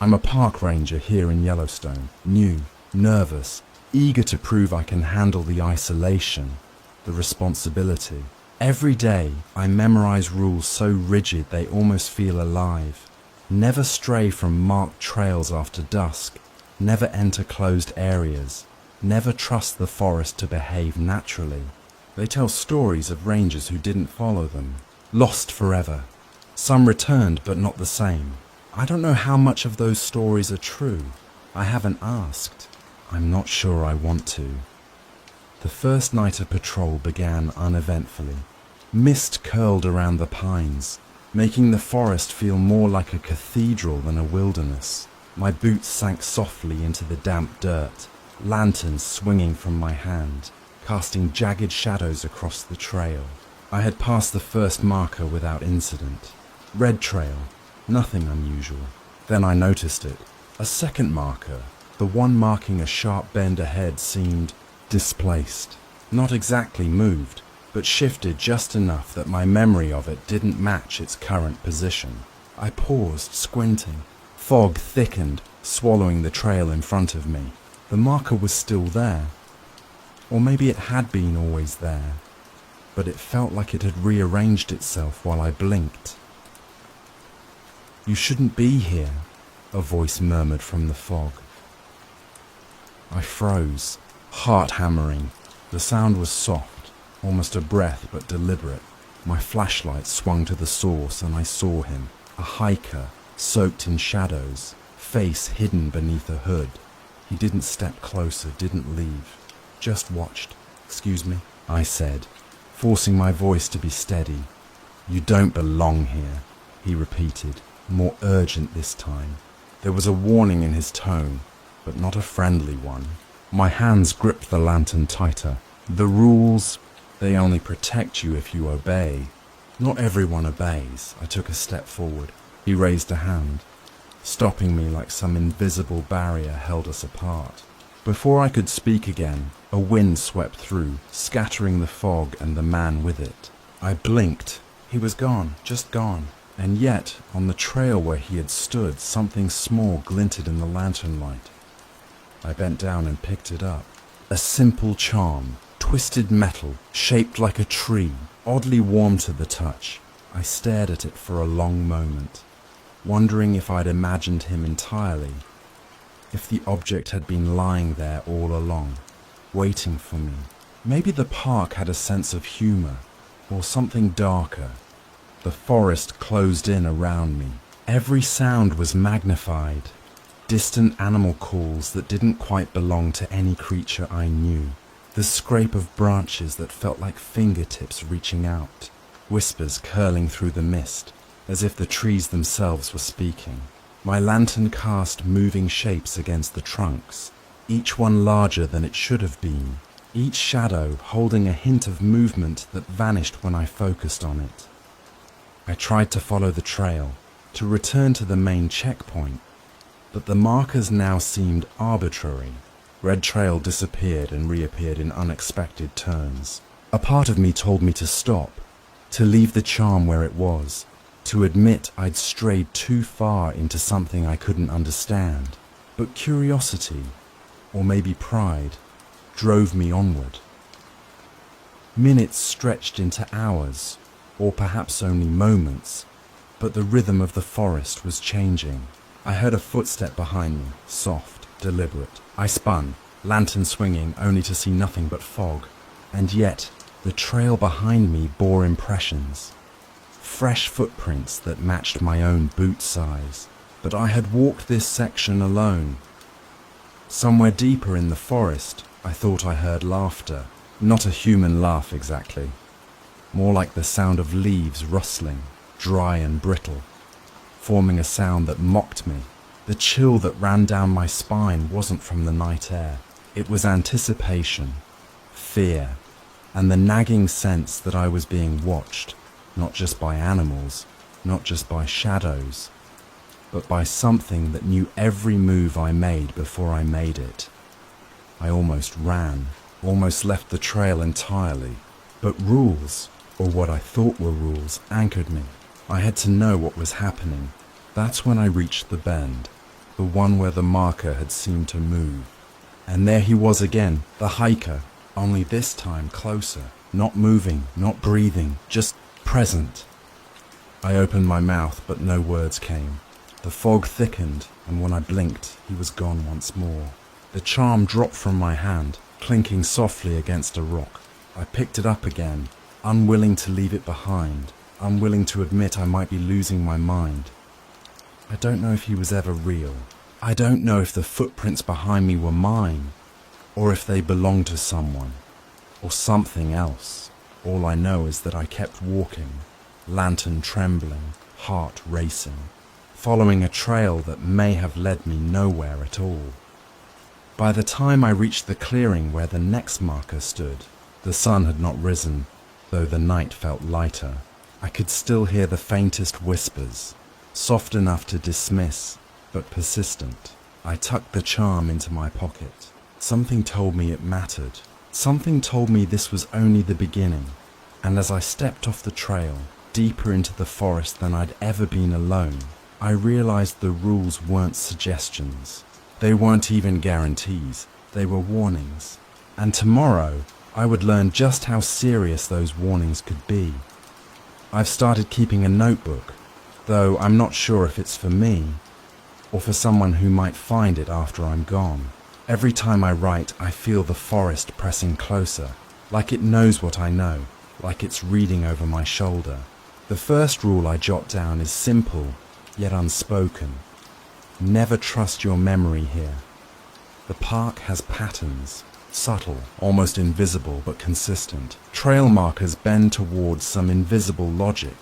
Speaker 1: I'm a park ranger here in Yellowstone, new, nervous, eager to prove I can handle the isolation, the responsibility. Every day I memorize rules so rigid they almost feel alive. Never stray from marked trails after dusk, never enter closed areas, never trust the forest to behave naturally. They tell stories of rangers who didn't follow them, lost forever. Some returned but not the same. I don't know how much of those stories are true. I haven't asked. I'm not sure I want to. The first night of patrol began uneventfully. Mist curled around the pines, making the forest feel more like a cathedral than a wilderness. My boots sank softly into the damp dirt, lanterns swinging from my hand, casting jagged shadows across the trail. I had passed the first marker without incident. Red trail, nothing unusual. Then I noticed it. A second marker, the one marking a sharp bend ahead, seemed displaced. Not exactly moved, but shifted just enough that my memory of it didn't match its current position. I paused, squinting. Fog thickened, swallowing the trail in front of me. The marker was still there. Or maybe it had been always there, but it felt like it had rearranged itself while I blinked. "You shouldn't be here," a voice murmured from the fog. I froze, heart hammering. The sound was soft, almost a breath but deliberate. My flashlight swung to the source and I saw him, a hiker, soaked in shadows, face hidden beneath a hood. He didn't step closer, didn't leave, just watched. "Excuse me," I said, forcing my voice to be steady. "You don't belong here," he repeated, more urgent this time. There was a warning in his tone, but not a friendly one. My hands gripped the lantern tighter. "The rules, they only protect you if you obey." "Not everyone obeys." I took a step forward. He raised a hand, stopping me like some invisible barrier held us apart. Before I could speak again, a wind swept through, scattering the fog and the man with it. I blinked. He was gone, just gone. And yet, on the trail where he had stood, something small glinted in the lantern light. I bent down and picked it up. A simple charm, twisted metal, shaped like a tree, oddly warm to the touch. I stared at it for a long moment, wondering if I'd imagined him entirely, if the object had been lying there all along, waiting for me. Maybe the park had a sense of humor, or something darker. The forest closed in around me. Every sound was magnified. Distant animal calls that didn't quite belong to any creature I knew. The scrape of branches that felt like fingertips reaching out. Whispers curling through the mist, as if the trees themselves were speaking. My lantern cast moving shapes against the trunks, each one larger than it should have been, each shadow holding a hint of movement that vanished when I focused on it. I tried to follow the trail, to return to the main checkpoint, but the markers now seemed arbitrary. Red trail disappeared and reappeared in unexpected turns. A part of me told me to stop, to leave the charm where it was, to admit I'd strayed too far into something I couldn't understand. But curiosity, or maybe pride, drove me onward. Minutes stretched into hours, or perhaps only moments, but the rhythm of the forest was changing. I heard a footstep behind me, soft, deliberate. I spun, lantern swinging, only to see nothing but fog. And yet, the trail behind me bore impressions. Fresh footprints that matched my own boot size. But I had walked this section alone. Somewhere deeper in the forest, I thought I heard laughter. Not a human laugh exactly. More like the sound of leaves rustling, dry and brittle, forming a sound that mocked me. The chill that ran down my spine wasn't from the night air. It was anticipation, fear, and the nagging sense that I was being watched, not just by animals, not just by shadows, but by something that knew every move I made before I made it. I almost ran, almost left the trail entirely, but rules, or what I thought were rules, anchored me. I had to know what was happening. That's when I reached the bend, the one where the marker had seemed to move. And there he was again, the hiker, only this time closer, not moving, not breathing, just present. I opened my mouth, but no words came. The fog thickened, and when I blinked, he was gone once more. The charm dropped from my hand, clinking softly against a rock. I picked it up again, unwilling to leave it behind, unwilling to admit I might be losing my mind. I don't know if he was ever real. I don't know if the footprints behind me were mine, or if they belonged to someone, or something else. All I know is that I kept walking, lantern trembling, heart racing, following a trail that may have led me nowhere at all. By the time I reached the clearing where the next marker stood, The sun had not risen, though the night felt lighter. I could still hear the faintest whispers, soft enough to dismiss, but persistent. I tucked the charm into my pocket. Something told me it mattered. Something told me this was only the beginning. And as I stepped off the trail, deeper into the forest than I'd ever been alone, I realized the rules weren't suggestions. They weren't even guarantees. They were warnings. And tomorrow, I would learn just how serious those warnings could be. I've started keeping a notebook, though I'm not sure if it's for me or for someone who might find it after I'm gone. Every time I write, I feel the forest pressing closer, like it knows what I know, like it's reading over my shoulder. The first rule I jot down is simple, yet unspoken. Never trust your memory here. The park has patterns, subtle, almost invisible, but consistent. Trail markers bend towards some invisible logic.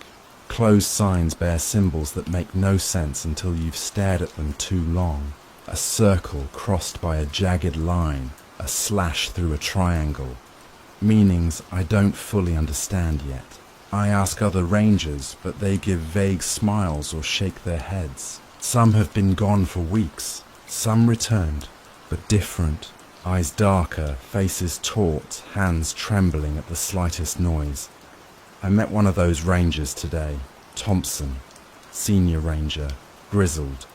Speaker 1: Closed signs bear symbols that make no sense until you've stared at them too long. A circle crossed by a jagged line, a slash through a triangle. Meanings I don't fully understand yet. I ask other rangers, but they give vague smiles or shake their heads. Some have been gone for weeks. Some returned, but different. Eyes darker, faces taut, hands trembling at the slightest noise. I met one of those rangers today, Thompson, senior ranger, grizzled,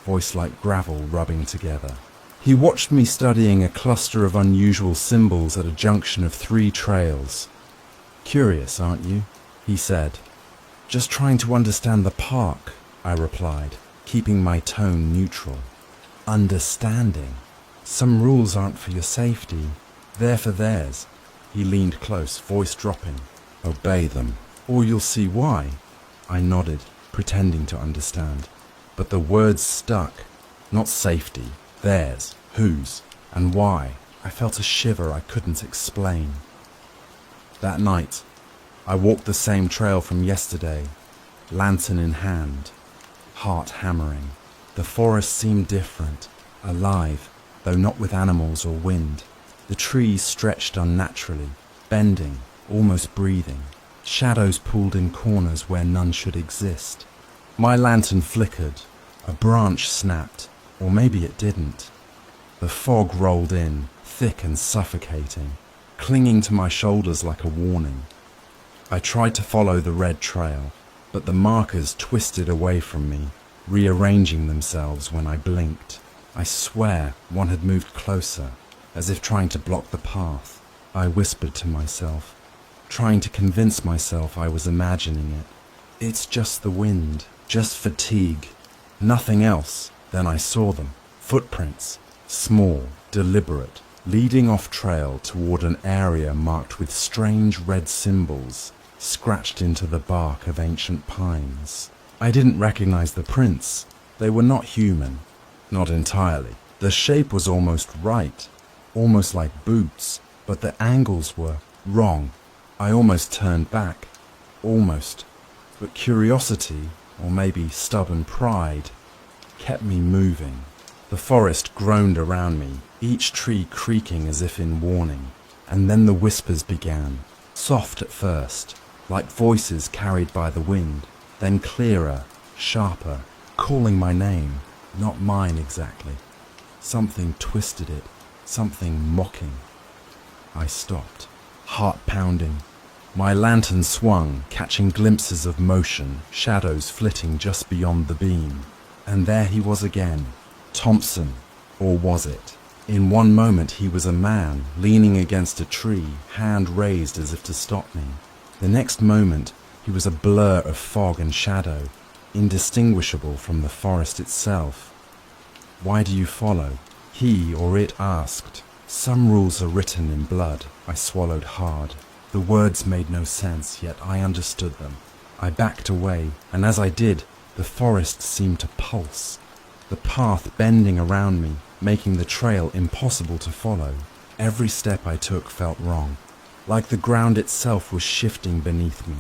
Speaker 1: voice like gravel rubbing together. He watched me studying a cluster of unusual symbols at a junction of 3 trails. "Curious, aren't you?" he said. "Just trying to understand the park," I replied, keeping my tone neutral. "Understanding? Some rules aren't for your safety, they're for theirs." He leaned close, voice dropping. "Obey them, or you'll see why." I nodded, pretending to understand. But the words stuck. Not safety, theirs, whose, and why. I felt a shiver I couldn't explain. That night, I walked the same trail from yesterday, lantern in hand, heart hammering. The forest seemed different, alive, though not with animals or wind. The trees stretched unnaturally, bending, almost breathing. Shadows pulled in corners where none should exist. My lantern flickered. A branch snapped, or maybe it didn't. The fog rolled in, thick and suffocating, clinging to my shoulders like a warning. I tried to follow the red trail, but the markers twisted away from me, rearranging themselves when I blinked. I swear one had moved closer, as if trying to block the path. I whispered to myself, trying to convince myself I was imagining it. It's just the wind, just fatigue, nothing else. Then I saw them, footprints, small, deliberate, leading off trail toward an area marked with strange red symbols, scratched into the bark of ancient pines. I didn't recognize the prints. They were not human, not entirely. The shape was almost right, almost like boots, but the angles were wrong. I almost turned back, almost, but curiosity, or maybe stubborn pride, kept me moving. The forest groaned around me, each tree creaking as if in warning, and then the whispers began, soft at first, like voices carried by the wind, then clearer, sharper, calling my name, not mine exactly. Something twisted it, something mocking. I stopped, heart pounding. My lantern swung, catching glimpses of motion, shadows flitting just beyond the beam. And there he was again, Thompson, or was it? In one moment he was a man, leaning against a tree, hand raised as if to stop me. The next moment he was a blur of fog and shadow, indistinguishable from the forest itself. "Why do you follow?" he or it asked. Some rules are written in blood. I swallowed hard. The words made no sense, yet I understood them. I backed away, and as I did, the forest seemed to pulse, the path bending around me, making the trail impossible to follow. Every step I took felt wrong, like the ground itself was shifting beneath me.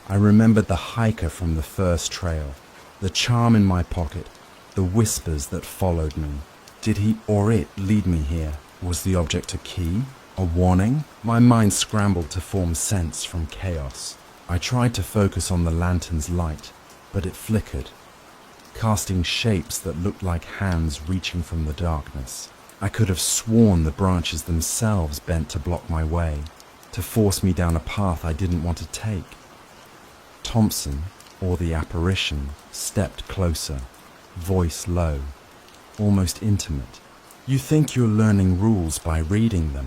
Speaker 1: I remembered the hiker from the first trail, the charm in my pocket, the whispers that followed me. Did he or it lead me here? Was the object a key? A warning? My mind scrambled to form sense from chaos. I tried to focus on the lantern's light, but it flickered, casting shapes that looked like hands reaching from the darkness. I could have sworn the branches themselves bent to block my way, to force me down a path I didn't want to take. Thompson, or the apparition, stepped closer, voice low, almost intimate. You think you're learning rules by reading them.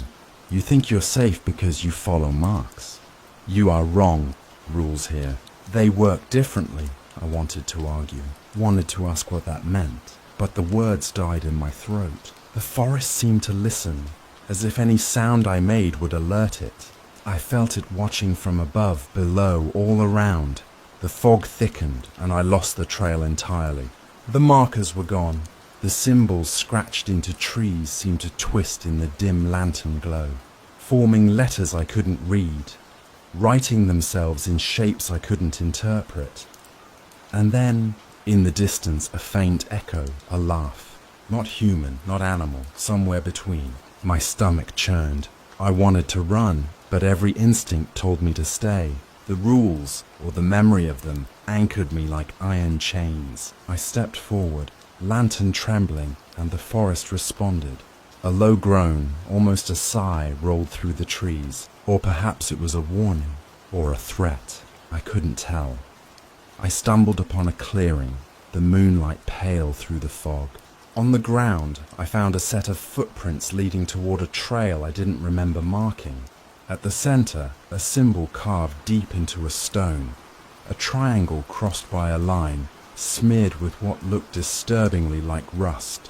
Speaker 1: You think you're safe because you follow marks. You are wrong, rules here. They work differently, I wanted to argue. Wanted to ask what that meant, but the words died in my throat. The forest seemed to listen, as if any sound I made would alert it. I felt it watching from above, below, all around. The fog thickened, and I lost the trail entirely. The markers were gone. The symbols scratched into trees seemed to twist in the dim lantern glow, forming letters I couldn't read, writing themselves in shapes I couldn't interpret. And then, in the distance, a faint echo, a laugh. Not human, not animal, somewhere between. My stomach churned. I wanted to run, but every instinct told me to stay. The rules, or the memory of them, anchored me like iron chains. I stepped forward, lantern trembling, and the forest responded. A low groan, almost a sigh, rolled through the trees. Or perhaps it was a warning, or a threat. I couldn't tell. I stumbled upon a clearing, the moonlight pale through the fog. On the ground, I found a set of footprints leading toward a trail I didn't remember marking. At the center, a symbol carved deep into a stone, a triangle crossed by a line, smeared with what looked disturbingly like rust.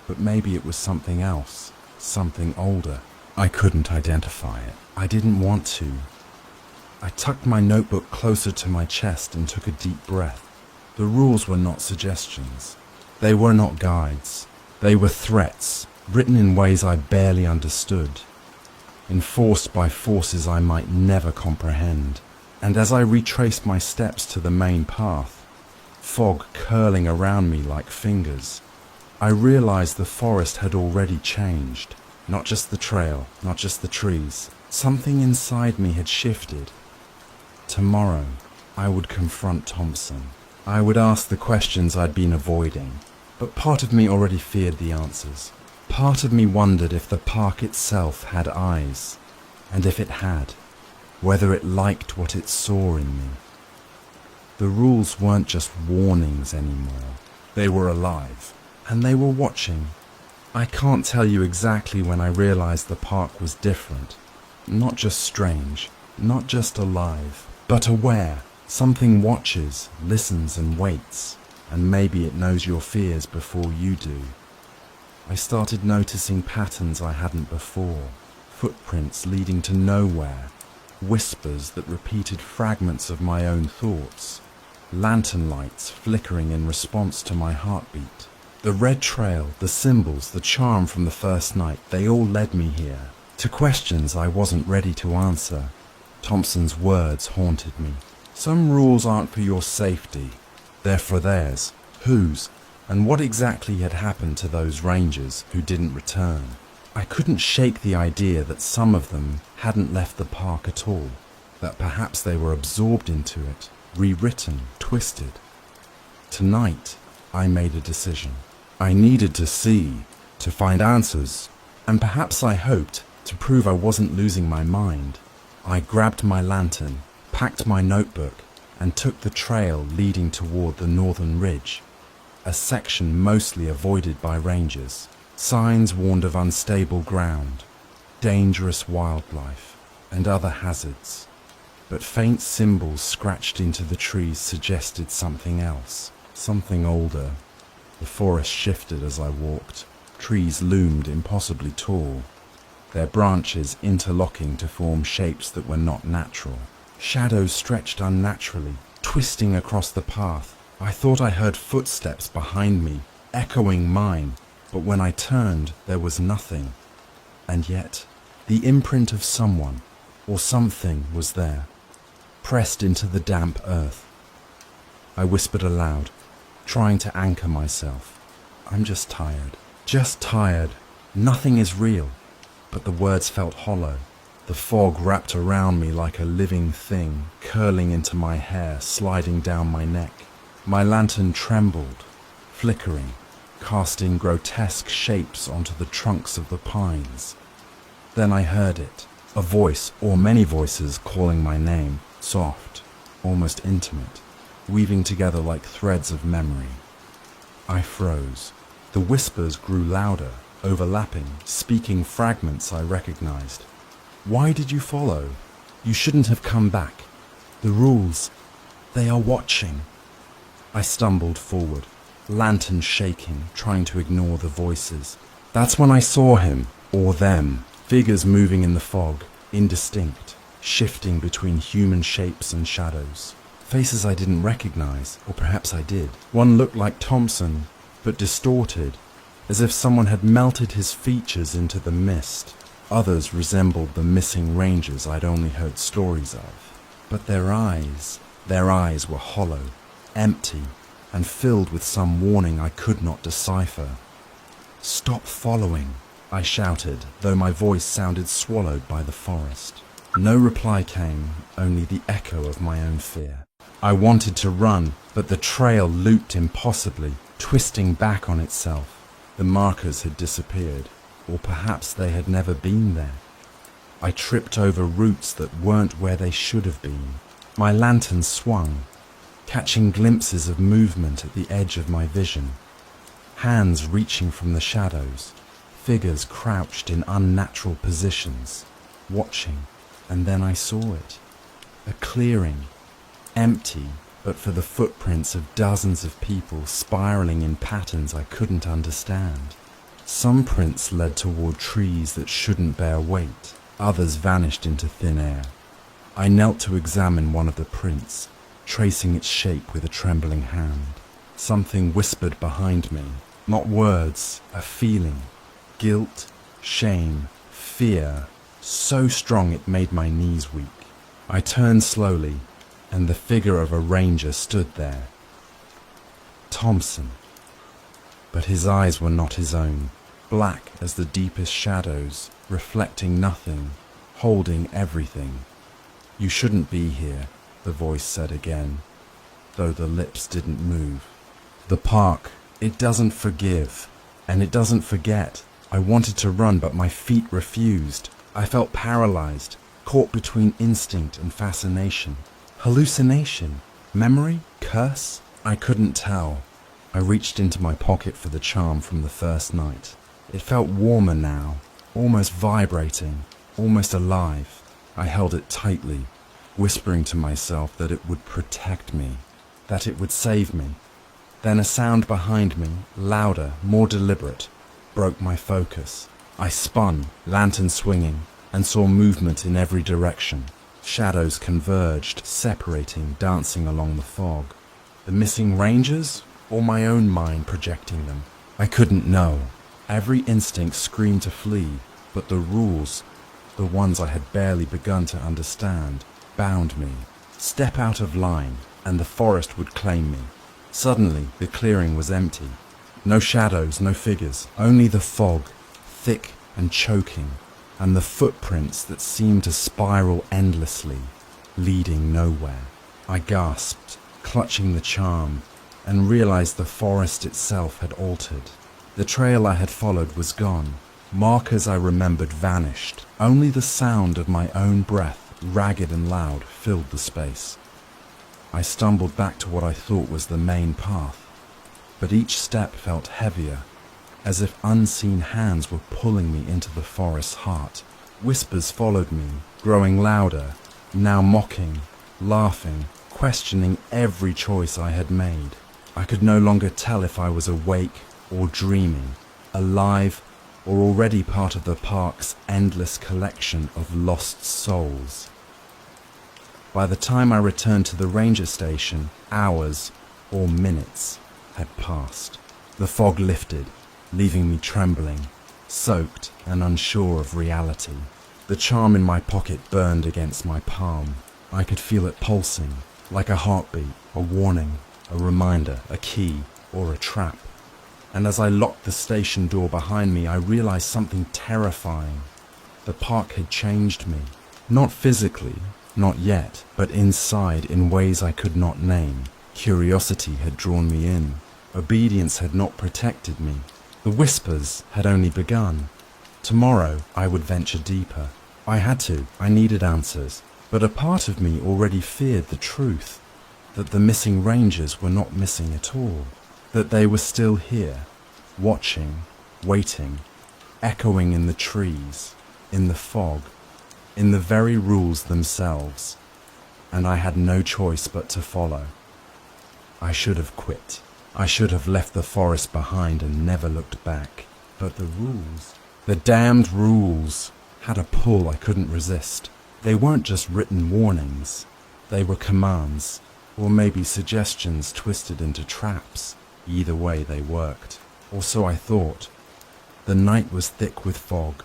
Speaker 1: But maybe it was something else, something older. I couldn't identify it. I didn't want to. I tucked my notebook closer to my chest and took a deep breath. The rules were not suggestions. They were not guides. They were threats, written in ways I barely understood, enforced by forces I might never comprehend. And as I retraced my steps to the main path, fog curling around me like fingers, I realized the forest had already changed. Not just the trail, not just the trees. Something inside me had shifted. Tomorrow, I would confront Thompson. I would ask the questions I'd been avoiding. But part of me already feared the answers. Part of me wondered if the park itself had eyes, and if it had, whether it liked what it saw in me. The rules weren't just warnings anymore. They were alive, and they were watching. I can't tell you exactly when I realized the park was different. Not just strange, not just alive, but aware. Something watches, listens and waits, and maybe it knows your fears before you do. I started noticing patterns I hadn't before, footprints leading to nowhere, whispers that repeated fragments of my own thoughts, lantern lights flickering in response to my heartbeat. The red trail, the symbols, the charm from the first night, they all led me here, to questions I wasn't ready to answer. Thompson's words haunted me. Some rules aren't for your safety, they're for theirs. Whose? And what exactly had happened to those rangers who didn't return? I couldn't shake the idea that some of them hadn't left the park at all, that perhaps they were absorbed into it, rewritten, twisted. Tonight, I made a decision. I needed to see, to find answers, and perhaps I hoped to prove I wasn't losing my mind. I grabbed my lantern, packed my notebook, and took the trail leading toward the northern ridge, a section mostly avoided by rangers. Signs warned of unstable ground, dangerous wildlife, and other hazards. But faint symbols scratched into the trees suggested something else, something older. The forest shifted as I walked. Trees loomed impossibly tall, their branches interlocking to form shapes that were not natural. Shadows stretched unnaturally, twisting across the path. I thought I heard footsteps behind me, echoing mine, but when I turned, there was nothing. And yet, the imprint of someone, or something, was there, pressed into the damp earth. I whispered aloud, trying to anchor myself. I'm just tired. Just tired. Nothing is real. but the words felt hollow. The fog wrapped around me like a living thing, curling into my hair, sliding down my neck. My lantern trembled, flickering, casting grotesque shapes onto the trunks of the pines. Then I heard it, a voice or many voices calling my name, soft, almost intimate, weaving together like threads of memory. I froze. The whispers grew louder, overlapping, speaking fragments I recognized. Why did you follow? You shouldn't have come back. The rules, they are watching. I stumbled forward, lantern shaking, trying to ignore the voices. That's when I saw him, or them, figures moving in the fog, indistinct, shifting between human shapes and shadows. Faces I didn't recognize, or perhaps I did. One looked like Thompson, but distorted, as if someone had melted his features into the mist. Others resembled the missing rangers I'd only heard stories of. But their eyes were hollow, empty, and filled with some warning I could not decipher. "Stop following," I shouted, though my voice sounded swallowed by the forest. No reply came, only the echo of my own fear. I wanted to run, but the trail looped impossibly, twisting back on itself. The markers had disappeared, or perhaps they had never been there. I tripped over roots that weren't where they should have been. My lantern swung, catching glimpses of movement at the edge of my vision. Hands reaching from the shadows, figures crouched in unnatural positions, watching, and then I saw it. A clearing, empty, but for the footprints of dozens of people spiraling in patterns I couldn't understand. Some prints led toward trees that shouldn't bear weight. Others vanished into thin air. I knelt to examine one of the prints, tracing its shape with a trembling hand. Something whispered behind me, not words, a feeling. Guilt, shame, fear, so strong it made my knees weak. I turned slowly, and the figure of a ranger stood there. Thompson. But his eyes were not his own, black as the deepest shadows, reflecting nothing, holding everything. "You shouldn't be here," the voice said again, though the lips didn't move. "The park, it doesn't forgive, and it doesn't forget." I wanted to run, but my feet refused. I felt paralyzed, caught between instinct and fascination. Hallucination? Memory? Curse? I couldn't tell. I reached into my pocket for the charm from the first night. It felt warmer now, almost vibrating, almost alive. I held it tightly, whispering to myself that it would protect me, that it would save me. Then a sound behind me, louder, more deliberate, broke my focus. I spun, lantern swinging, and saw movement in every direction. Shadows converged, separating, dancing along the fog. The missing rangers, or my own mind projecting them? I couldn't know. Every instinct screamed to flee, but the rules, the ones I had barely begun to understand, bound me. Step out of line, and the forest would claim me. Suddenly, the clearing was empty. No shadows, no figures, only the fog, thick and choking, and the footprints that seemed to spiral endlessly, leading nowhere. I gasped, clutching the charm, and realized the forest itself had altered. The trail I had followed was gone. Markers I remembered vanished. Only the sound of my own breath, ragged and loud, filled the space. I stumbled back to what I thought was the main path, but each step felt heavier, as if unseen hands were pulling me into the forest's heart. Whispers followed me, growing louder, now mocking, laughing, questioning every choice I had made. I could no longer tell if I was awake or dreaming, alive or already part of the park's endless collection of lost souls. By the time I returned to the ranger station, hours or minutes had passed. The fog lifted, leaving me trembling, soaked and unsure of reality. The charm in my pocket burned against my palm. I could feel it pulsing, like a heartbeat, a warning, a reminder, a key, or a trap. And as I locked the station door behind me, I realized something terrifying. The park had changed me. Not physically, not yet, but inside in ways I could not name. Curiosity had drawn me in. Obedience had not protected me. The whispers had only begun. Tomorrow I would venture deeper. I had to. I needed answers. But a part of me already feared the truth, that the missing rangers were not missing at all, that they were still here, watching, waiting, echoing in the trees, in the fog, in the very rules themselves, and I had no choice but to follow. I should have quit. I should have left the forest behind and never looked back. But the rules, the damned rules, had a pull I couldn't resist. They weren't just written warnings. They were commands, or maybe suggestions twisted into traps. Either way, they worked. Or so I thought. The night was thick with fog,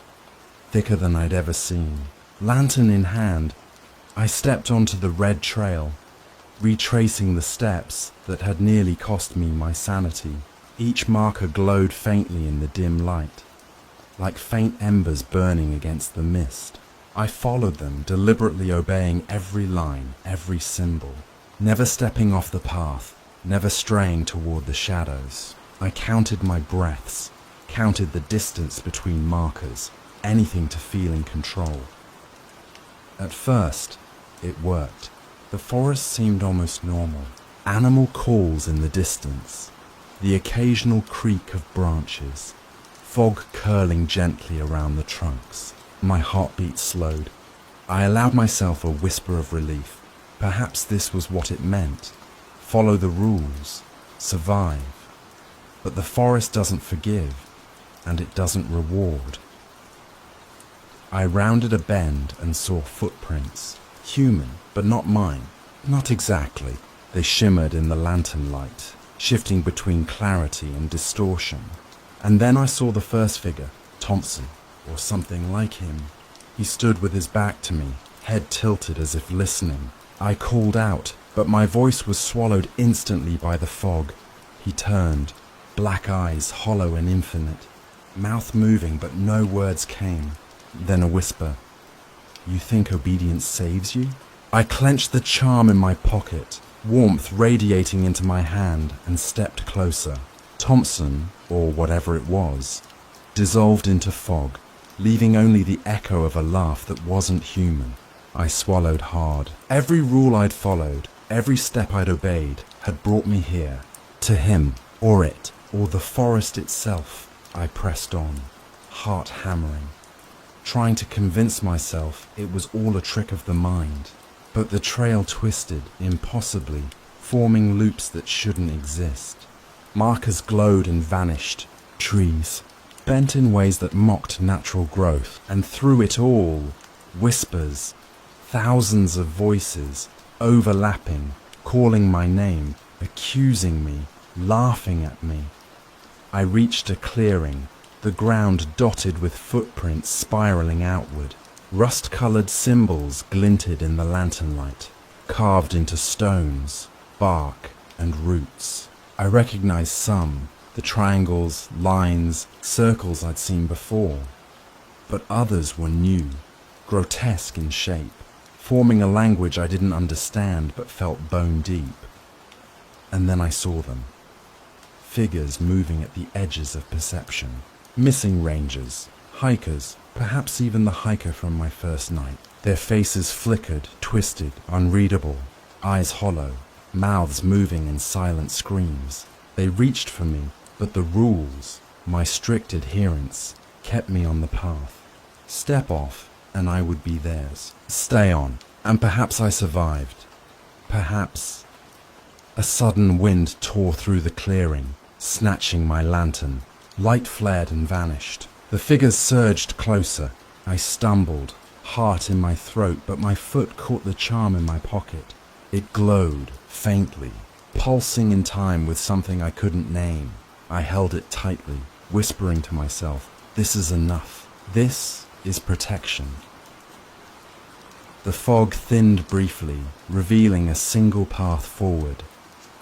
Speaker 1: thicker than I'd ever seen. Lantern in hand, I stepped onto the red trail, retracing the steps that had nearly cost me my sanity. Each marker glowed faintly in the dim light, like faint embers burning against the mist. I followed them, deliberately obeying every line, every symbol, never stepping off the path, never straying toward the shadows. I counted my breaths, counted the distance between markers, anything to feel in control. At first, it worked. The forest seemed almost normal. Animal calls in the distance, the occasional creak of branches, fog curling gently around the trunks. My heartbeat slowed. I allowed myself a whisper of relief. Perhaps this was what it meant. Follow the rules, survive. But the forest doesn't forgive, and it doesn't reward. I rounded a bend and saw footprints. Human, but not mine. Not exactly. They shimmered in the lantern light, shifting between clarity and distortion. And then I saw the first figure, Thompson, or something like him. He stood with his back to me, head tilted as if listening. I called out, but my voice was swallowed instantly by the fog. He turned, black eyes hollow and infinite, mouth moving but no words came. Then a whisper. You think obedience saves you? I clenched the charm in my pocket, warmth radiating into my hand, and stepped closer. Thompson, or whatever it was, dissolved into fog, leaving only the echo of a laugh that wasn't human. I swallowed hard. Every rule I'd followed, every step I'd obeyed, had brought me here. To him, or it, or the forest itself. I pressed on, heart hammering, trying to convince myself it was all a trick of the mind. But the trail twisted, impossibly, forming loops that shouldn't exist. Markers glowed and vanished. Trees, bent in ways that mocked natural growth. And through it all, whispers, thousands of voices, overlapping, calling my name, accusing me, laughing at me. I reached a clearing, the ground dotted with footprints spiraling outward. Rust-colored symbols glinted in the lantern light, carved into stones, bark, and roots. I recognized some, the triangles, lines, circles I'd seen before. But others were new, grotesque in shape, forming a language I didn't understand but felt bone deep. And then I saw them. Figures moving at the edges of perception. Missing rangers, hikers, perhaps even the hiker from my first night. Their faces flickered, twisted, unreadable, eyes hollow, mouths moving in silent screams. They reached for me, but the rules, my strict adherence, kept me on the path. Step off, and I would be theirs. Stay on, and perhaps I survived. Perhaps. A sudden wind tore through the clearing, snatching my lantern. Light flared and vanished. The figures surged closer. I stumbled, heart in my throat, but my foot caught the charm in my pocket. It glowed, faintly, pulsing in time with something I couldn't name. I held it tightly, whispering to myself, this is enough. This is protection. The fog thinned briefly, revealing a single path forward.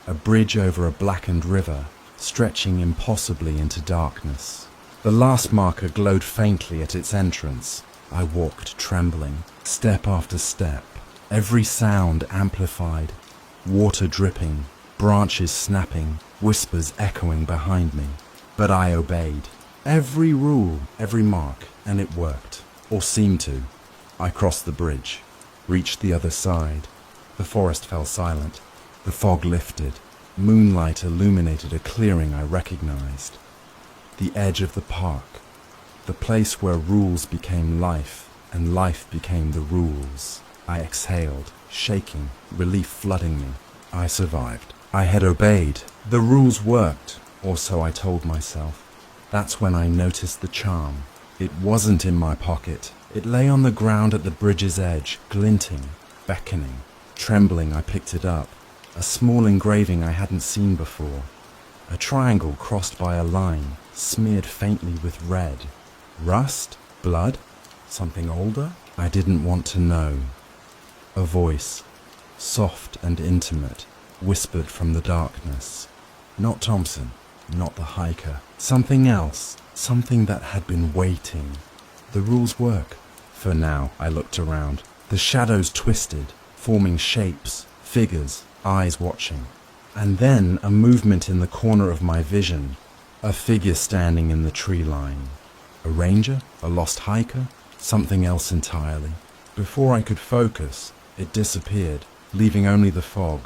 Speaker 1: A bridge over a blackened river, stretching impossibly into darkness. The last marker glowed faintly at its entrance. I walked trembling, step after step, every sound amplified, water dripping, branches snapping, whispers echoing behind me. But I obeyed. Every rule, every mark, and it worked, or seemed to. I crossed the bridge, reached the other side. The forest fell silent. The fog lifted. Moonlight illuminated a clearing I recognized. The edge of the park. The place where rules became life, and life became the rules. I exhaled, shaking, relief flooding me. I survived. I had obeyed. The rules worked, or so I told myself. That's when I noticed the charm. It wasn't in my pocket. It lay on the ground at the bridge's edge, glinting, beckoning. Trembling, I picked it up. A small engraving I hadn't seen before. A triangle crossed by a line, smeared faintly with red. Rust? Blood? Something older? I didn't want to know. A voice, soft and intimate, whispered from the darkness. Not Thompson, not the hiker. Something else, something that had been waiting. The rules work. For now, I looked around. The shadows twisted, forming shapes, figures, eyes watching. And then a movement in the corner of my vision. A figure standing in the tree line. A ranger? A lost hiker? Something else entirely. Before I could focus, it disappeared, leaving only the fog.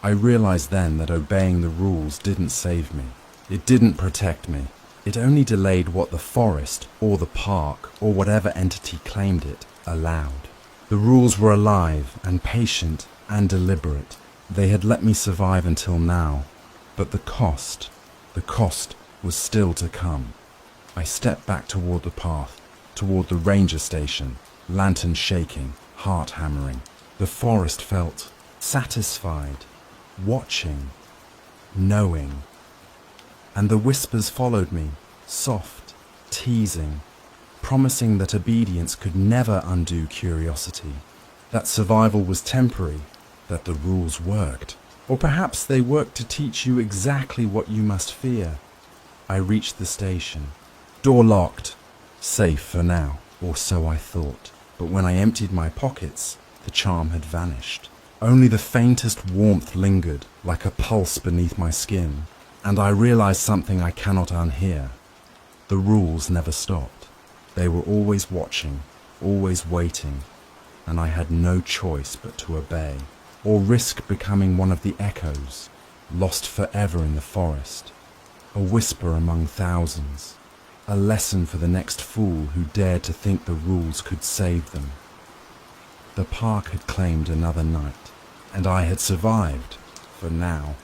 Speaker 1: I realized then that obeying the rules didn't save me. It didn't protect me. It only delayed what the forest, or the park, or whatever entity claimed it, allowed. The rules were alive and patient and deliberate. They had let me survive until now. But the cost was still to come. I stepped back toward the path, toward the ranger station, lantern shaking, heart hammering. The forest felt satisfied, watching, knowing. And the whispers followed me, soft, teasing, promising that obedience could never undo curiosity, that survival was temporary, that the rules worked. Or perhaps they worked to teach you exactly what you must fear. I reached the station. Door locked. Safe for now, or so I thought. But when I emptied my pockets, the charm had vanished. Only the faintest warmth lingered, like a pulse beneath my skin. And I realized something I cannot unhear. The rules never stopped. They were always watching, always waiting, and I had no choice but to obey, or risk becoming one of the echoes, lost forever in the forest. A whisper among thousands, a lesson for the next fool who dared to think the rules could save them. The park had claimed another night, and I had survived, for now.